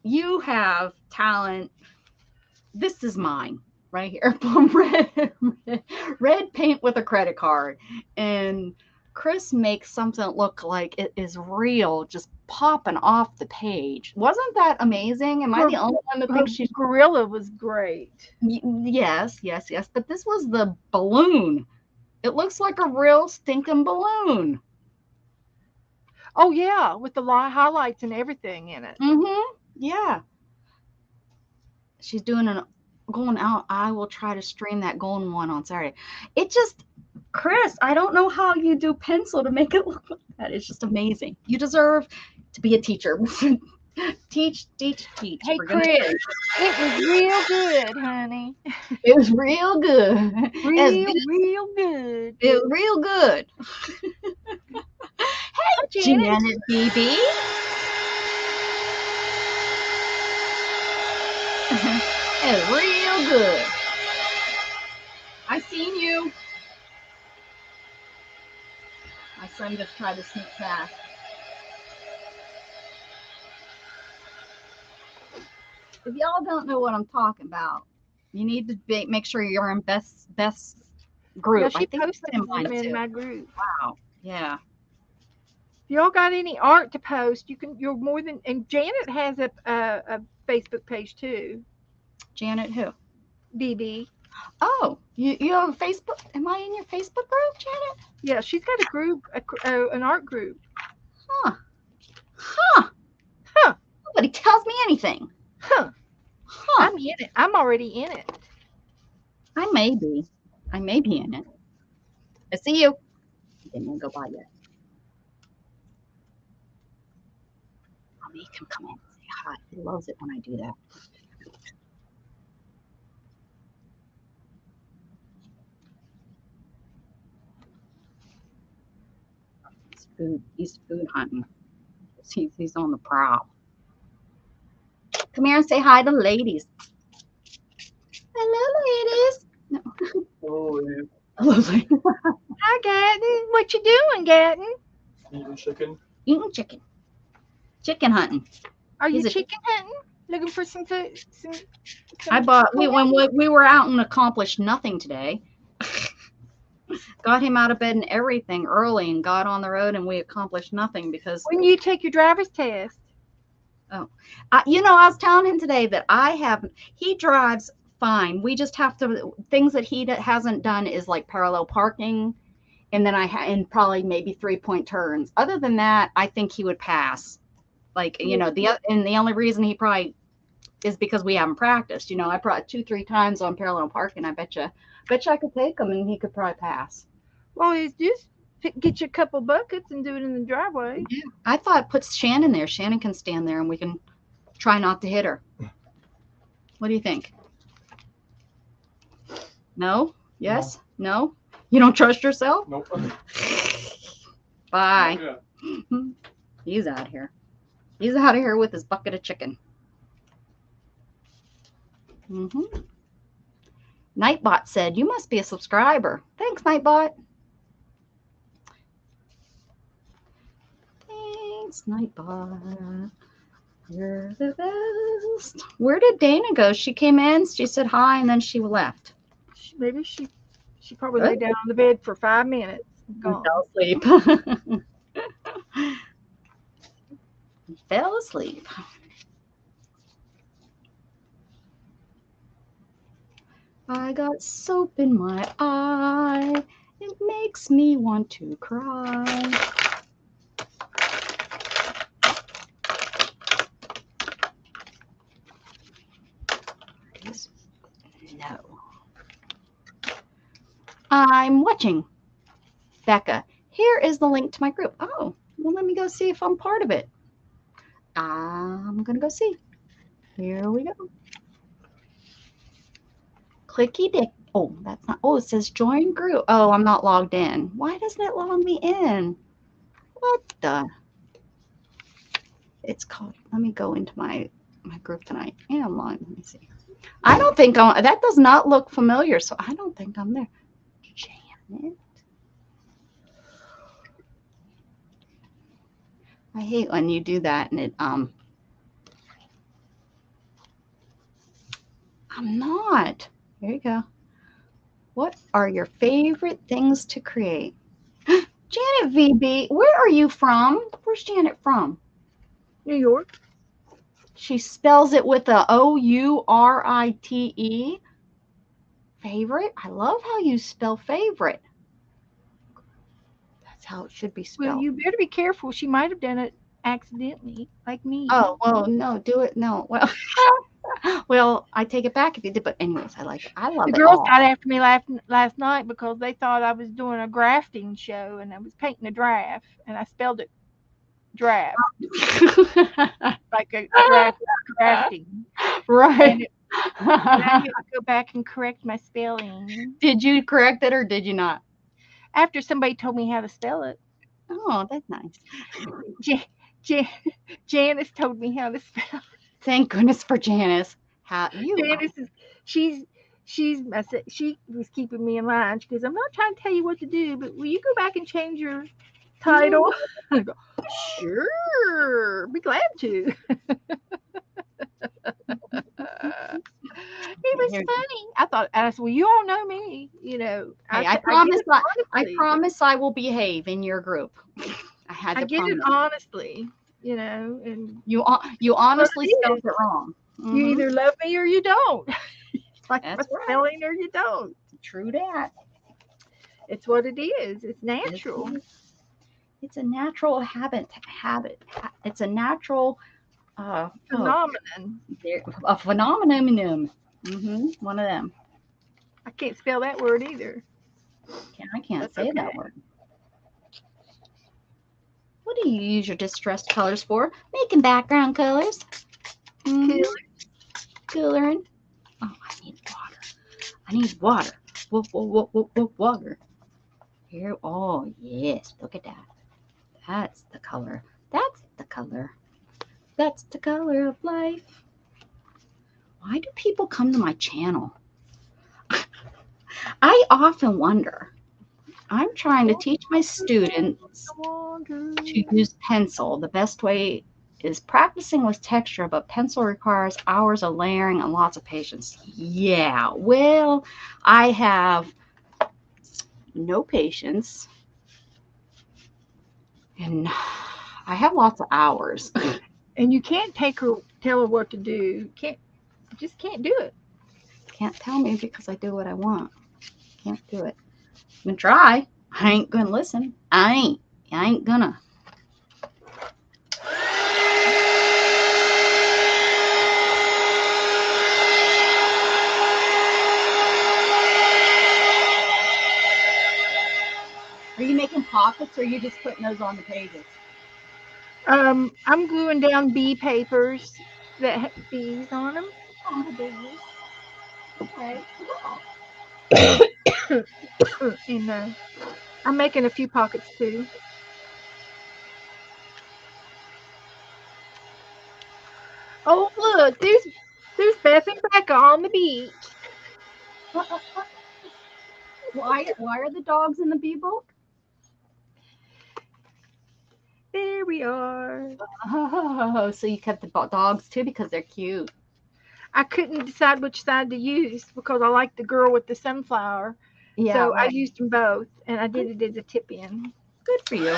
you have talent. This is mine right here. Red paint with a credit card. And Chris makes something look like it is real, just popping off the page. Wasn't that amazing? Am I the only one that thinks she's gorilla was great? Yes. But this was the balloon. It looks like a real stinking balloon. Oh yeah, with the highlights and everything in it. Mm-hmm. Yeah. She's doing going out. I will try to stream that golden one on Saturday. It just, Chris, I don't know how you do pencil to make it look like that. It's just amazing. You deserve to be a teacher. Teach. Hey, Chris, it was real good, honey. It was real good. Real good. It was real good. Hey, Janet BB. It was real good. I seen you. My son just tried to sneak past. If y'all don't know what I'm talking about, you need to make sure you're in best group. Yeah, she I think posted them in my group. Wow. Yeah. If y'all got any art to post, you're more than, and Janet has a Facebook page too. Janet who? BB. Oh, you have a Facebook? Am I in your Facebook group, Janet? Yeah, she's got a group, an art group. Huh. Nobody tells me anything. Huh. I'm in it. I'm already in it. I may be in it. I see you. I didn't even go by yet. I'll make him come in and say hi. He loves it when I do that. He's food hunting. He's on the prowl. Come here and say hi to the ladies. Hello, ladies. No. Hello, ladies. Hi, Gatton. What you doing, Gatton? Eating chicken. Eating chicken. Chicken hunting. Are you chicken hunting? Looking for some food? I bought. When we were out and accomplished nothing today. Got him out of bed and everything early and got on the road, and we accomplished nothing because, When you take your driver's test. you know, I was telling him today that he drives fine. We just have to, things that he hasn't done is like parallel parking. And then and probably maybe 3-point turns. Other than that, I think he would pass. Like, you know, the only reason he probably is because we haven't practiced. You know, I brought 2-3 times on parallel parking. I bet you I could take him and he could probably pass. Well, it's just get you a couple buckets and do it in the driveway. Yeah. I thought put Shannon there. Shannon can stand there and we can try not to hit her. What do you think? No? Yes? No? You don't trust yourself? Nope. Bye. Yeah. He's out of here. He's out of here with his bucket of chicken. Nightbot said, you must be a subscriber. Thanks, Nightbot. Thanks, Nightbot. You're the best. Where did Dana go? She came in, she said hi, and then she left. Maybe she probably lay down on the bed for 5 minutes. And fell asleep. Fell asleep. I got soap in my eye. It makes me want to cry. No. I'm watching. Becca, here is the link to my group. Oh, well, let me go see if I'm part of it. I'm going to go see. Here we go. Clicky dick. Oh, that's not. Oh, it says join group. Oh, I'm not logged in. Why doesn't it log me in? What the? It's called. Let me go into my group tonight. Yeah, I'm logged. Let me see. I don't think that does not look familiar, so I don't think I'm there. Janet. I hate when you do that and it I'm not. Here you go. What are your favorite things to create? Janet VB, where are you from? Where's Janet from? New York. She spells it with a O-U-R-I-T-E. Favorite? I love how you spell favorite. That's how it should be spelled. Well, you better be careful. She might have done it accidentally, like me. Oh, well, no, do it. No, well, well, I take it back if you did. But anyways, I love the it. girls got after me last night because they thought I was doing a grafting show and I was painting a giraffe and I spelled it giraffe. Like a giraffe grafting. Right. And I had to go back and correct my spelling. Did you correct it or did you not? After somebody told me how to spell it. Oh, that's nice. Janice told me how to spell it. Thank goodness for Janice. Janice is she was keeping me in line. She goes, I'm not trying to tell you what to do, but will you go back and change your title? I go, sure, be glad to. It was funny. I said, well, you all know me, you know. Hey, I promise I will behave in your group. I get it honestly, you know, and you honestly spelled it wrong. Mm-hmm. You either love me or you don't. Like that's my spelling or you don't. True that. It's what it is. It's natural. It's a natural habit. It's a natural phenomenon. A phenomenon. One of them. I can't spell that word either. I can't say that word. What do you use your distressed colors for? Making background colors. Coloring. Oh, I need water. Water. Here. Oh, yes. Look at that. That's the color. That's the color. That's the color of life. Why do people come to my channel? I often wonder. I'm trying to teach my students to use pencil. The best way is practicing with texture, but pencil requires hours of layering and lots of patience. Yeah, well, I have no patience, and I have lots of hours. And you can't tell her what to do. Just can't do it. Can't tell me because I do what I want. Can't do it. I'm gonna try. I ain't gonna listen. I ain't gonna. Are you making pockets or are you just putting those on the pages? I'm gluing down bee papers that have bees on them. On the pages. Okay. And I'm making a few pockets too. Oh, look, there's Beth and Becca on the beach. Why are the dogs in the bee book? There we are. Oh, so you kept the dogs too because they're cute. I couldn't decide which side to use because I like the girl with the sunflower. Yeah, so right. I used them both, and I did it as a tip-in. Good for you.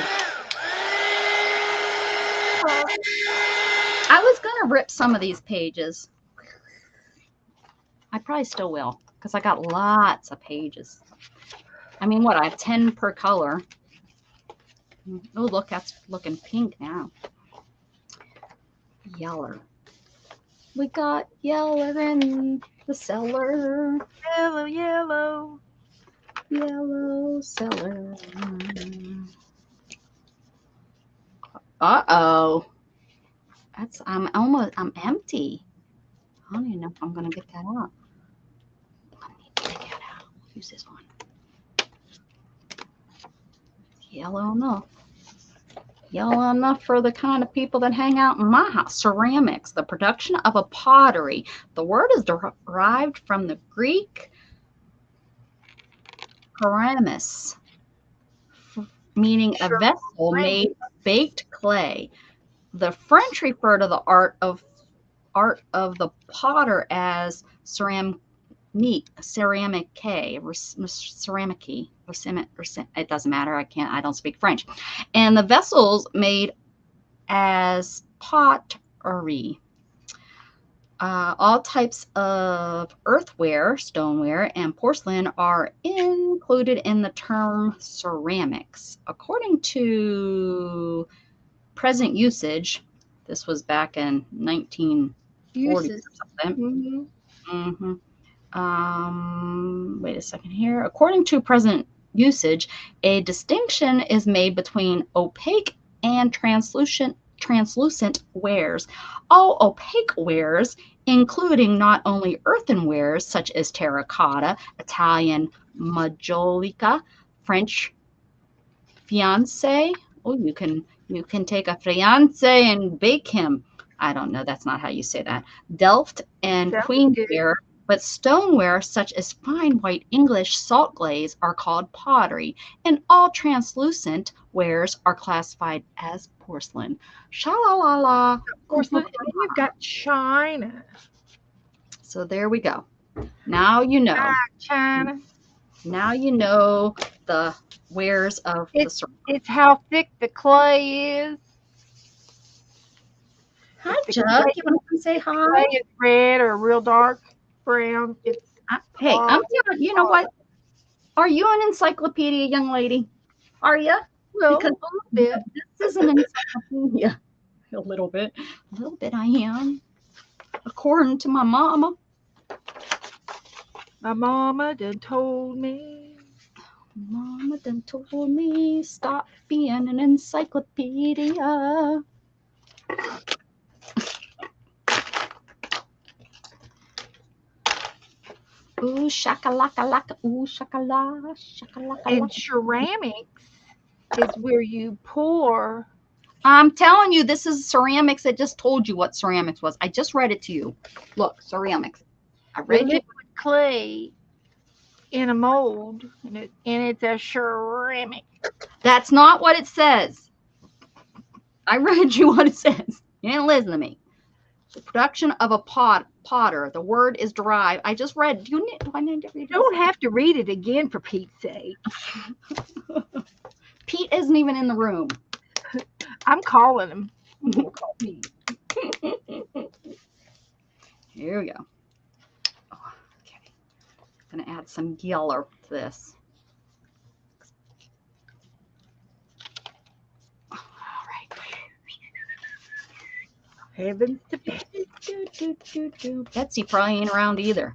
I was gonna rip some of these pages. I probably still will because I got lots of pages. I mean, what, I have 10 per color. Oh, look, that's looking pink now. Yeller. We got Yeller in the cellar. Yellow, yellow. Yellow cellar. Uh-oh. I'm empty. I don't even know if I'm gonna get that out. I need to get that out. Use this one. Yellow enough. Yellow enough for the kind of people that hang out in my house. Ceramics, the production of a pottery. The word is derived from the Greek keramis, meaning a vessel made of baked clay. The French refer to the art of the potter as ceramic. It doesn't matter. I don't speak French. And the vessels made as pottery. All types of earthenware, stoneware, and porcelain are included in the term ceramics. According to present usage, this was back in 1940 or something. Mm-hmm. Wait a second here. According to present usage, a distinction is made between opaque and translucent wares. All opaque wares, including not only earthenwares such as terracotta, Italian majolica, French fiancé. Oh, you can take a fiancé and bake him. I don't know. That's not how you say that. Delft and queenware. But stoneware, such as fine white English salt glaze, are called pottery, and all translucent wares are classified as porcelain. Sha-la-la-la. Porcelain, and you've got china. So there we go. Now you know. China. Now you know the wares of the ceramic. It's how thick the clay is. Hi, Chuck. You want to say hi? Clay is red or real dark brown. Hey, I'm telling you, know what? Are you an encyclopedia, young lady? Are you? Well, because a little bit. This is an encyclopedia. A little bit I am. According to my mama. My mama done told me. Mama done told me stop being an encyclopedia. Ooh, shakalaka, ooh, shakalaka, shakalaka. And ceramics is where you pour. I'm telling you, this is ceramics. I just told you what ceramics was. I just read it to you. Look, ceramics. I read liquid clay in a mold, and it's a ceramic. That's not what it says. I read you what it says. You didn't listen to me. The production of a potter. The word is derived. I just read. Do I need to read You don't have to read it again, for Pete's sake. Pete isn't even in the room. I'm calling him. I'm gonna call Pete. Here we go. Oh, okay. I'm going to add some yellow to this. All right. Heavens to Betsy. Betsy probably ain't around either.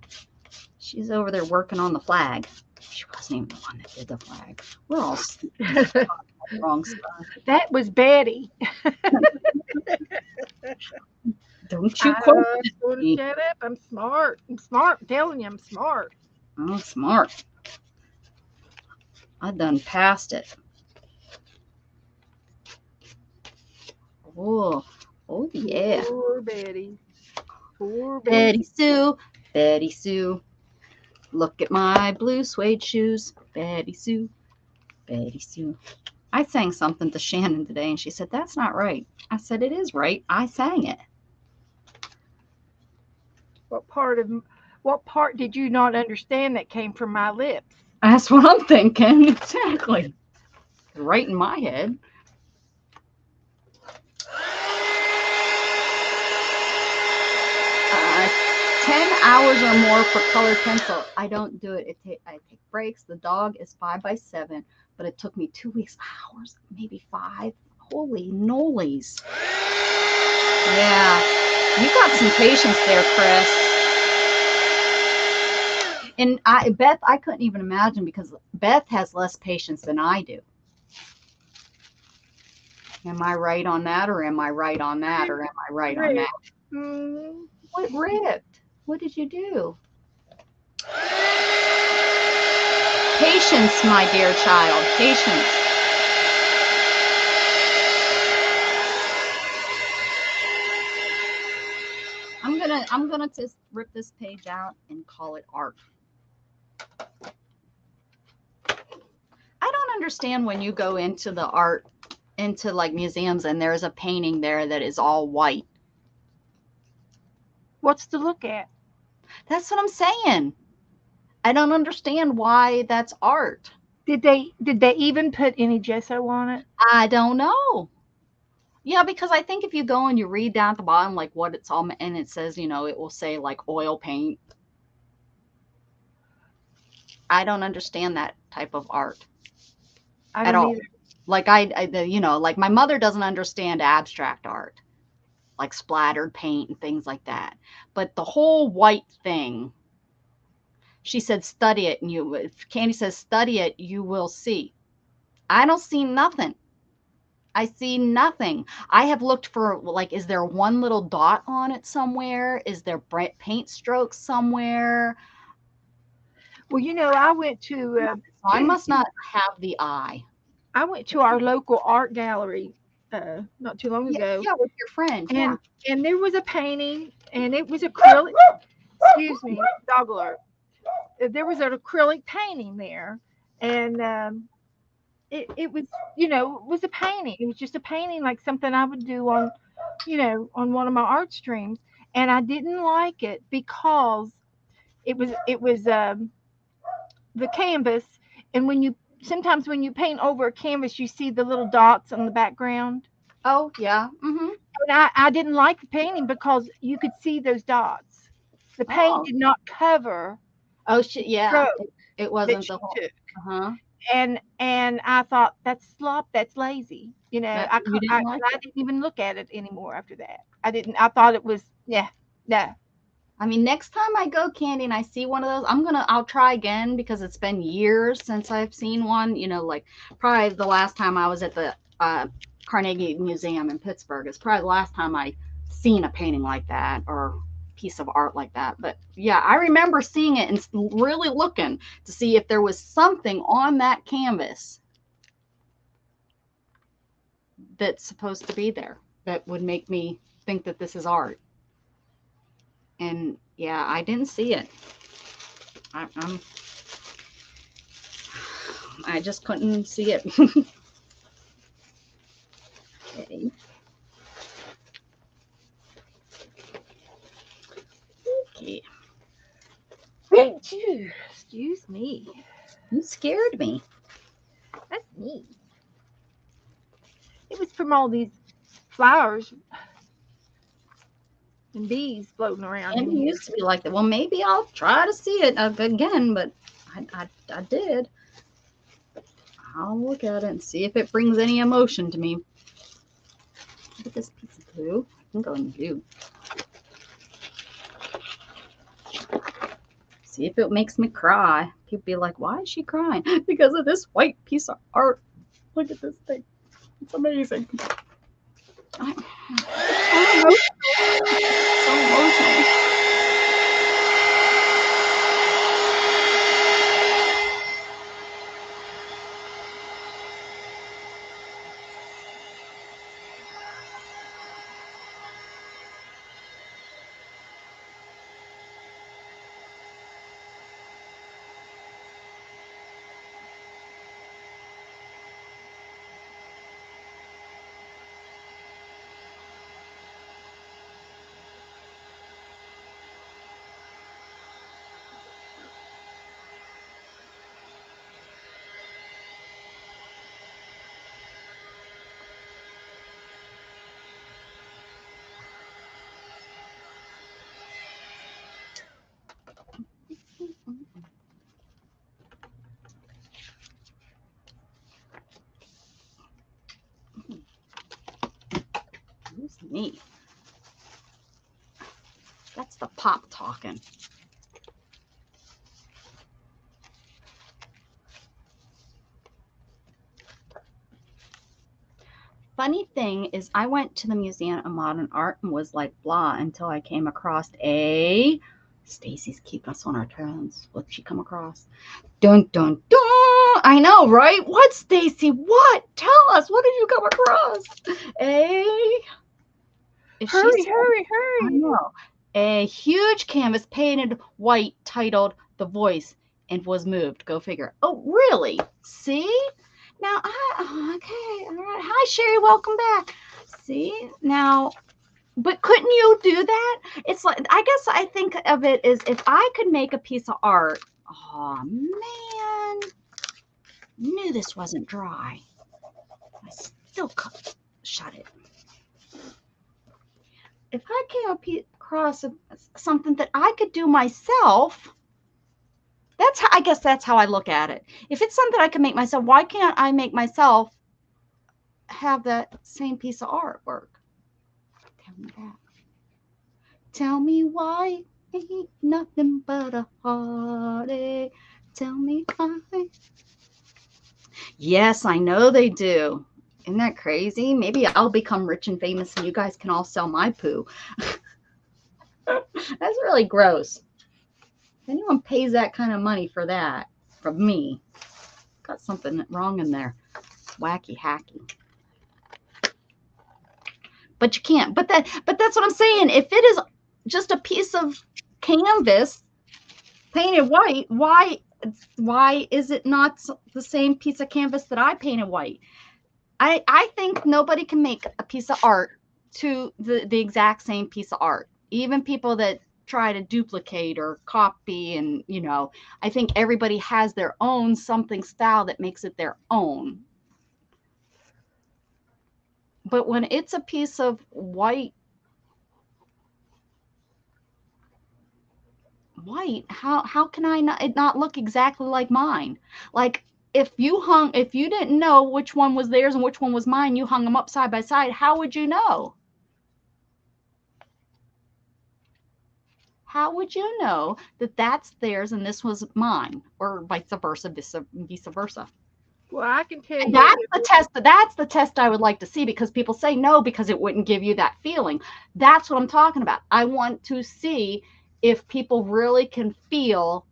She's over there working on the flag. She wasn't even the one that did the flag. We're all wrong stuff. That was Betty. Don't you quote me. Shut up. I'm smart. I'm smart. I'm telling you, I'm smart. Oh, smart. I done passed it. Oh, oh yeah. Poor Betty. Poor Betty Sue, Betty Sue. Look at my blue suede shoes. Betty Sue, Betty Sue. I sang something to Shannon today, and she said, that's not right. I said, it is right. I sang it. What part did you not understand that came from my lips? That's what I'm thinking. Exactly. Right in my head. Uh, 10 hours or more for colored pencil. I don't do it. I take breaks. The dog is 5 by 7, but it took me 2 weeks, hours, maybe 5. Holy nolies. Yeah. You got some patience there, Chris. And Beth, I couldn't even imagine, because Beth has less patience than I do. Am I right on that, or am I right on that, or am I right on that? Mm. What ripped? What did you do? Patience, my dear child. Patience. I'm gonna just rip this page out and call it art. I don't understand when you go into the art, into like museums, and there's a painting there that is all white. What's to look at? That's what I'm saying. I don't understand why that's art. Did they even put any gesso on it? I don't know. Yeah, because I think if you go and you read down at the bottom, like what it's all, and it says, you know, it will say like oil paint. I don't understand that type of art I don't either. Like you know, like my mother doesn't understand abstract art, like splattered paint and things like that. But the whole white thing, she said, study it, and if Candy says study it, you will see. I don't see nothing. I see nothing. I have looked for, like, is there one little dot on it somewhere? Is there paint strokes somewhere? Well, you know, I went to. I must not have the eye. I went to our local art gallery not too long ago. Yeah, with your friend. And there was a painting, and it was acrylic. Excuse me, dog alert. There was an acrylic painting there, and it was, you know, it was a painting. It was just a painting, like something I would do on, you know, on one of my art streams. And I didn't like it because it was the canvas. And sometimes when you paint over a canvas, you see the little dots on the background. Oh, yeah. Mm-hmm. And I didn't like the painting because you could see those dots. The paint did not cover. Oh, shit. Yeah. It wasn't the whole. Uh-huh. And I thought, that's slop, that's lazy. You know, I didn't even look at it anymore after that. I thought it was, no. I mean, next time I go, Candy, and I see one of those, I'll try again, because it's been years since I've seen one. You know, like probably the last time I was at the Carnegie Museum in Pittsburgh is probably the last time I seen a painting like that, or piece of art like that. But yeah, I remember seeing it and really looking to see if there was something on that canvas that's supposed to be there that would make me think that this is art. And yeah, I didn't see it. I just couldn't see it. Okay. me. You scared me. That's me. It was from all these flowers and bees floating around And in it here. used to be like that. Well, maybe I'll try to see it again, but I did. I'll look at it and see if it brings any emotion to me. Look at this piece of glue. I can go in glue. See if it makes me cry. People be like, why is she crying? Because of this white piece of art. Look at this thing. It's amazing. So emotional. Who's me? That's the pop talking. Funny thing is, I went to the Museum of Modern Art and was like blah until I came across a. Stacy's keeping us on our toes. What'd she come across? Dun dun dun! I know, right? What, Stacy? What? Tell us. What did you come across? Hurry! I know. A huge canvas painted white titled "The Voice" and was moved. Go figure. Oh, really? See? Now, okay, all right. Hi, Sherry. Welcome back. See? Now, but couldn't you do that? It's like, I guess I think of it as if I could make a piece of art. Oh, man. Knew this wasn't dry. I still could shut it. If I came across something that I could do myself, I guess that's how I look at it. If it's something I can make myself, why can't I make myself have that same piece of artwork? Tell me that. Tell me why ain't nothing but a heartache. Tell me why. Yes, I know they do. Isn't that crazy? Maybe I'll become rich and famous and you guys can all sell my poo. That's really gross. If anyone pays that kind of money for that, from me, got something wrong in there. Wacky hacky. But you can't. But that's what I'm saying. If it is just a piece of canvas painted white, why is it not the same piece of canvas that I painted white? I think nobody can make a piece of art to the exact same piece of art. Even people that try to duplicate or copy, and I think everybody has their own something style that makes it their own. But when it's a piece of white, how can it not look exactly like mine? Like if you didn't know which one was theirs and which one was mine, you hung them up side by side, how would you know? How would you know that that's theirs and this was mine, or vice versa, vice versa? Well, I can tell you. That's the test. That's the test I would like to see, because people say no because it wouldn't give you that feeling. That's what I'm talking about. I want to see if people really can feel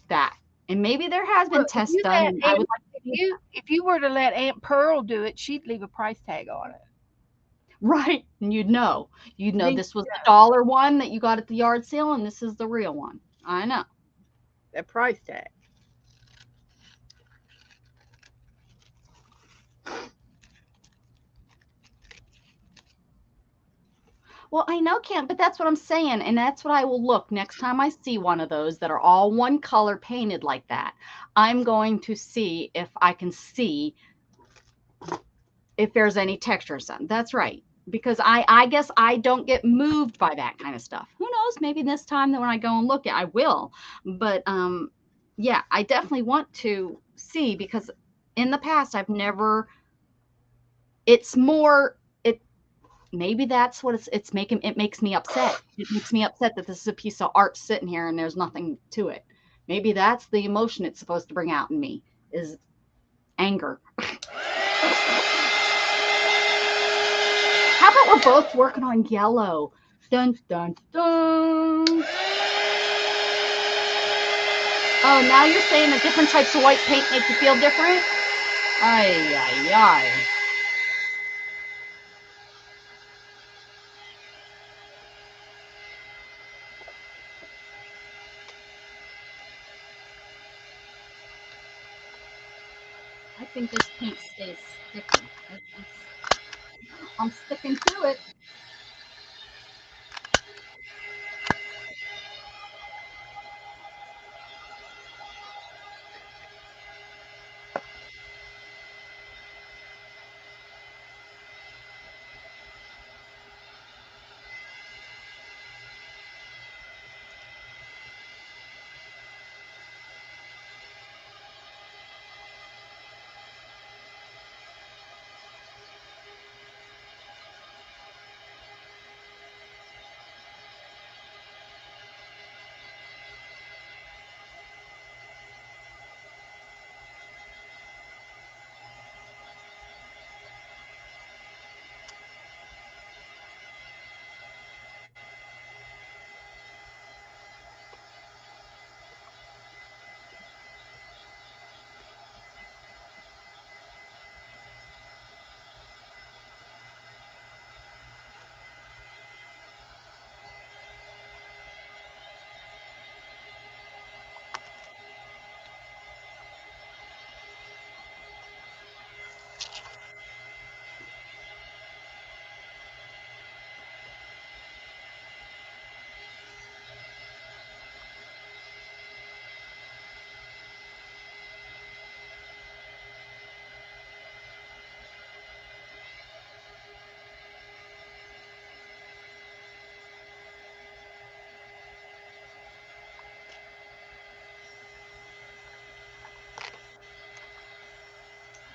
that. And maybe there has been tests done. And I would like to if you were to let Aunt Pearl do it, she'd leave a price tag on it. Right. And you'd know this was the dollar one that you got at the yard sale and this is the real one. I know. That price tag. Well, I know can't, but that's what I'm saying. And that's what I will look next time I see one of those that are all one color painted like that. I'm going to see if I can see if there's any texture or something. That's right. Because I guess I don't get moved by that kind of stuff. Who knows? Maybe this time that when I go and look at, I will. But yeah, I definitely want to see, because in the past I've never. It's more. Maybe that's what it's making. It makes me upset. It makes me upset that this is a piece of art sitting here and there's nothing to it. Maybe that's the emotion it's supposed to bring out in me, is anger. How about we're both working on yellow? Dun, dun, dun. Oh, now you're saying that different types of white paint make you feel different? Ay, ay, ay. I think this paint stays sticky. I'm sticking to it.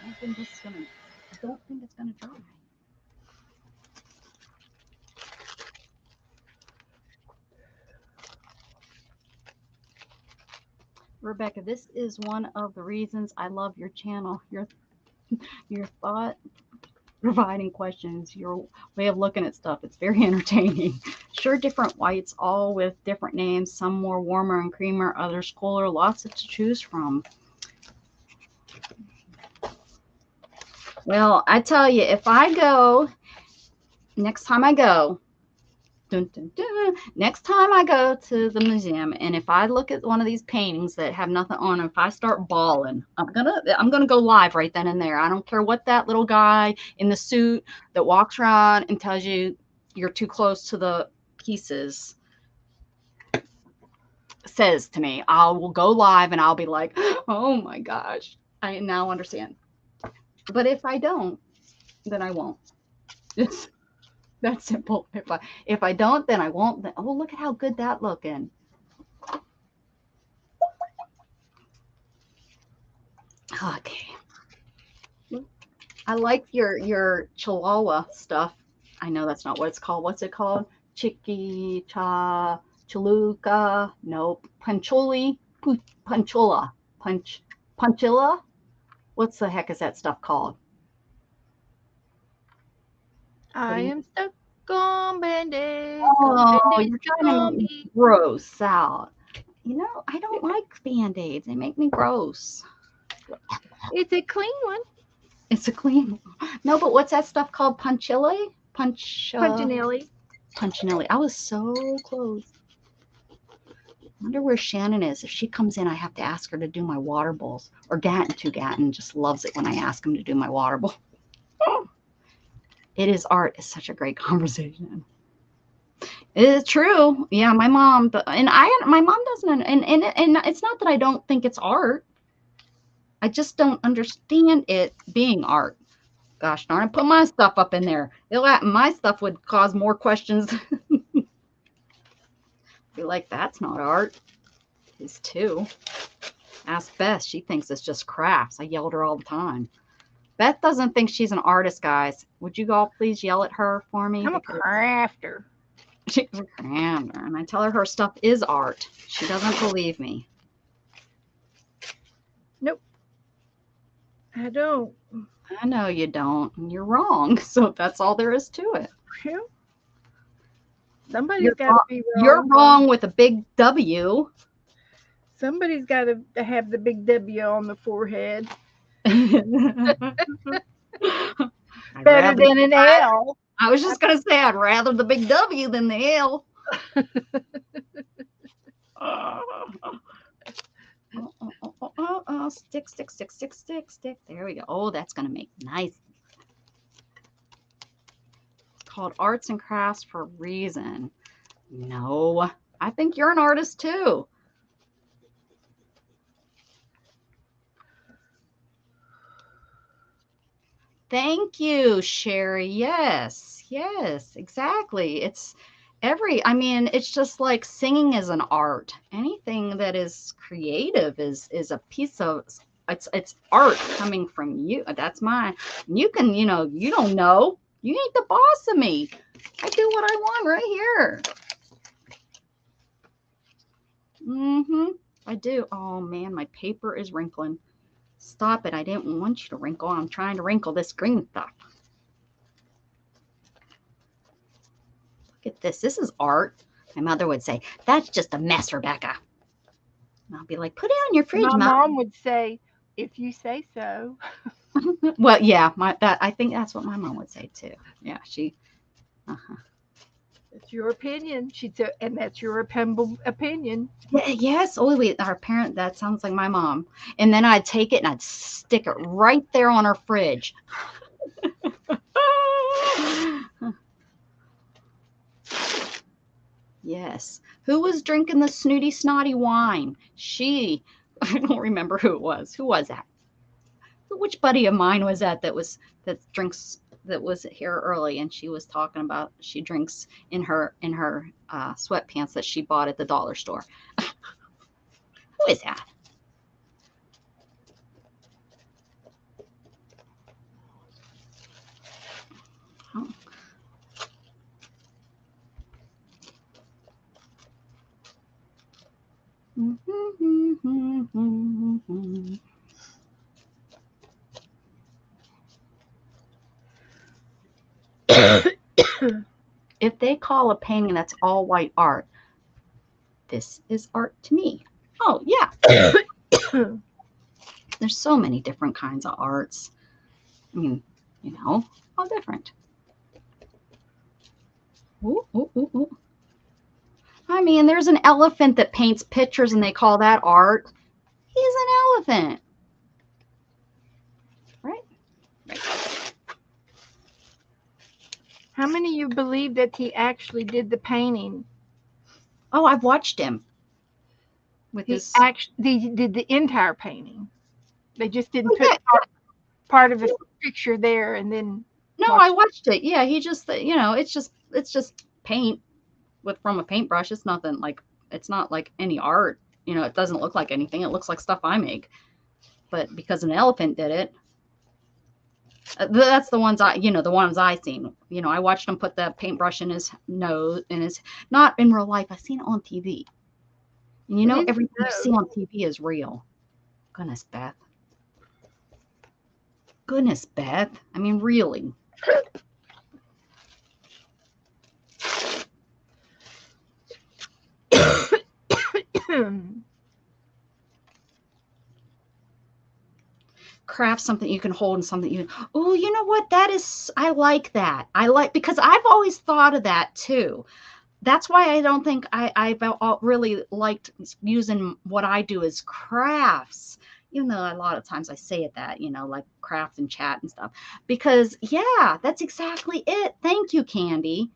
I don't think it's gonna dry. Rebecca, this is one of the reasons I love your channel. Your thought providing questions, your way of looking at stuff. It's very entertaining. Sure, different whites, all with different names. Some more warmer and creamer, others cooler. Lots to choose from. Well, I tell you, if I go, next time I go, dun, dun, dun, next time I go to the museum, and if I look at one of these paintings that have nothing on them, if I start bawling, I'm gonna go live right then and there. I don't care what that little guy in the suit that walks around and tells you you're too close to the pieces says to me. I will go live and I'll be like, oh my gosh, I now understand. But if I don't, then I won't. It's that simple. If I don't, then I won't. Then, oh, look at how good that looking. Okay. I like your Chihuahua stuff. I know that's not what it's called. What's it called? Chaluka. Nope. Punchula. Punchilla. What's the heck is that stuff called? I am stuck on Band-Aids. Oh, you're trying to make me gross out. You know, I don't like Band-Aids. They make me gross. It's a clean one. It's a clean one. No, but what's that stuff called? Punchinelli? Punchinelli. I was so close. I wonder where Shannon is. If she comes in, I have to ask her to do my water bowls. Or Gatton just loves it when I ask him to do my water bowl. It is art. It's such a great conversation. It's true. Yeah, my mom, my mom doesn't, and it's not that I don't think it's art. I just don't understand it being art. Gosh darn, I put my stuff up in there. My stuff would cause more questions. Be like, that's not art. It's too. Ask Beth. She thinks it's just crafts. I yell at her all the time. Beth doesn't think she's an artist, guys. Would you all please yell at her for me? I'm a crafter. She's a crafter. And I tell her stuff is art. She doesn't believe me. Nope. I don't. I know you don't. You're wrong. So that's all there is to it. Yeah. Somebody's got to be wrong. You're wrong with a big W. Somebody's got to have the big W on the forehead. Better than an L. I was just going to say, I'd rather the big W than the L. Stick, stick, stick, stick, stick, stick. There we go. Oh, that's going to make nice. It's called arts and crafts for a reason. No, I think you're an artist too. Thank you, Sherry. Yes, yes, exactly. It's it's just like singing is an art. Anything that is creative is a piece of, it's art coming from you. That's mine. You can, you don't know. You ain't the boss of me. I do what I want right here. I do. Oh man, my paper is wrinkling. Stop it. I didn't want you to wrinkle. I'm trying to wrinkle this green stuff. Look at this. This is art. My mother would say, that's just a mess, Rebecca. And I'll be like, put it on your fridge, Mom. My mom would say, if you say so. Well, yeah, I think that's what my mom would say too. Yeah, she. It's your opinion. She said, and that's your opinion. Yes. Oh, wait, our parent, that sounds like my mom. And then I'd take it and I'd stick it right there on her fridge. Yes. Who was drinking the snooty, snotty wine? I don't remember who it was. Who was that? Which buddy of mine was that was here early, and she was talking about she drinks in her sweatpants that she bought at the dollar store. Who is that? Oh. If they call a painting that's all white art, this is art to me. Oh, yeah. There's so many different kinds of arts. I mean, all different. Ooh, ooh, ooh, ooh. I mean, there's an elephant that paints pictures and they call that art. He's an elephant. Right? How many of you believe that he actually did the painting? Oh, I've watched him. He did the entire painting. They just didn't put part of his picture there and then. No, I watched it. Yeah, he just, it's just paint from a paintbrush. It's nothing like, it's not like any art. It doesn't look like anything. It looks like stuff I make. But because an elephant did it, that's the ones the ones I seen. I watched him put the paintbrush in his nose, not in real life. I seen it on TV. And everything you see on TV is real. Goodness, Beth. Goodness, Beth. I mean, really. Craft something you can hold and something oh, you know what? I like that. Because I've always thought of that too. That's why I don't think I've really liked using what I do as crafts, even though a lot of times I say it that, like craft and chat and stuff, because yeah, that's exactly it. Thank you, Candy.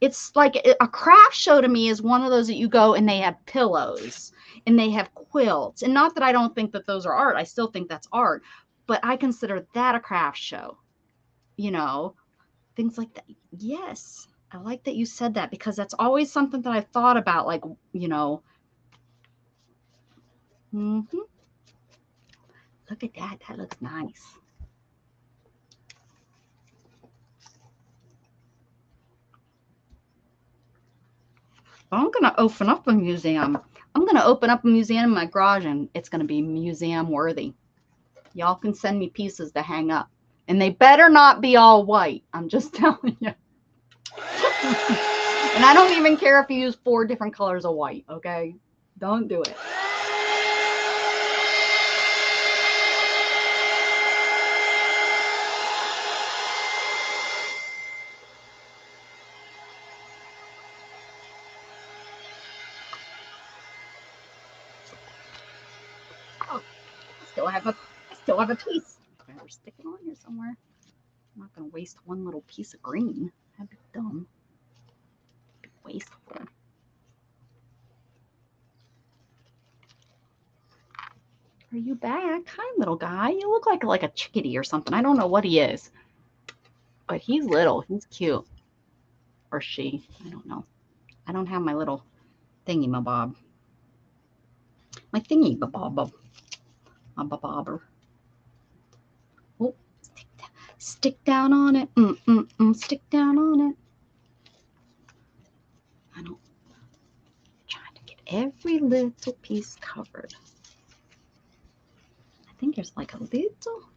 it's like a craft show to me is one of those that you go and they have pillows and they have quilts. And not that I don't think that those are art. I still think that's art. But I consider that a craft show. You know, things like that. Yes. I like that you said that because that's always something that I've thought about. Like, you know, look at that. That looks nice. I'm going to open up a museum. I'm going to open up a museum in my garage and it's going to be museum worthy. Y'all can send me pieces to hang up. And they better not be all white. I'm just telling you. And I don't even care if you use 4 different colors of white, okay? Don't do it. Oh, I still have a piece. I better stick it on here somewhere. I'm not going to waste one little piece of green. That'd be dumb. That'd be wasteful. Are you back? Hi, little guy. You look like a chickadee or something. I don't know what he is. But he's little. He's cute. Or she. I don't know. I don't have my little thingy-mabob. My thingy-mabob. Oh, stick down on it. Stick down on it. I'm trying to get every little piece covered. I think there's like a little.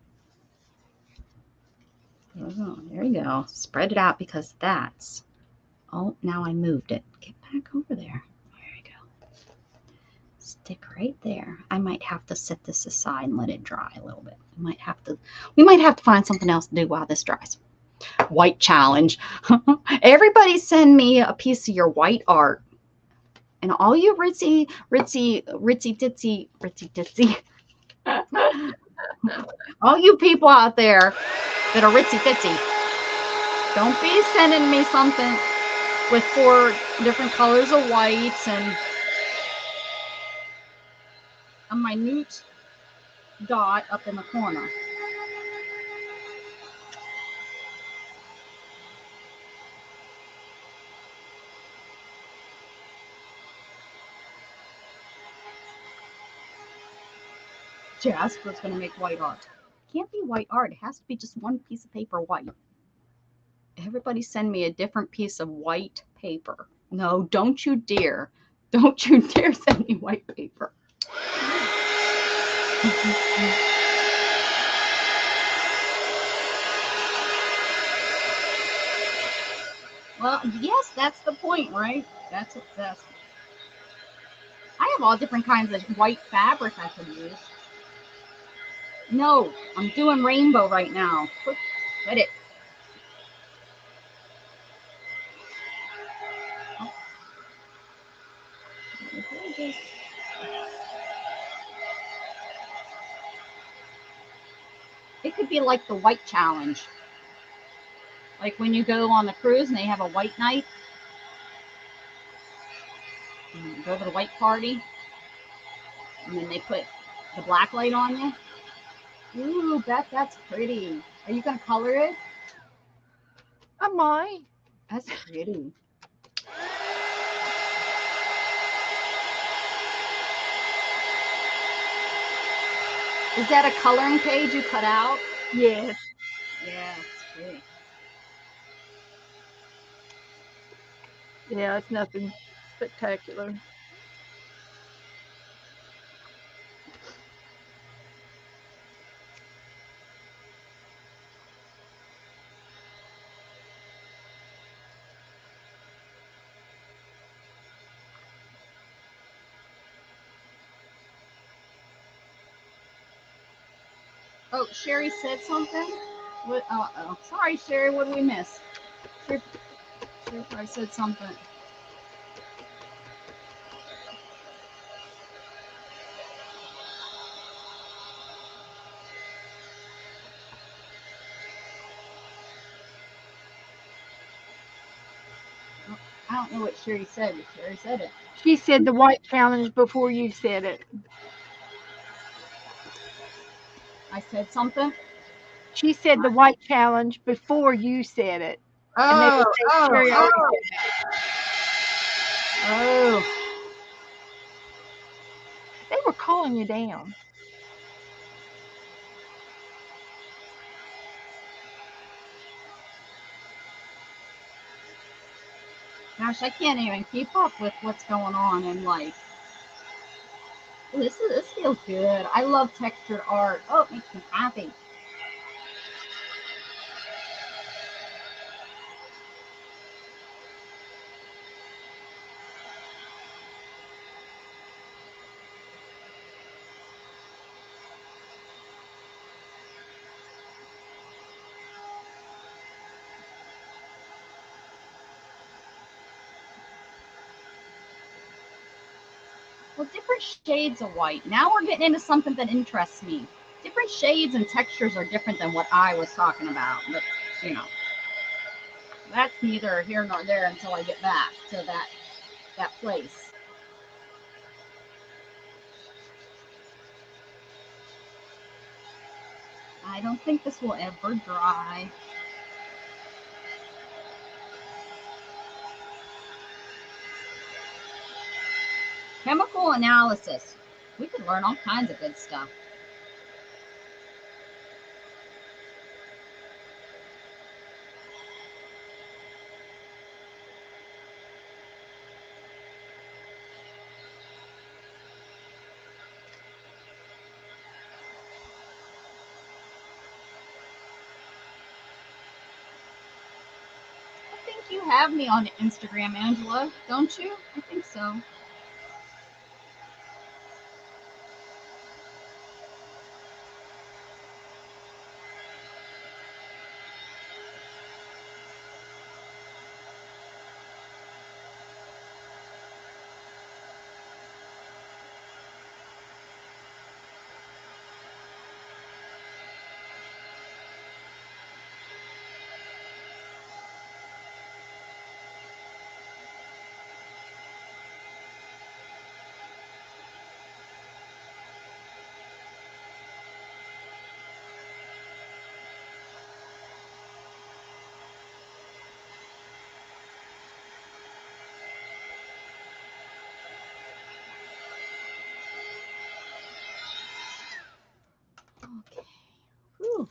Oh, there you go. Spread it out because that's. Oh, now I moved it. Get back over there. There you go. Stick right there. I might have to set this aside and let it dry a little bit. We might have to find something else to do while this dries. White challenge. Everybody send me a piece of your white art. And all you ritzy ditzy, all you people out there that are ritzy ditzy, don't be sending me something with 4 different colors of whites and a minute dot up in the corner. Jasper's going to make white art. It can't be white art. It has to be just one piece of paper white. Everybody send me a different piece of white paper. No, don't you dare. Don't you dare send me white paper. Well, yes, that's the point, right? That's it. I have all different kinds of white fabric I could use. No, I'm doing rainbow right now. Quit it. Oh. It could be like the white challenge. Like when you go on the cruise and they have a white night. And you go to the white party. And then they put the black light on you. Ooh, Beth, that's pretty. Are you going to color it? I might. That's pretty. Is that a coloring page you cut out? Yes. Yeah, it's pretty. Yeah, it's nothing spectacular. Oh, Sherry said something? What? Oh, sorry, Sherry. What did we miss? Sherry probably said something. Oh, don't know what Sherry said, but Sherry said it. She said the white challenge before you said it. I said something? She said the white challenge before you said it. And they were saying Sherry already said it. Oh. They were calling you down. Gosh, I can't even keep up with what's going on in life. This feels good. I love textured art. Oh, it makes me happy. Well, different shades of white. Now we're getting into something that interests me. Different shades and textures are different than what I was talking about. But, you know, that's neither here nor there until I get back to that place. I don't think this will ever dry. Chemical analysis. We could learn all kinds of good stuff. I think you have me on Instagram, Angela, don't you? I think so. Okay. Whew.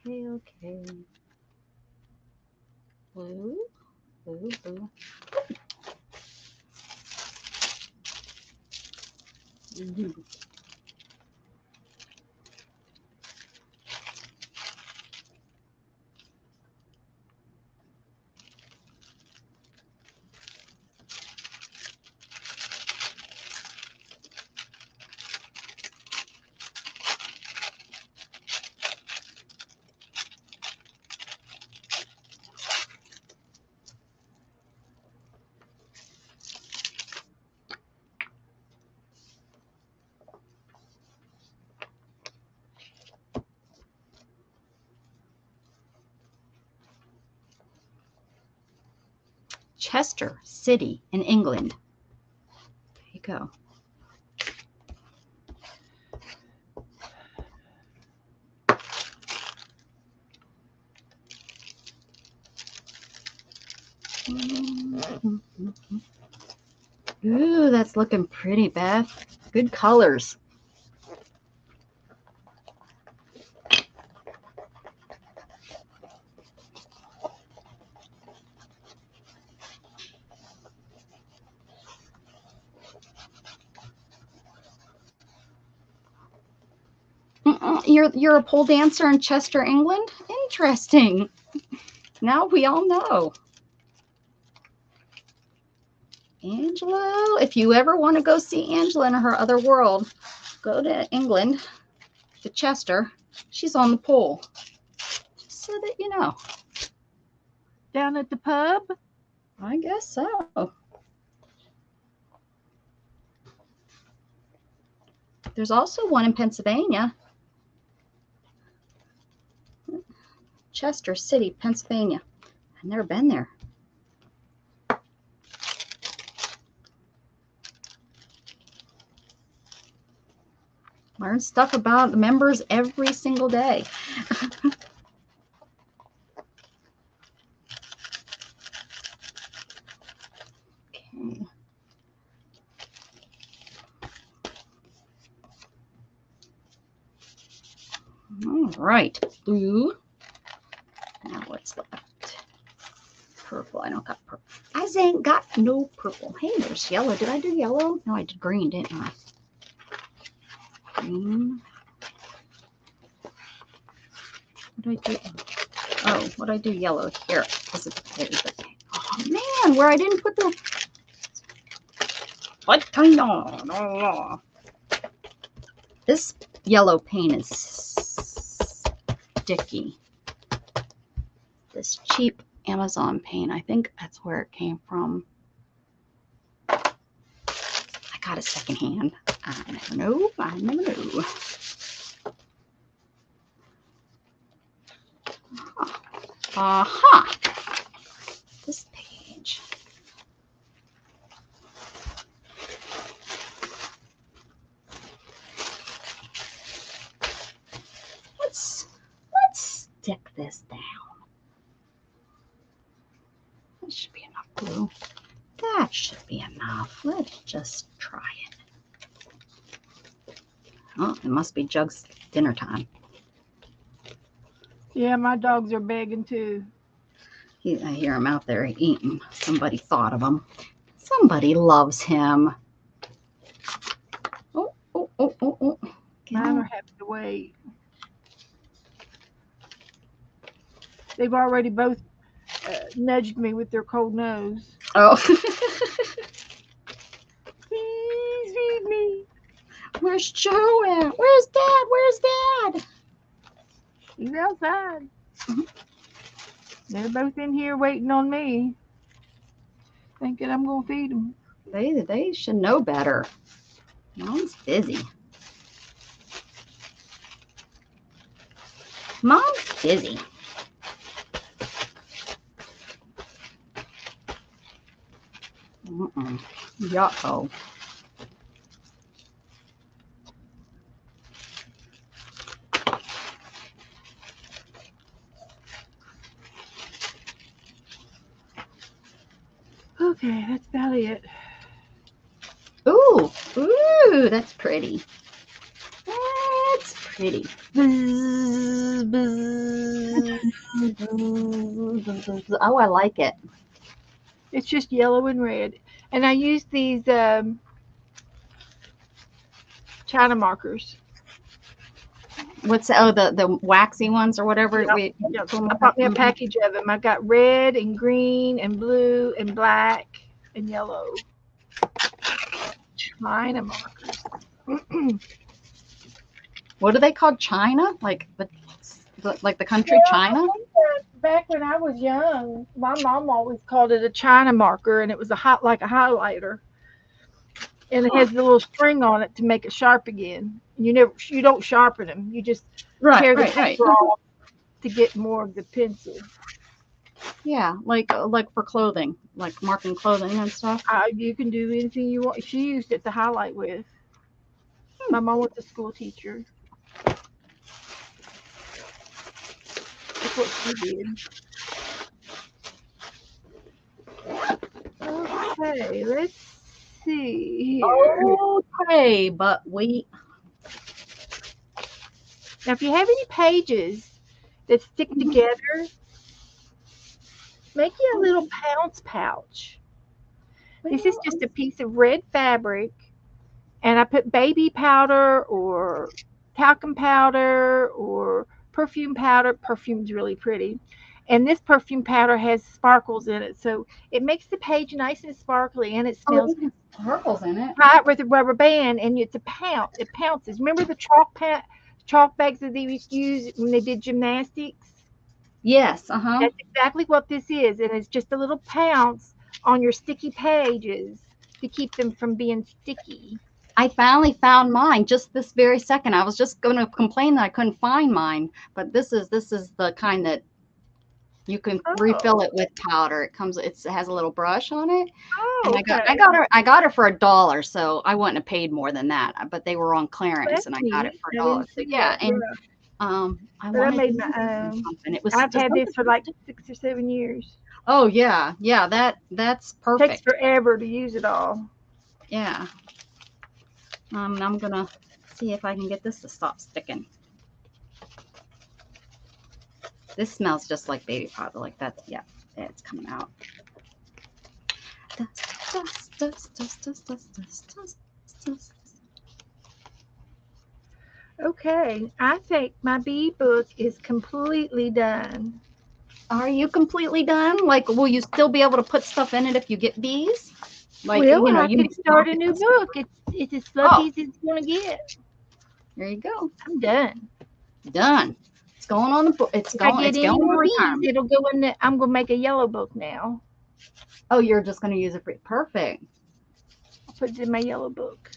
Okay. Blue. Ooh. Chester City in England. There you go. Ooh, that's looking pretty, Beth. Good colors. You're a pole dancer in Chester, England? Interesting. Now we all know. Angela, if you ever want to go see Angela in her other world, go to England, to Chester. She's on the pole. So that you know. Down at the pub? I guess so. There's also one in Pennsylvania. Chester City, Pennsylvania. I've never been there. Learn stuff about the members every single day. Okay. All right, blue. Now what's left? Purple. I don't got purple. I ain't got no purple. Hey, there's yellow. Did I do yellow? No, I did green, didn't I? Green. What did I do? Oh, what did I do yellow here? Is it the oh man, where I didn't put the what kind of? Oh. This yellow paint is sticky. This cheap Amazon paint, I think that's where it came from. I got it secondhand. I never know. I never know. Aha! This page. Let's stick this down. That should be enough glue. That should be enough. Let's just try it. Oh, it must be Jug's dinner time. Yeah, my dogs are begging too. I hear him out there eating. Somebody thought of him. Somebody loves him. Oh, oh, oh, oh, oh. Mine are having to wait. They've already both nudged me with their cold nose. Oh. Please feed me. Where's Joe at? Where's Dad? Where's Dad? He's outside. They're both in here waiting on me, thinking I'm going to feed them. They should know better. Mom's busy. Mom's busy. Yucko. Okay, that's about it. Ooh, ooh, that's pretty. That's pretty. Oh, I like it. It's just yellow and red. And I use these China markers. What's the waxy ones or whatever? Yep. I bought me a package of them. I got red and green and blue and black and yellow. China markers. What are they called? China? Like the country China? Back when I was young, my mom always called it a China marker, and it was like a highlighter. And it has a little string on it to make it sharp again. You don't sharpen them. You just tear the paper off to get more of the pencil. Yeah, like for clothing, like marking clothing and stuff. You can do anything you want. She used it to highlight with. My mom was a school teacher. That's what she did. Okay, let's see here. Okay, but wait. Now, if you have any pages that stick together, make you a little pounce pouch. This is just a piece of red fabric, and I put baby powder or talcum powder or perfume powder. Perfume's really pretty. And this perfume powder has sparkles in it, so it makes the page nice and sparkly, and it smells sparkles in it. Right, with a rubber band, and it's a pounce. It pounces. Remember the chalk bags that they used to use when they did gymnastics? Yes, That's exactly what this is, and it's just a little pounce on your sticky pages to keep them from being sticky. I finally found mine just this very second. I was just going to complain that I couldn't find mine, but this is the kind that You can Oh. refill it with powder. It has a little brush on it. Oh, And okay. I got her for $1, so I wouldn't have paid more than that. But they were on clearance, and I got it for $1. So yeah, and I But I wanted made to my use it for own. something. It was I've just had this for like 6 or 7 years. oh yeah, that's Takes perfect. forever to use it all. Yeah. I'm gonna see if I can get this to stop sticking. This smells just like baby powder, like that. Yeah, it's coming out. Okay, I think my bee book is completely done. Are you completely done? Like, will you still be able to put stuff in it if you get bees? Like, Well, you know, I you can make start a pockets new and stuff. book. It's as fluffy as it's gonna get. There you go. I'm done. Done. It's going on the book. It's If I going. get It's any going to more bees, retirement. it'll go in the. I'm gonna make a yellow book now. Oh, you're just going to use it for perfect. I'll put it in my yellow book.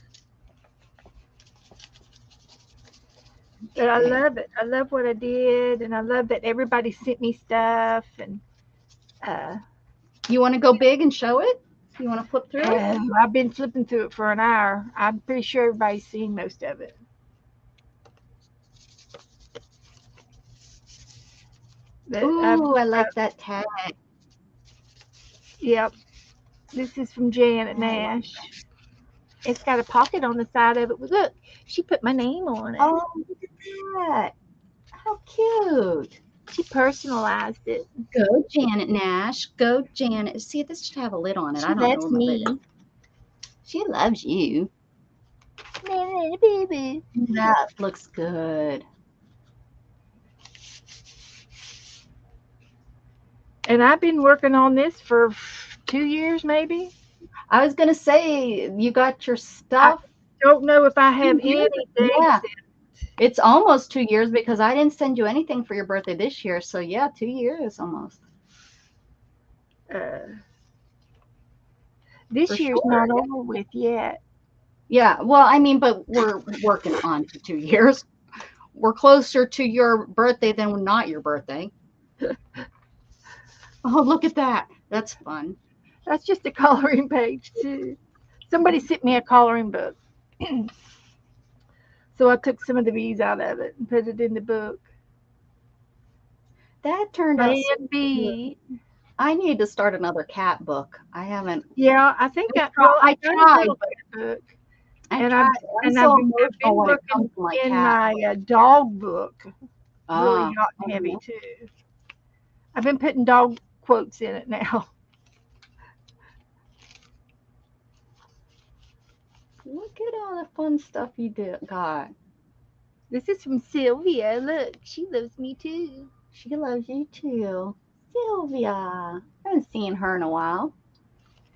But I love it. I love what I did, and I love that everybody sent me stuff. And you want to go big and show it? You want to flip through it? I've been flipping through it for an hour. I'm pretty sure everybody's seen most of it. Ooh, I like that tag. Yep. This is from Janet Nash. It's got a pocket on the side of it. Look, she put my name on it. Oh, look at that. How cute. She personalized it. Go, Janet Nash. Go, Janet. See, this should have a lid on it. She I don't know loves what me. lid is. She loves you. Baby. That looks good. And I've been working on this for 2 years, maybe. I was going to say, you got your stuff. I don't know if I have anything. Yeah. It's almost 2 years because I didn't send you anything for your birthday this year. So yeah, 2 years almost. This year's not over with yet. Yeah, well, I mean, but we're working on for 2 years. We're closer to your birthday than not your birthday. Oh, look at that. That's fun. That's just a coloring page, too. Somebody sent me a coloring book. So I took some of the bees out of it and put it in the book. That turned out so bee. I need to start another cat book. I haven't. Yeah, I think I tried. Book. I've been working in my dog book. Really hot and heavy, too. I've been putting dog quotes in it now. Look at all the fun stuff you got. This is from Sylvia. Look, she loves me, too. She loves you, too. Sylvia. I haven't seen her in a while.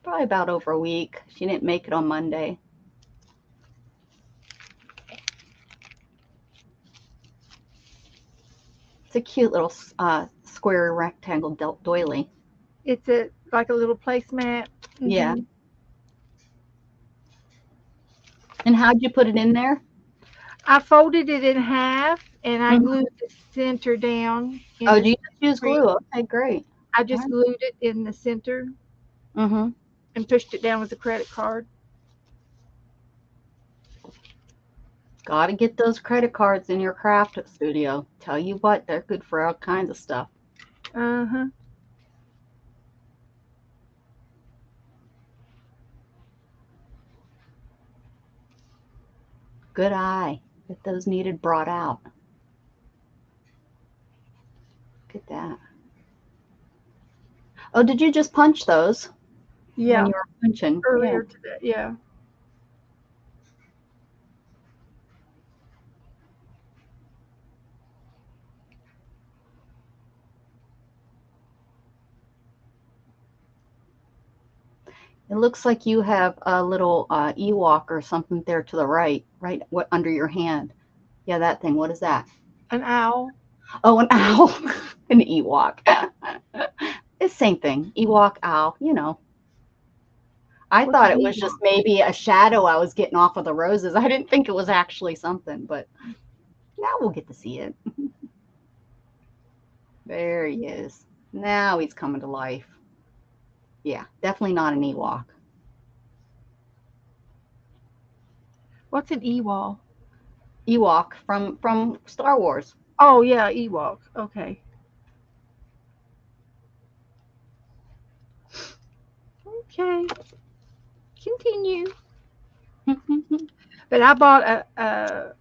Probably about over a week. She didn't make it on Monday. It's a cute little square rectangle doily. It's like a little placemat. Mm-hmm. Yeah. And how'd you put it in there? I folded it in half and I glued the center down. Oh, do you just use glue? Okay, great. I just glued it in the center and pushed it down with a credit card. Got to get those credit cards in your craft studio. Tell you what, they're good for all kinds of stuff. Uh-huh. Good eye. Get those needed brought out. Look at that. Oh, did you just punch those? Yeah. When you were punching. Earlier today, yeah. It looks like you have a little Ewok or something there to the right under your hand. Yeah, that thing. What is that? An owl. Oh, an owl. An Ewok. It's the same thing. Ewok, owl, you know. I thought it was just maybe a shadow I was getting off of the roses. I didn't think it was actually something, but now we'll get to see it. There he is. Now he's coming to life. Yeah, definitely not an Ewok. What's an Ewok? Ewok from Star Wars. Oh yeah, Ewok. Okay. Okay. Continue. But I bought a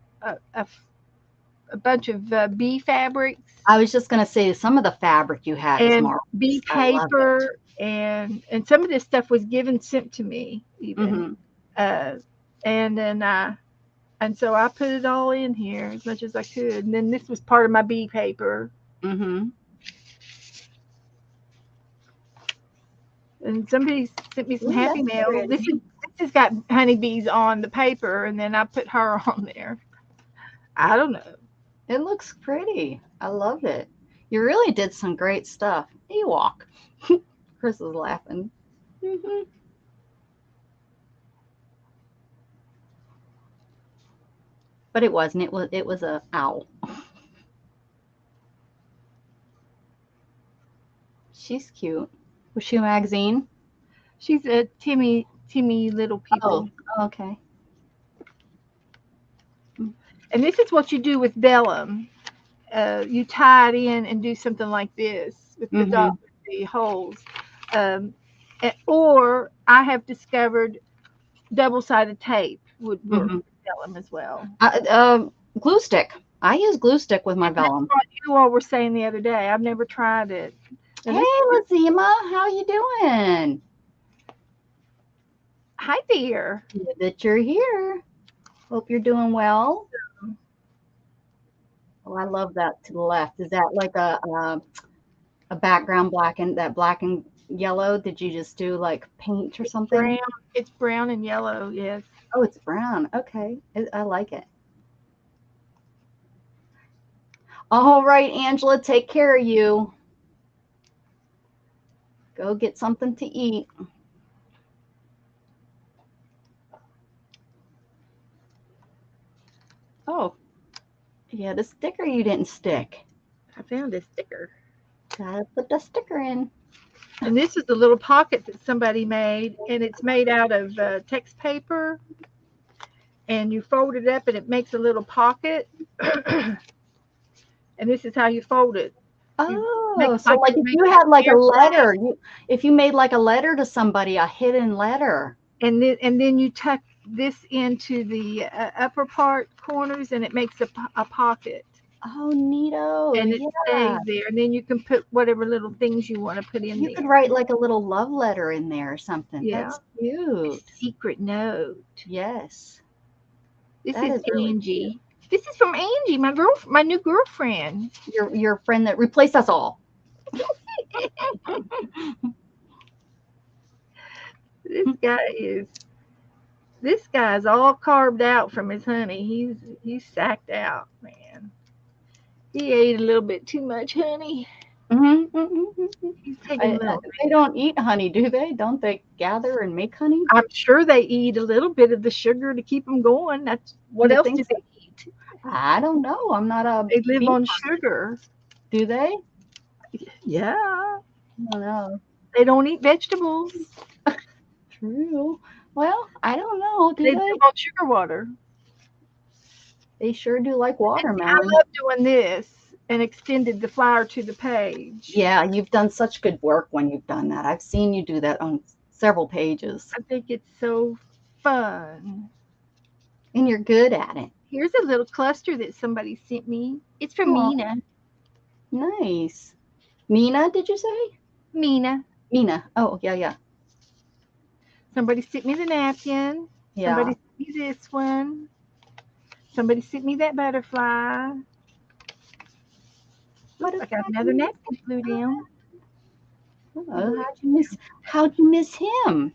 bunch of bee fabrics I was just gonna say some of the fabric you had is and marvelous. bee I love paper, and some of this stuff was sent to me even. it. And then and so I put it all in here as much as I could. And then this was part of my bee paper. Mm-hmm. And somebody sent me some Ooh, happy that's mail. pretty. This has got honeybees on the paper, and then I put her on there. I don't know. It looks pretty. I love it. You really did some great stuff. Ewok. Chris is laughing. Mm-hmm. But it wasn't. It was a owl. She's cute. Was she a magazine? She's a Timmy Little People. Oh, okay. And this is what you do with vellum. You tie it in and do something like this with the dot, with the holes. Or I have discovered double-sided tape would work with vellum as well. Glue stick. I use glue stick with my vellum. That's what you all were saying the other day. I've never tried it. Hey, Lazima, how you doing? Hi there. Good that you're here. Hope you're doing well. Oh, I love that to the left. Is that like a background black and yellow? Did you just do like paint or something? Brown. It's brown and yellow, yes. Oh, it's brown. Okay. I like it. All right, Angela, take care of you. Go get something to eat. Oh, yeah, the sticker you didn't stick. I found a sticker. Gotta put the sticker in. And this is a little pocket that somebody made, and it's made out of text paper. And you fold it up, and it makes a little pocket. And this is how you fold it. Oh, so like if you had like a letter, if you made like a letter to somebody, a hidden letter. And then you tuck this into the upper part corners, and it makes a pocket. Oh, neato. And it stays there. And then you can put whatever little things you want to put in there. You could write like a little love letter in there or something. Yeah. That's cute. A secret note. Yes. This is Angie. This is from Angie, my new girlfriend. Your friend that replaced us all. This guy's all carved out from his honey. He's sacked out, man. He ate a little bit too much honey. He's taking they don't eat honey, do they? Don't they gather and make honey? I'm sure they eat a little bit of the sugar to keep them going. That's what else do they eat? I don't know. I'm not a. They live on sugar. Do they? Yeah. I don't know. They don't eat vegetables. True. Well, I don't know. Do they live on sugar water. They sure do like watermelon. I love doing this and extended the flower to the page. Yeah, you've done such good work when you've done that. I've seen you do that on several pages. I think it's so fun. And you're good at it. Here's a little cluster that somebody sent me. It's from Mina. Nice. Mina, did you say? Mina. Oh, yeah. Somebody sent me the napkin. Yeah. Somebody sent me this one. Somebody sent me that butterfly. I got another napkin flew down. Oh, how'd you miss him?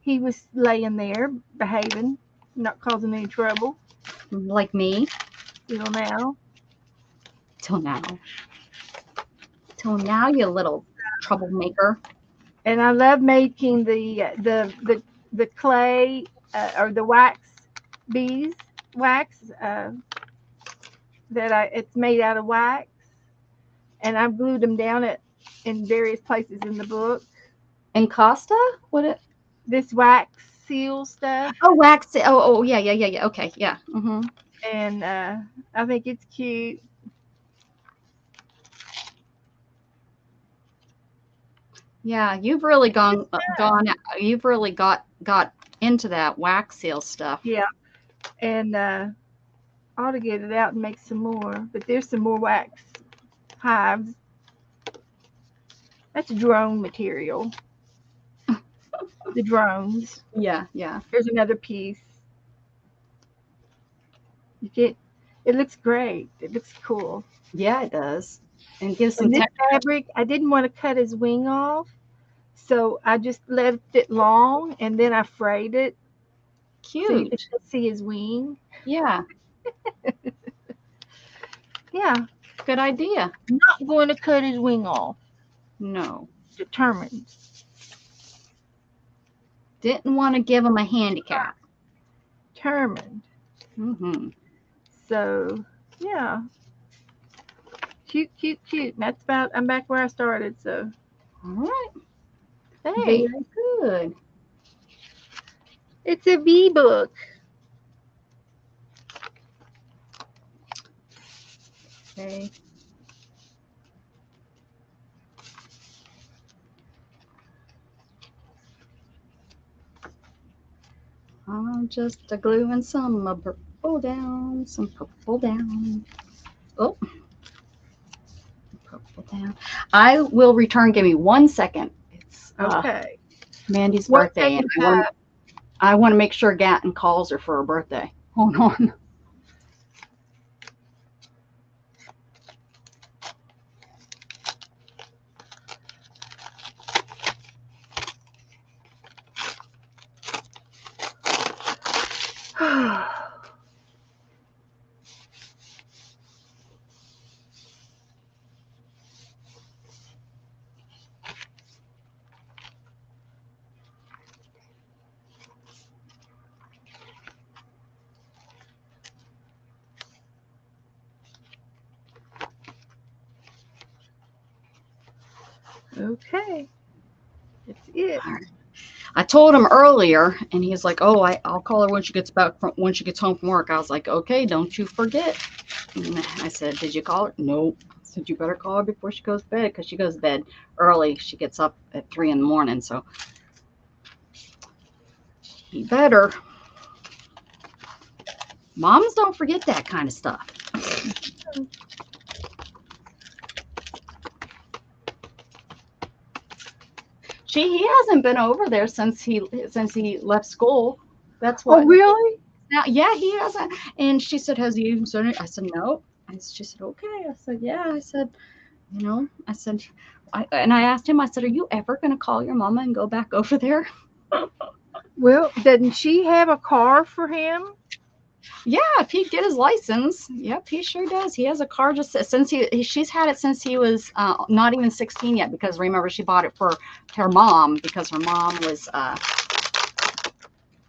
He was laying there, behaving, not causing any trouble. Like me? Till now. Till now, you little troublemaker. And I love making the clay or the wax that it's made out of wax, and I've glued them down in various places in the book. And Costa? What? This wax seal stuff. Oh, wax. Oh, yeah. Okay, yeah. Mm-hmm. And I think it's cute. Yeah, you've really gone. You've really got into that wax seal stuff. Yeah. And I ought to get it out and make some more. But there's some more wax hives. That's drone material. The drones. Yeah. There's another piece. It looks great. It looks cool. Yeah, it does. And gives some And this fabric, I didn't want to cut his wing off, so I just left it long, and then I frayed it. Cute. So you can see his wing. Yeah. Yeah. Good idea. Not going to cut his wing off. No. Determined. Didn't want to give him a handicap. Determined. Mm-hmm. So, yeah. Cute. That's about, I'm back where I started, so. All right. Hey. Very good. It's a V book. Okay. I'm just gluing some purple down, Oh, purple down. I will return. Give me 1 second. It's Okay. Mandy's birthday, and I want to make sure Gatton calls her for her birthday. Hold on. Okay. That's it. I told him earlier, and he's like, "Oh, I'll call her when she gets home from work." I was like, "Okay, don't you forget." And I said, "Did you call her?" Nope. I said, "You better call her before she goes to bed, because she goes to bed early. She gets up at 3 in the morning, so you better." Moms don't forget that kind of stuff. He hasn't been over there since he left school. That's what. Oh, really? Now, yeah, he hasn't. And she said, "Has he even started?" I said, "No." And she said, "Okay." I said, "Yeah." I said, I said, and I asked him, I said, "Are you ever going to call your mama and go back over there?" Well, doesn't she have a car for him? Yeah, if he'd get his license. Yep, he sure does. He has a car just since she's had it since he was not even 16 yet, because remember, she bought it for her mom, because her mom was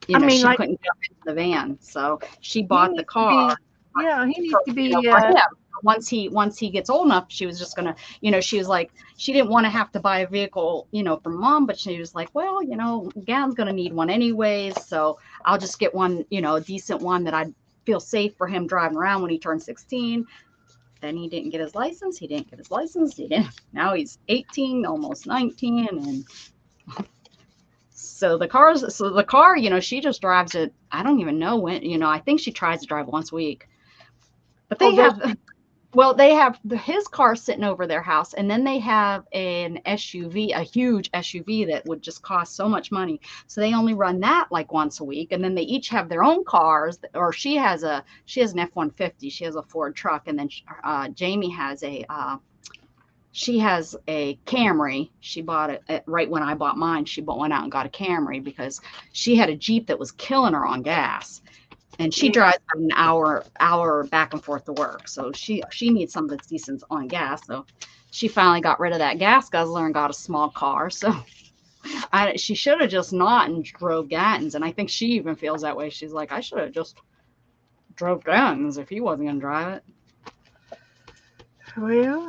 she couldn't jump into the van, so she bought the car. He needs to be for him. Once he gets old enough, she was just gonna, she was like, she didn't want to have to buy a vehicle, for mom, but she was like, well, Gad's gonna need one anyways, so I'll just get one, a decent one that I'd feel safe for him driving around when he turned 16. Then he didn't get his license. Now he's 18, almost 19, and so the car, she just drives it. I don't even know when, I think she tries to drive once a week. But they have his car sitting over their house, and then they have an SUV, a huge SUV that would just cost so much money. So they only run that like once a week, and then they each have their own cars. Or she has an F-150, she has a Ford truck, and then Jamie has she has a Camry. She bought it right when I bought mine. She went out and got a Camry because she had a Jeep that was killing her on gas. And she drives an hour back and forth to work. So she needs something that's decent on gas. So she finally got rid of that gas guzzler and got a small car. So she should have just not and drove Gatton's. And I think she even feels that way. She's like, I should have just drove Gatton's if he wasn't going to drive it. Well,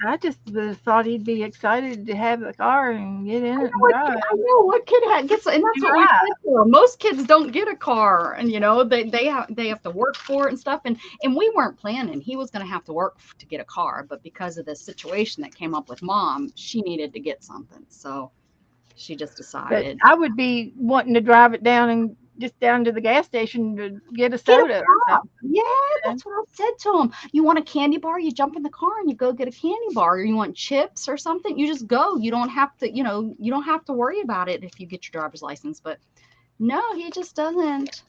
I just thought he'd be excited to have the car and get in it and drive. I know what kid gets, and that's what we said to him. Most kids don't get a car, and they have to work for it and stuff. And we weren't planning. He was going to have to work to get a car, but because of the situation that came up with Mom, she needed to get something, so she just decided. But I would be wanting to drive it down to the gas station to get a soda. Yeah, that's what I said to him. You want a candy bar? You jump in the car and you go get a candy bar. Or you want chips or something? You just go. You don't have to, you don't have to worry about it if you get your driver's license. But no, he just doesn't,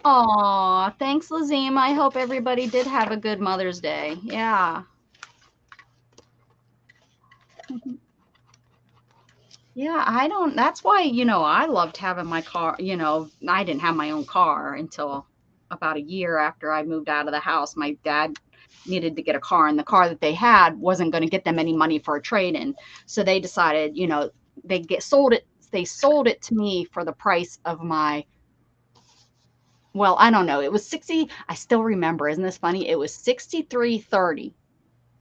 Aw, thanks, Lazima. I hope everybody did have a good Mother's Day. Yeah. Yeah, that's why, I loved having my car. I didn't have my own car until about a year after I moved out of the house. My dad needed to get a car, and the car that they had wasn't going to get them any money for a trade-in. So they decided, they sold it to me for the price of my, well, I don't know. It was I still remember. Isn't this funny? It was $63.30.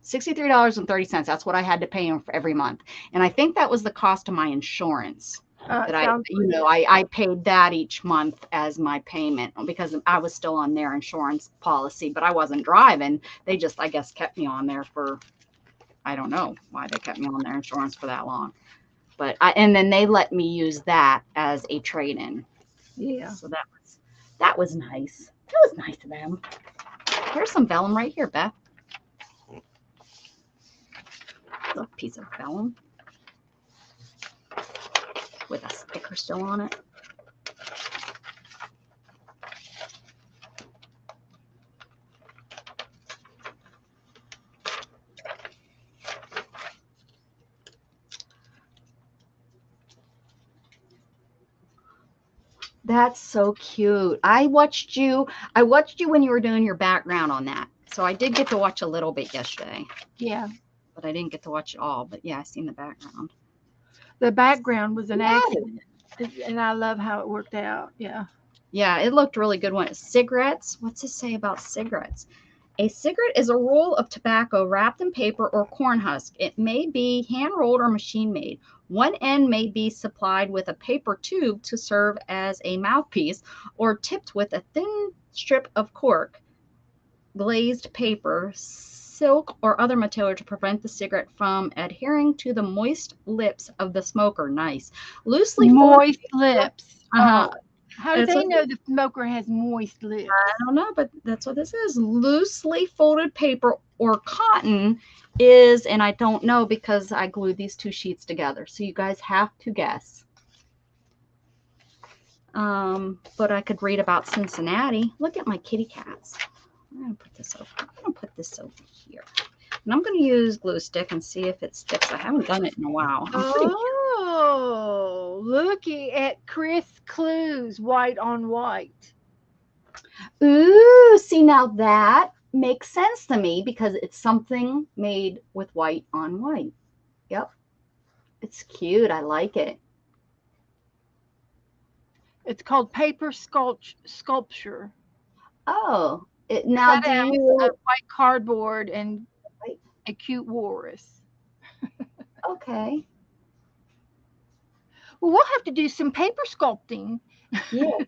$63.30. That's what I had to pay him for every month. And I think that was the cost of my insurance. I paid that each month as my payment because I was still on their insurance policy, but I wasn't driving. They just, I guess, kept me on there for, I don't know why they kept me on their insurance for that long. But and then they let me use that as a trade-in. Yeah. So that was nice. That was nice of them. Here's some vellum right here, Beth. A piece of vellum with a sticker still on it. That's so cute. I watched you when you were doing your background on that. So I did get to watch a little bit yesterday. Yeah. But I didn't get to watch it all. But yeah, I seen the background. The background was an accident, and I love how it worked out. Yeah. Yeah, it looked really good. Cigarettes. What's it say about cigarettes? A cigarette is a roll of tobacco wrapped in paper or corn husk. It may be hand rolled or machine made. One end may be supplied with a paper tube to serve as a mouthpiece, or tipped with a thin strip of cork, glazed paper, silk, or other material to prevent the cigarette from adhering to the moist lips of the smoker. Nice. Loosely moist lips. Uh-huh. How do they know the smoker has moist lips? I don't know, but that's what this is. Loosely folded paper or cotton is, and I don't know because I glued these two sheets together. So you guys have to guess. But I could read about Cincinnati. Look at my kitty cats. I'm going to put this over. I'm going to put this over here. And I'm going to use glue stick and see if it sticks. I haven't done it in a while. Oh, looky at Chris Clues, white on white. Ooh, see, now that makes sense to me because it's something made with white on white. Yep. It's cute. I like it. It's called paper sculpture. Oh, now do you white cardboard and a cute walrus. Okay. Well, we'll have to do some paper sculpting. Yes.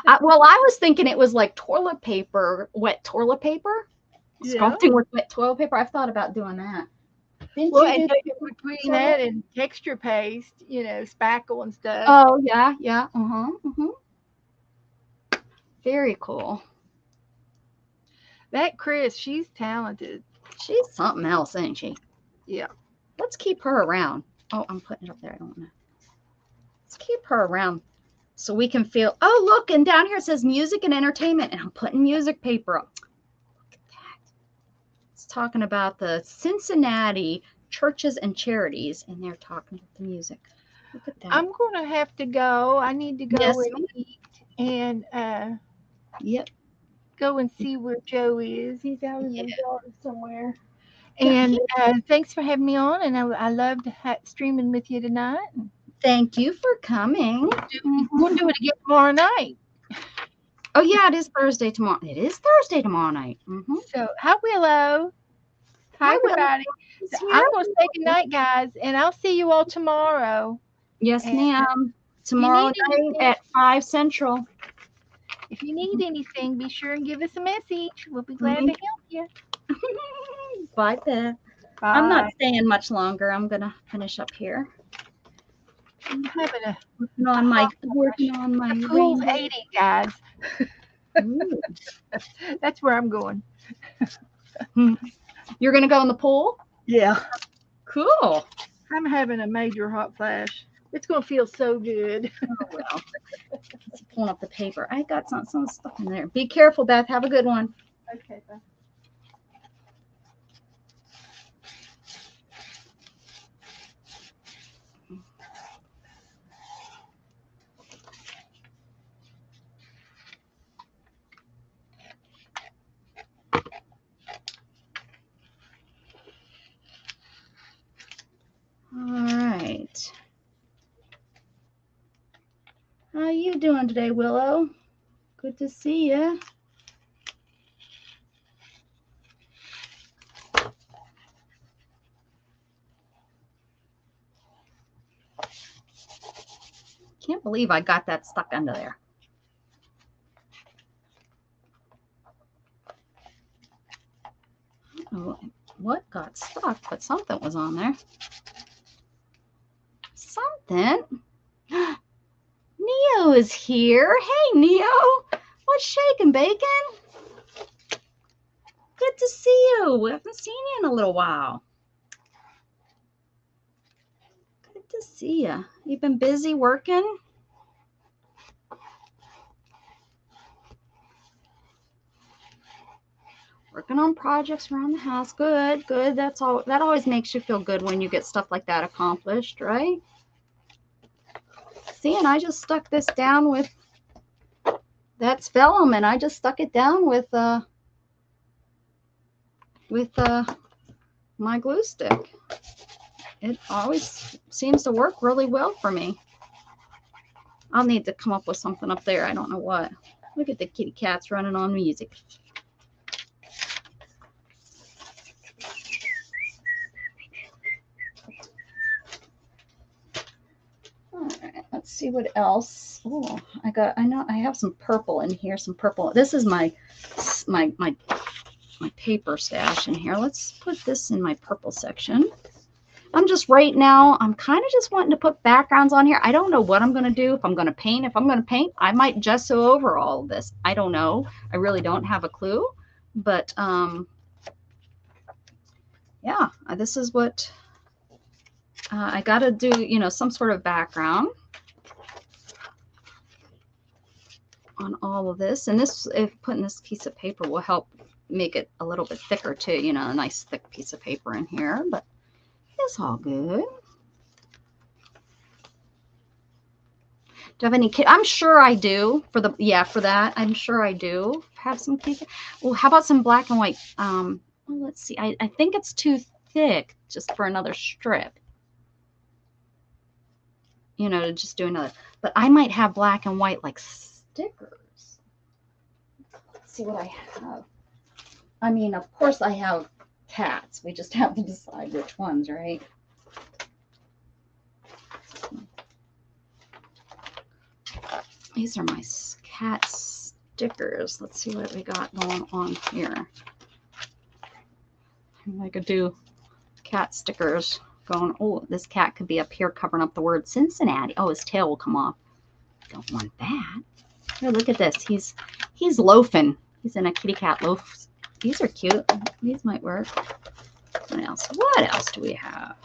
Well, I was thinking it was like toilet paper, wet toilet paper. Yeah. Sculpting with wet toilet paper. I've thought about doing that. And between that and texture paste, spackle and stuff. Oh, yeah. Very cool. That Chris, she's talented. She's something else, isn't she? Yeah. Let's keep her around. Oh, I'm putting it up there. I don't want to. Let's keep her around so we can feel. Oh, look. And down here it says music and entertainment. And I'm putting music paper up. Look at that. It's talking about the Cincinnati churches and charities. And they're talking about the music. Look at that. I'm going to have to go. I need to go and eat. And yep. Go and see where Joe is. He's out in the garden somewhere. And thanks for having me on. And I loved streaming with you tonight. Thank you for coming. We'll do it again tomorrow night. Oh, yeah, it is Thursday tomorrow. It is Thursday tomorrow night. So, hi, Willow. Hi, Willow. everybody. It's So I'm here. going to say goodnight, guys, and I'll see you all tomorrow. Yes, And ma'am. Tomorrow night at 5 Central. If you need anything, be sure and give us a message. We'll be glad to help you. Bye, Beth. Bye. I'm not staying much longer. I'm going to finish up here. I'm having a Working on my pool's rainbow. 80, guys. Ooh. That's where I'm going. You're going to go in the pool? Yeah. Cool. I'm having a major hot flash. It's going to feel so good. Oh, well. Let's pulling up the paper. I got some stuff in there. Be careful, Beth. Have a good one. Okay, bye. All right. How you doing today, Willow? Good to see you. Can't believe I got that stuck under there. I don't know what got stuck, but something was on there. Something. Neo is here. Hey, Neo. What's shaking, bacon? Good to see you. We haven't seen you in a little while. Good to see you. You've been busy working? Working on projects around the house. Good, good. That's all. That always makes you feel good when you get stuff like that accomplished, right? See, and I just stuck this down with, that's vellum, and I just stuck it down with my glue stick. It always seems to work really well for me. I'll need to come up with something up there. I don't know what. Look at the kitty cats running on music. All right, let's see what else. Oh, I know I have some purple in here, some purple. This is my paper stash in here. Let's put this in my purple section. I'm just right now, I'm kind of just wanting to put backgrounds on here. I don't know what I'm going to do. If I'm going to paint, I might gesso over all of this. I don't know. I really don't have a clue. But yeah, this is what I got to do, you know, some sort of background on all of this. And this, if putting this piece of paper will help make it a little bit thicker too, you know, a nice thick piece of paper in here, but it's all good. Do I have any kids? I'm sure I do for the, yeah, for that. I'm sure I do have some kids. Well, how about some black and white? Well, let's see. I think it's too thick just for another strip. You know, to just do another. But I might have black and white like stickers. Let's see what I have. I mean, of course I have cats. We just have to decide which ones, right? These are my cat stickers. Let's see what we got going on here. I could do cat stickers going, oh, this cat could be up here covering up the word Cincinnati. Oh, his tail will come off. Don't want that. Here, look at this. He's loafing. He's in a kitty cat loaf. These are cute. These might work. What else? What else do we have?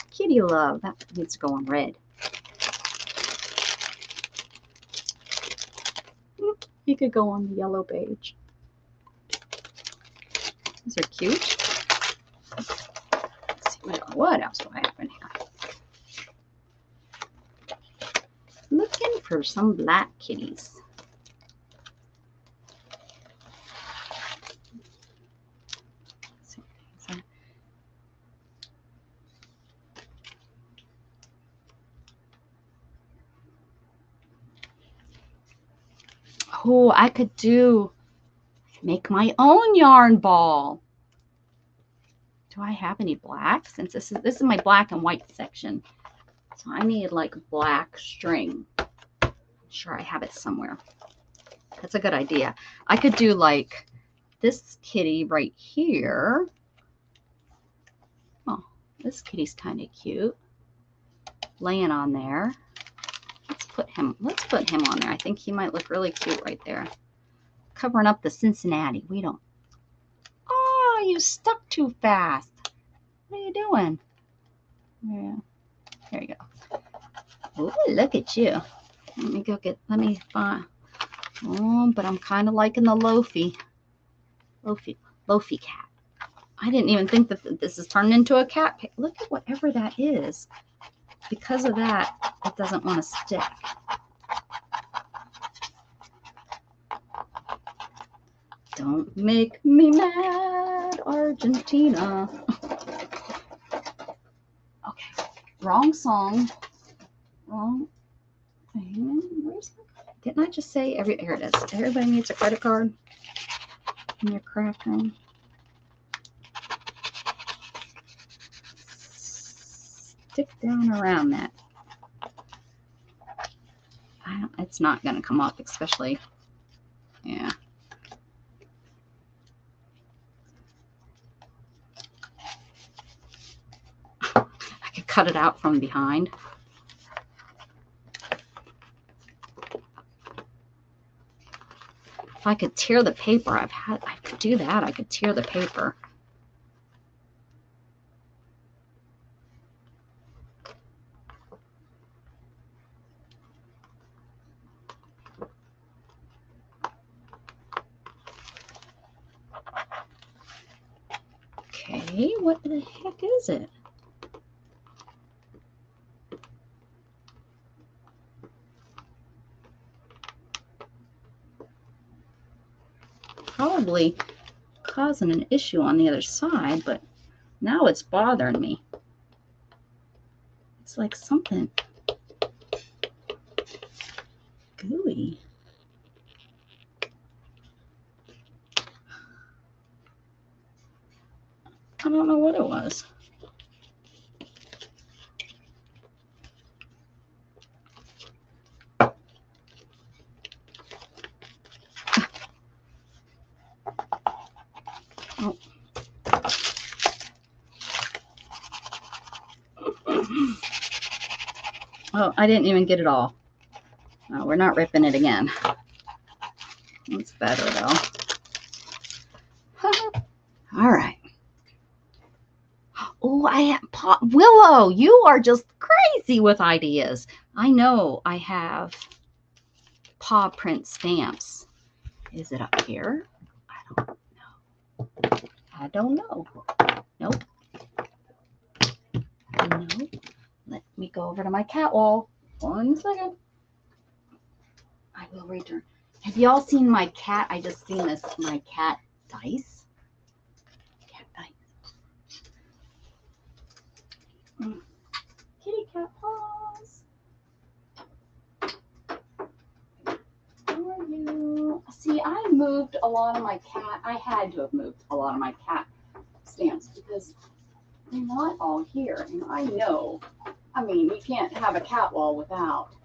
Kitty love. That needs to go on red. He could go on the yellow page. These are cute. Let's see what else do I have in here? Looking for some black kitties. Oh, I could make my own yarn ball. Do I have any black? Since this is my black and white section. So I need like black string. I'm sure I have it somewhere. That's a good idea. I could do like this kitty right here. Oh, this kitty's kind of cute. Laying on there. Let's put him on there. I think he might look really cute right there. Covering up the Cincinnati. We don't. Oh, you stuck too fast. What are you doing? Yeah. There you go. Oh, look at you. Let me find. Oh, but I'm kind of liking the Loafy cat. I didn't even think that this is turned into a cat. Look at whatever that is. Because of that, it doesn't want to stick. Don't make me mad, Argentina. Okay, wrong song. Wrong. Where's my, didn't I just say here it is. Everybody needs a credit card in your craft room. Stick down around that. It's not going to come up, especially, yeah. I could cut it out from behind. If I could tear the paper, I could do that. I could tear the paper. Okay, what the heck is it? Probably causing an issue on the other side, but now it's bothering me. It's like something gooey. I don't know what it was. Oh. Oh, I didn't even get it all. No, we're not ripping it again. That's better though. All right. Oh, I have Willow. You are just crazy with ideas. I know I have paw print stamps. Is it up here? I don't know. I don't know. Nope. No. Let me go over to my cat wall. 1 second. I will return. Have y'all seen my cat? I just seen my cat dice. Cat dice. Kitty cat paws. How are you? See, I moved a lot of my cat. I had to have moved a lot of my cat stamps because they're not all here. And I know, I mean, you can't have a cat wall without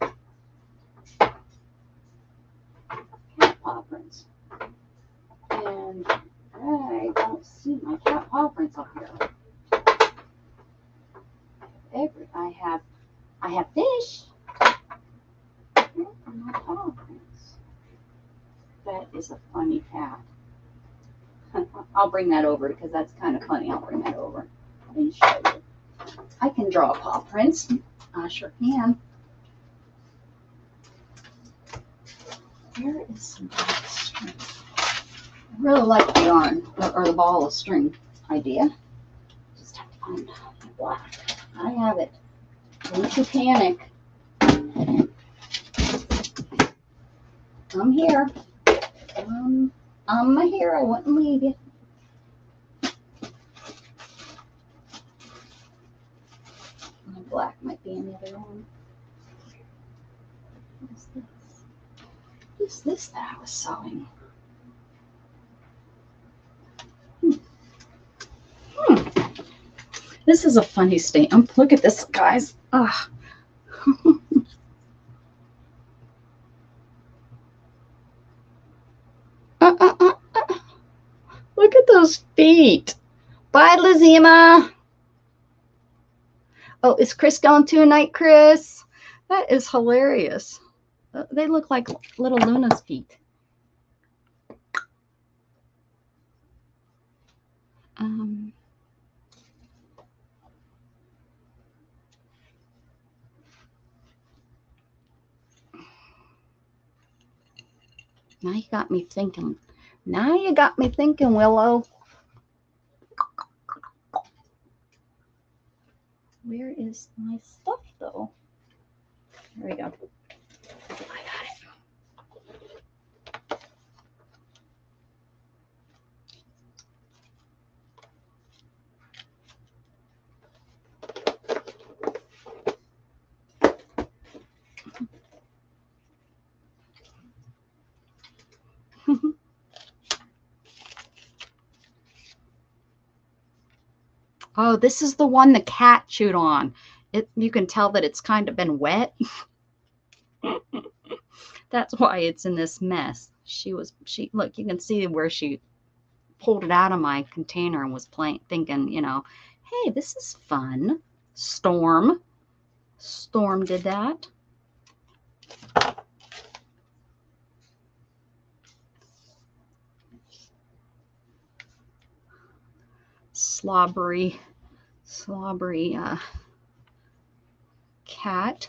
cat paw prints. And I don't see my cat paw prints up here. I have fish. Where are my paw prints? That is a funny cat. I'll bring that over because that's kind of funny. I'll bring that over. Let me show you. I can draw paw prints. I sure can. Where is some black string? I really like the yarn or the ball of string idea. Just have to find the black. I have it. Don't you panic. I'm here. I'm here. I wouldn't leave you. My black might be in the other one. What is this? is this that I was sewing? This is a funny stamp. Look at this, guys. Ugh. Look at those feet. Bye, Lazima. Oh, is Chris going tonight, Chris? That is hilarious. They look like little Luna's feet. Now you got me thinking. Now you got me thinking, Willow. Where is my stuff, though? There we go. I got it. Oh, this is the one the cat chewed on. You can tell that it's kind of been wet. That's why it's in this mess. Look, you can see where she pulled it out of my container and was thinking, you know, hey, this is fun. Storm did that. Slobbery cat.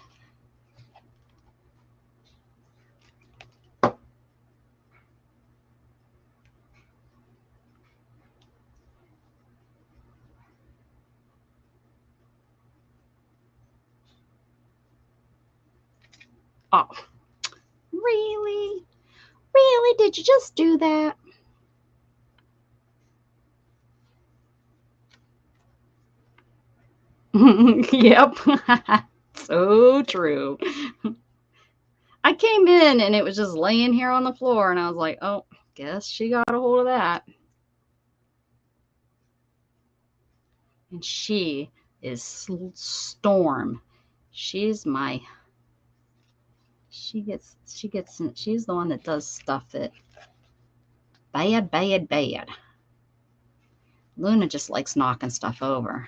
Oh, really? Really? Did you just do that? Yep. So true. I came in and it was just laying here on the floor and I was like, oh, guess she got a hold of that. And she is Storm. She's the one that does stuff that bad. Luna just likes knocking stuff over.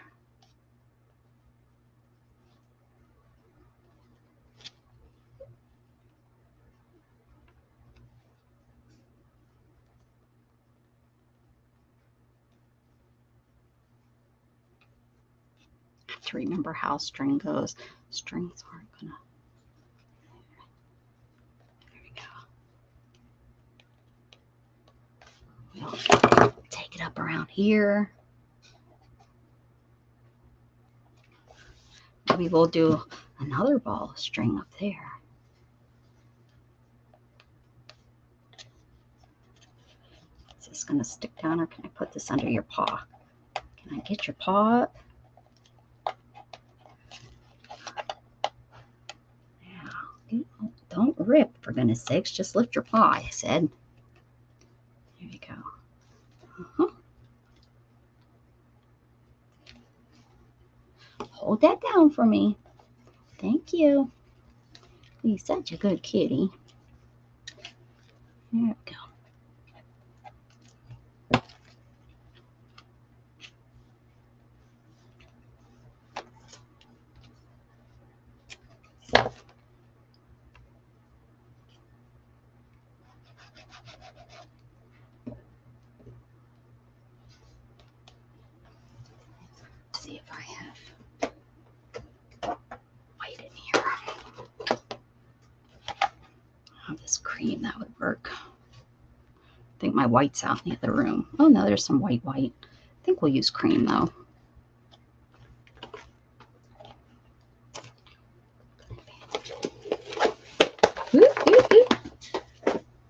I have to remember how string goes. Strings aren't gonna. There we go. We'll take it up around here. Maybe we'll do another ball of string up there. Is this going to stick down or can I put this under your paw? Can I get your paw up? Yeah. Don't rip, for goodness sakes. Just lift your paw, I said. There you go. Hold that down for me. Thank you. You're such a good kitty. There we go. See if I have white in here. I have this cream that would work. I think my white's out in the other room. Oh no, there's some white. I think we'll use cream though.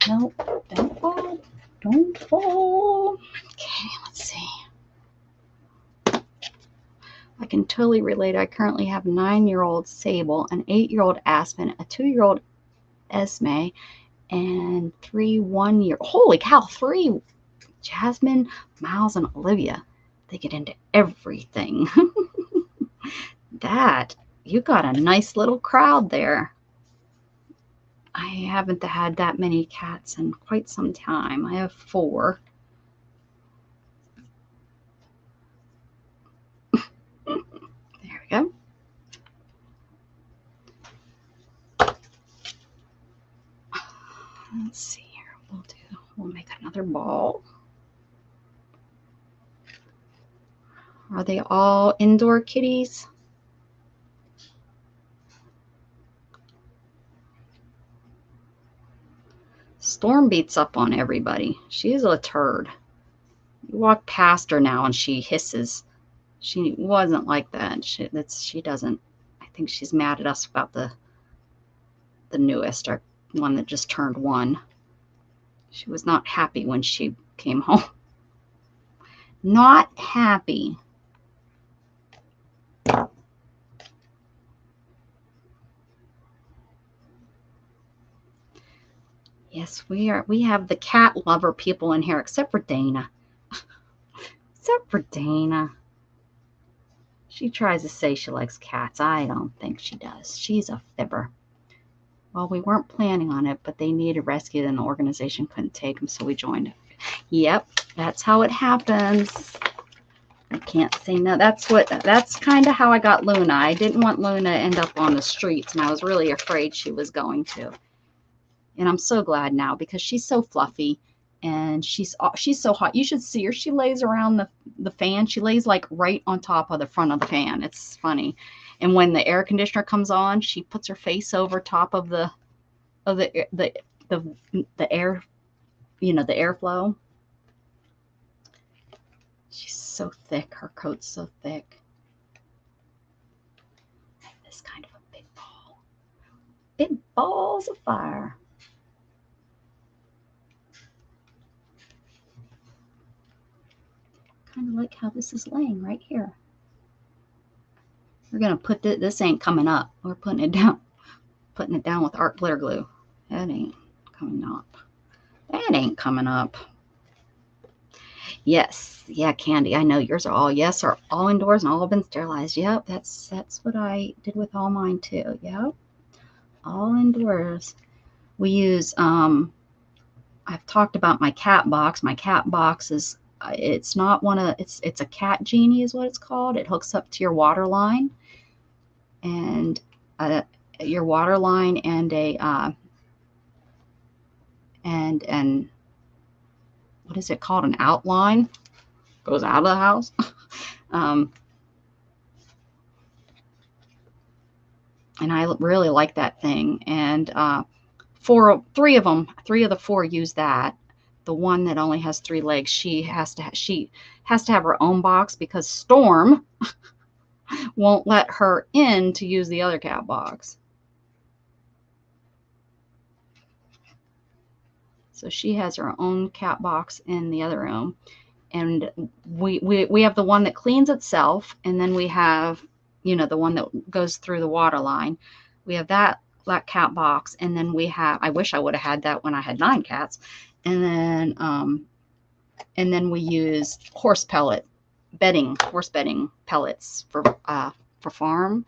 No, don't fall. Don't fall. Okay, let's see. I can totally relate. I currently have a 9-year-old Sable, an 8-year-old Aspen, a 2-year-old Esme, and 3 1-year. Holy cow, 3. Jasmine, Miles, and Olivia. They get into everything. That, you got a nice little crowd there. I haven't had that many cats in quite some time. I have 4. There we go. Let's see here. We'll make another ball. Are they all indoor kitties? Storm beats up on everybody. She's a turd. You walk past her now and she hisses. She wasn't like that. She doesn't. I think she's mad at us about the newest, or one that just turned 1. She was not happy when she came home. Not happy. Yes, we are. We have the cat lover people in here, except for Dana. Except for Dana. She tries to say she likes cats. I don't think she does. She's a fibber. Well, we weren't planning on it, but they needed rescued and the organization couldn't take them, so we joined. Yep, that's how it happens. I can't say no. That's kind of how I got Luna. I didn't want Luna to end up on the streets, and I was really afraid she was going to. And I'm so glad now because she's so fluffy and she's so hot. You should see her. She lays around the fan. She lays like right on top of the front of the fan. It's funny. And when the air conditioner comes on, she puts her face over top of the air, you know, the airflow. She's so thick. Her coat's so thick. This kind of a big ball. Big balls of fire. Kind of like how this is laying right here. We're going to put this ain't coming up. We're putting it down. Putting it down with art glitter glue. That ain't coming up. That ain't coming up. Yes. Yeah, Candy. I know yours are all all indoors and all been sterilized. Yep. That's what I did with all mine too. Yep. All indoors. We use I've talked about my cat box. My cat box is it's not one of it's a cat genie is what it's called. It hooks up to your water line, and your water line and a and what is it called, an outline goes out of the house. And I really like that thing. And 3 of the 4 use that. The one that only has 3 legs, she has to have her own box because Storm won't let her in to use the other cat box. So she has her own cat box in the other room. And we have the one that cleans itself, and then we have, you know, the one that goes through the water line. We have that cat box, and then we have, I wish I would have had that when I had 9 cats. And then we use horse bedding pellets for farm.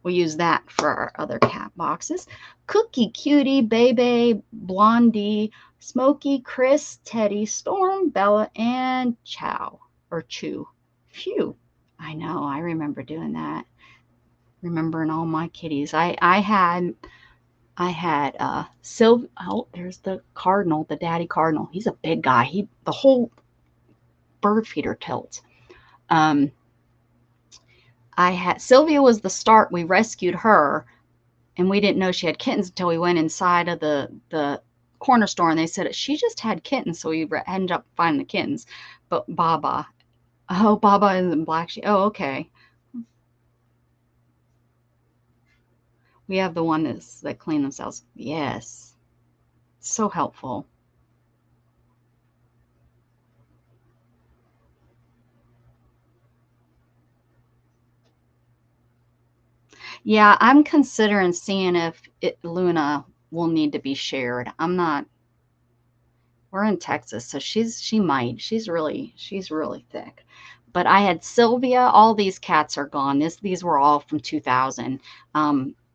We use that for our other cat boxes. Cookie, Cutie, Bebe, Blondie, Smokey, Chris, Teddy, Storm, Bella, and Chew. Phew. I know. I remember doing that. Remembering all my kitties. I had Sylvia. Oh, there's the cardinal, the daddy cardinal. He's a big guy. The whole bird feeder tilts. I had Sylvia was the start. We rescued her, and we didn't know she had kittens until we went inside of the corner store, and they said she just had kittens, so we ended up finding the kittens. But Baba is in black sheep. Oh, okay. We have the one that clean themselves. Yes, so helpful. Yeah, I'm considering seeing if Luna will need to be shared. We're in Texas, so she's really thick. But I had Sylvia. All these cats are gone. These were all from 2000.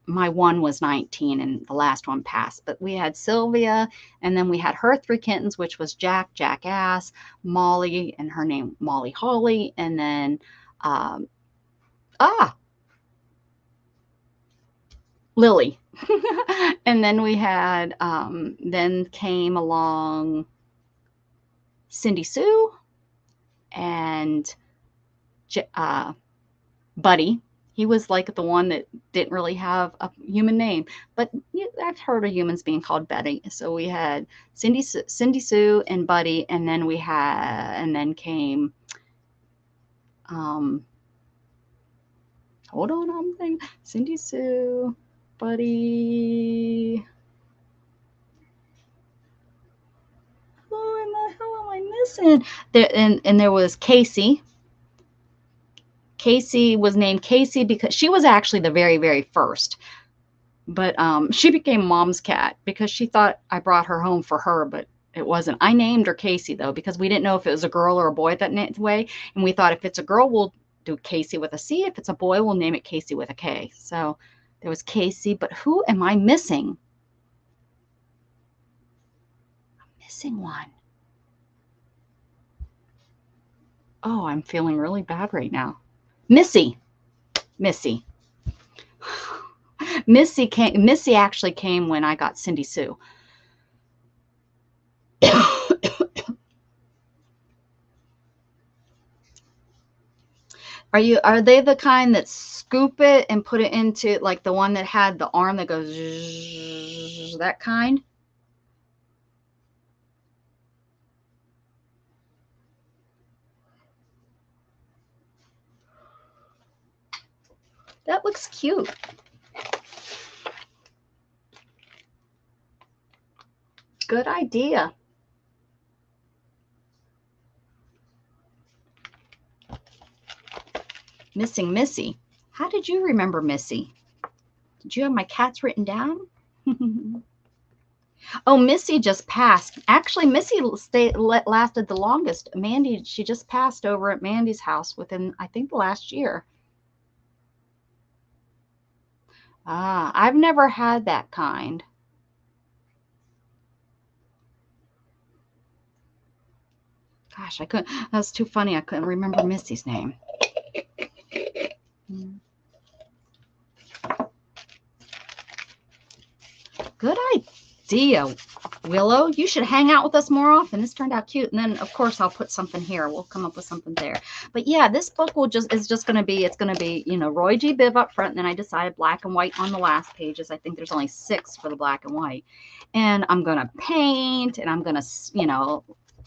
My one was 19 and the last one passed. But we had Sylvia, and then we had her 3 kittens, which was Jack, Jackass, Molly, and her name Molly Holly, and then Lily. And then we had then came along Cindy Sue and Buddy. He was like the one that didn't really have a human name, but I've heard of humans being called Betty. So we had Cindy Sue and Buddy, and then came hold on, I'm thinking Cindy Sue, Buddy. Who in the hell am I missing? And there was Casey. Casey was named Casey because she was actually the very, very first. But she became Mom's cat because she thought I brought her home for her, but it wasn't. I named her Casey, though, because we didn't know if it was a girl or a boy that way. And we thought if it's a girl, we'll do Casey with a C. If it's a boy, we'll name it Casey with a K. So there was Casey. But who am I missing? I'm missing one. Oh, I'm feeling really bad right now. Missy. Missy actually came when I got Cindy Sue. Are they the kind that scoop it and put it into, like the one that had the arm that goes that kind? That looks cute. Good idea. Missing Missy. How did you remember Missy? Did you have my cats written down? Oh, Missy just passed. Actually, Missy lasted the longest. Mandy, she just passed over at Mandy's house within, I think, the last year. I've never had that kind. Gosh, I couldn't. That was too funny. I couldn't remember Missy's name. Good idea, Willow. You should hang out with us more often. This turned out cute. And then, of course, I'll put something here. We'll come up with something there. But yeah, this book is just going to be, it's going to be, you know, Roy G. Biv up front. And then I decided black and white on the last pages. I think there's only 6 for the black and white. And I'm going to paint, and I'm going to, you know,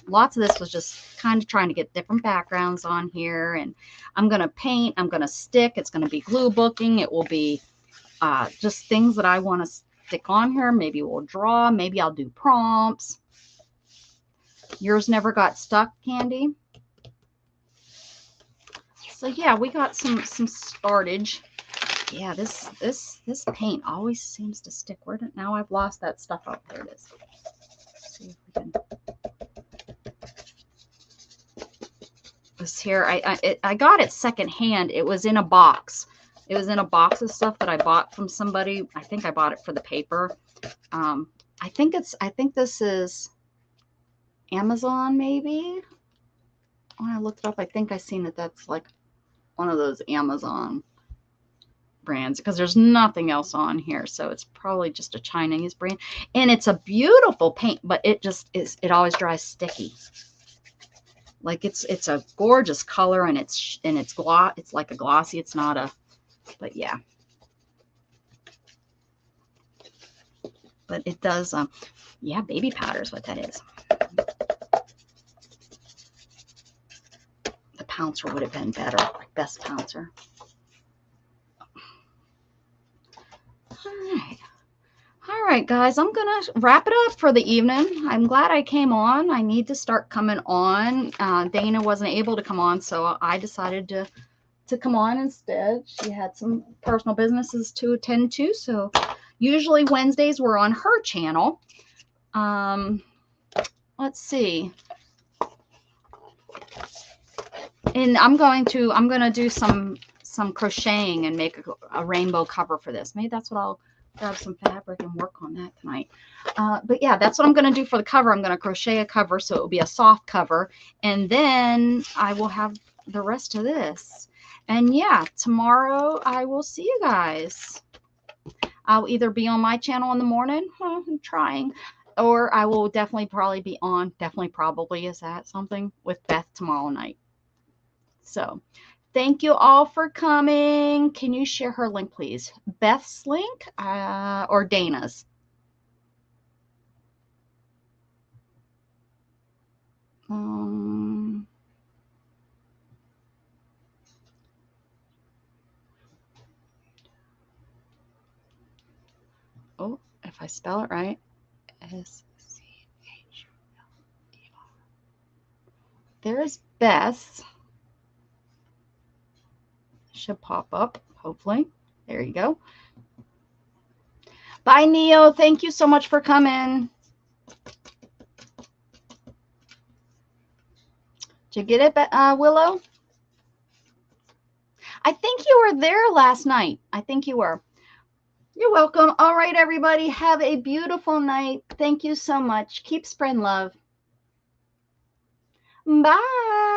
lots of this was just kind of trying to get different backgrounds on here. And I'm going to paint. I'm going to stick. It's going to be glue booking. It will be just things that I want to stick on here. Maybe we'll draw. Maybe I'll do prompts. Yours never got stuck, Candy? So yeah, we got some startage. Yeah, this paint always seems to stick. Now I've lost that stuff up. There it is. Let's see if we can. This here, I got it secondhand. It was in a box. It was in a box of stuff that I bought from somebody. I think I bought it for the paper. I think this is Amazon, maybe. When I looked it up, I think I seen that that's like one of those Amazon brands, because there's nothing else on here. So it's probably just a Chinese brand. And it's a beautiful paint, but it just is, it always dries sticky. Like it's a gorgeous color, and it's gloss. It's like a glossy. It's not a, but yeah. But it does, yeah, baby powder is what that is. The pouncer would have been better, like best pouncer. All right, guys, I'm going to wrap it up for the evening. I'm glad I came on. I need to start coming on. Dana wasn't able to come on, so I decided to come on instead. She had some personal businesses to attend to, so Usually Wednesdays we're on her channel. Let's see. And I'm going to do some crocheting and make a rainbow cover for this. Maybe that's what I'll grab some fabric and work on that tonight. But yeah, that's what I'm going to do for the cover. I'm going to crochet a cover so it will be a soft cover. And then I will have the rest of this. And yeah, tomorrow I will see you guys. I'll either be on my channel in the morning. I'm trying. Or I will probably be on. Probably is that something with Beth tomorrow night. So thank you all for coming. Can you share her link, please? Beth's link or Dana's? Oh, if I spell it right, S-C-H-L-E-R. There's Beth. Should pop up, hopefully. There you go. Bye, Neo. Thank you so much for coming. Did you get it, Willow? I think you were there last night. I think you were. You're welcome. All right, everybody. Have a beautiful night. Thank you so much. Keep spreading love. Bye.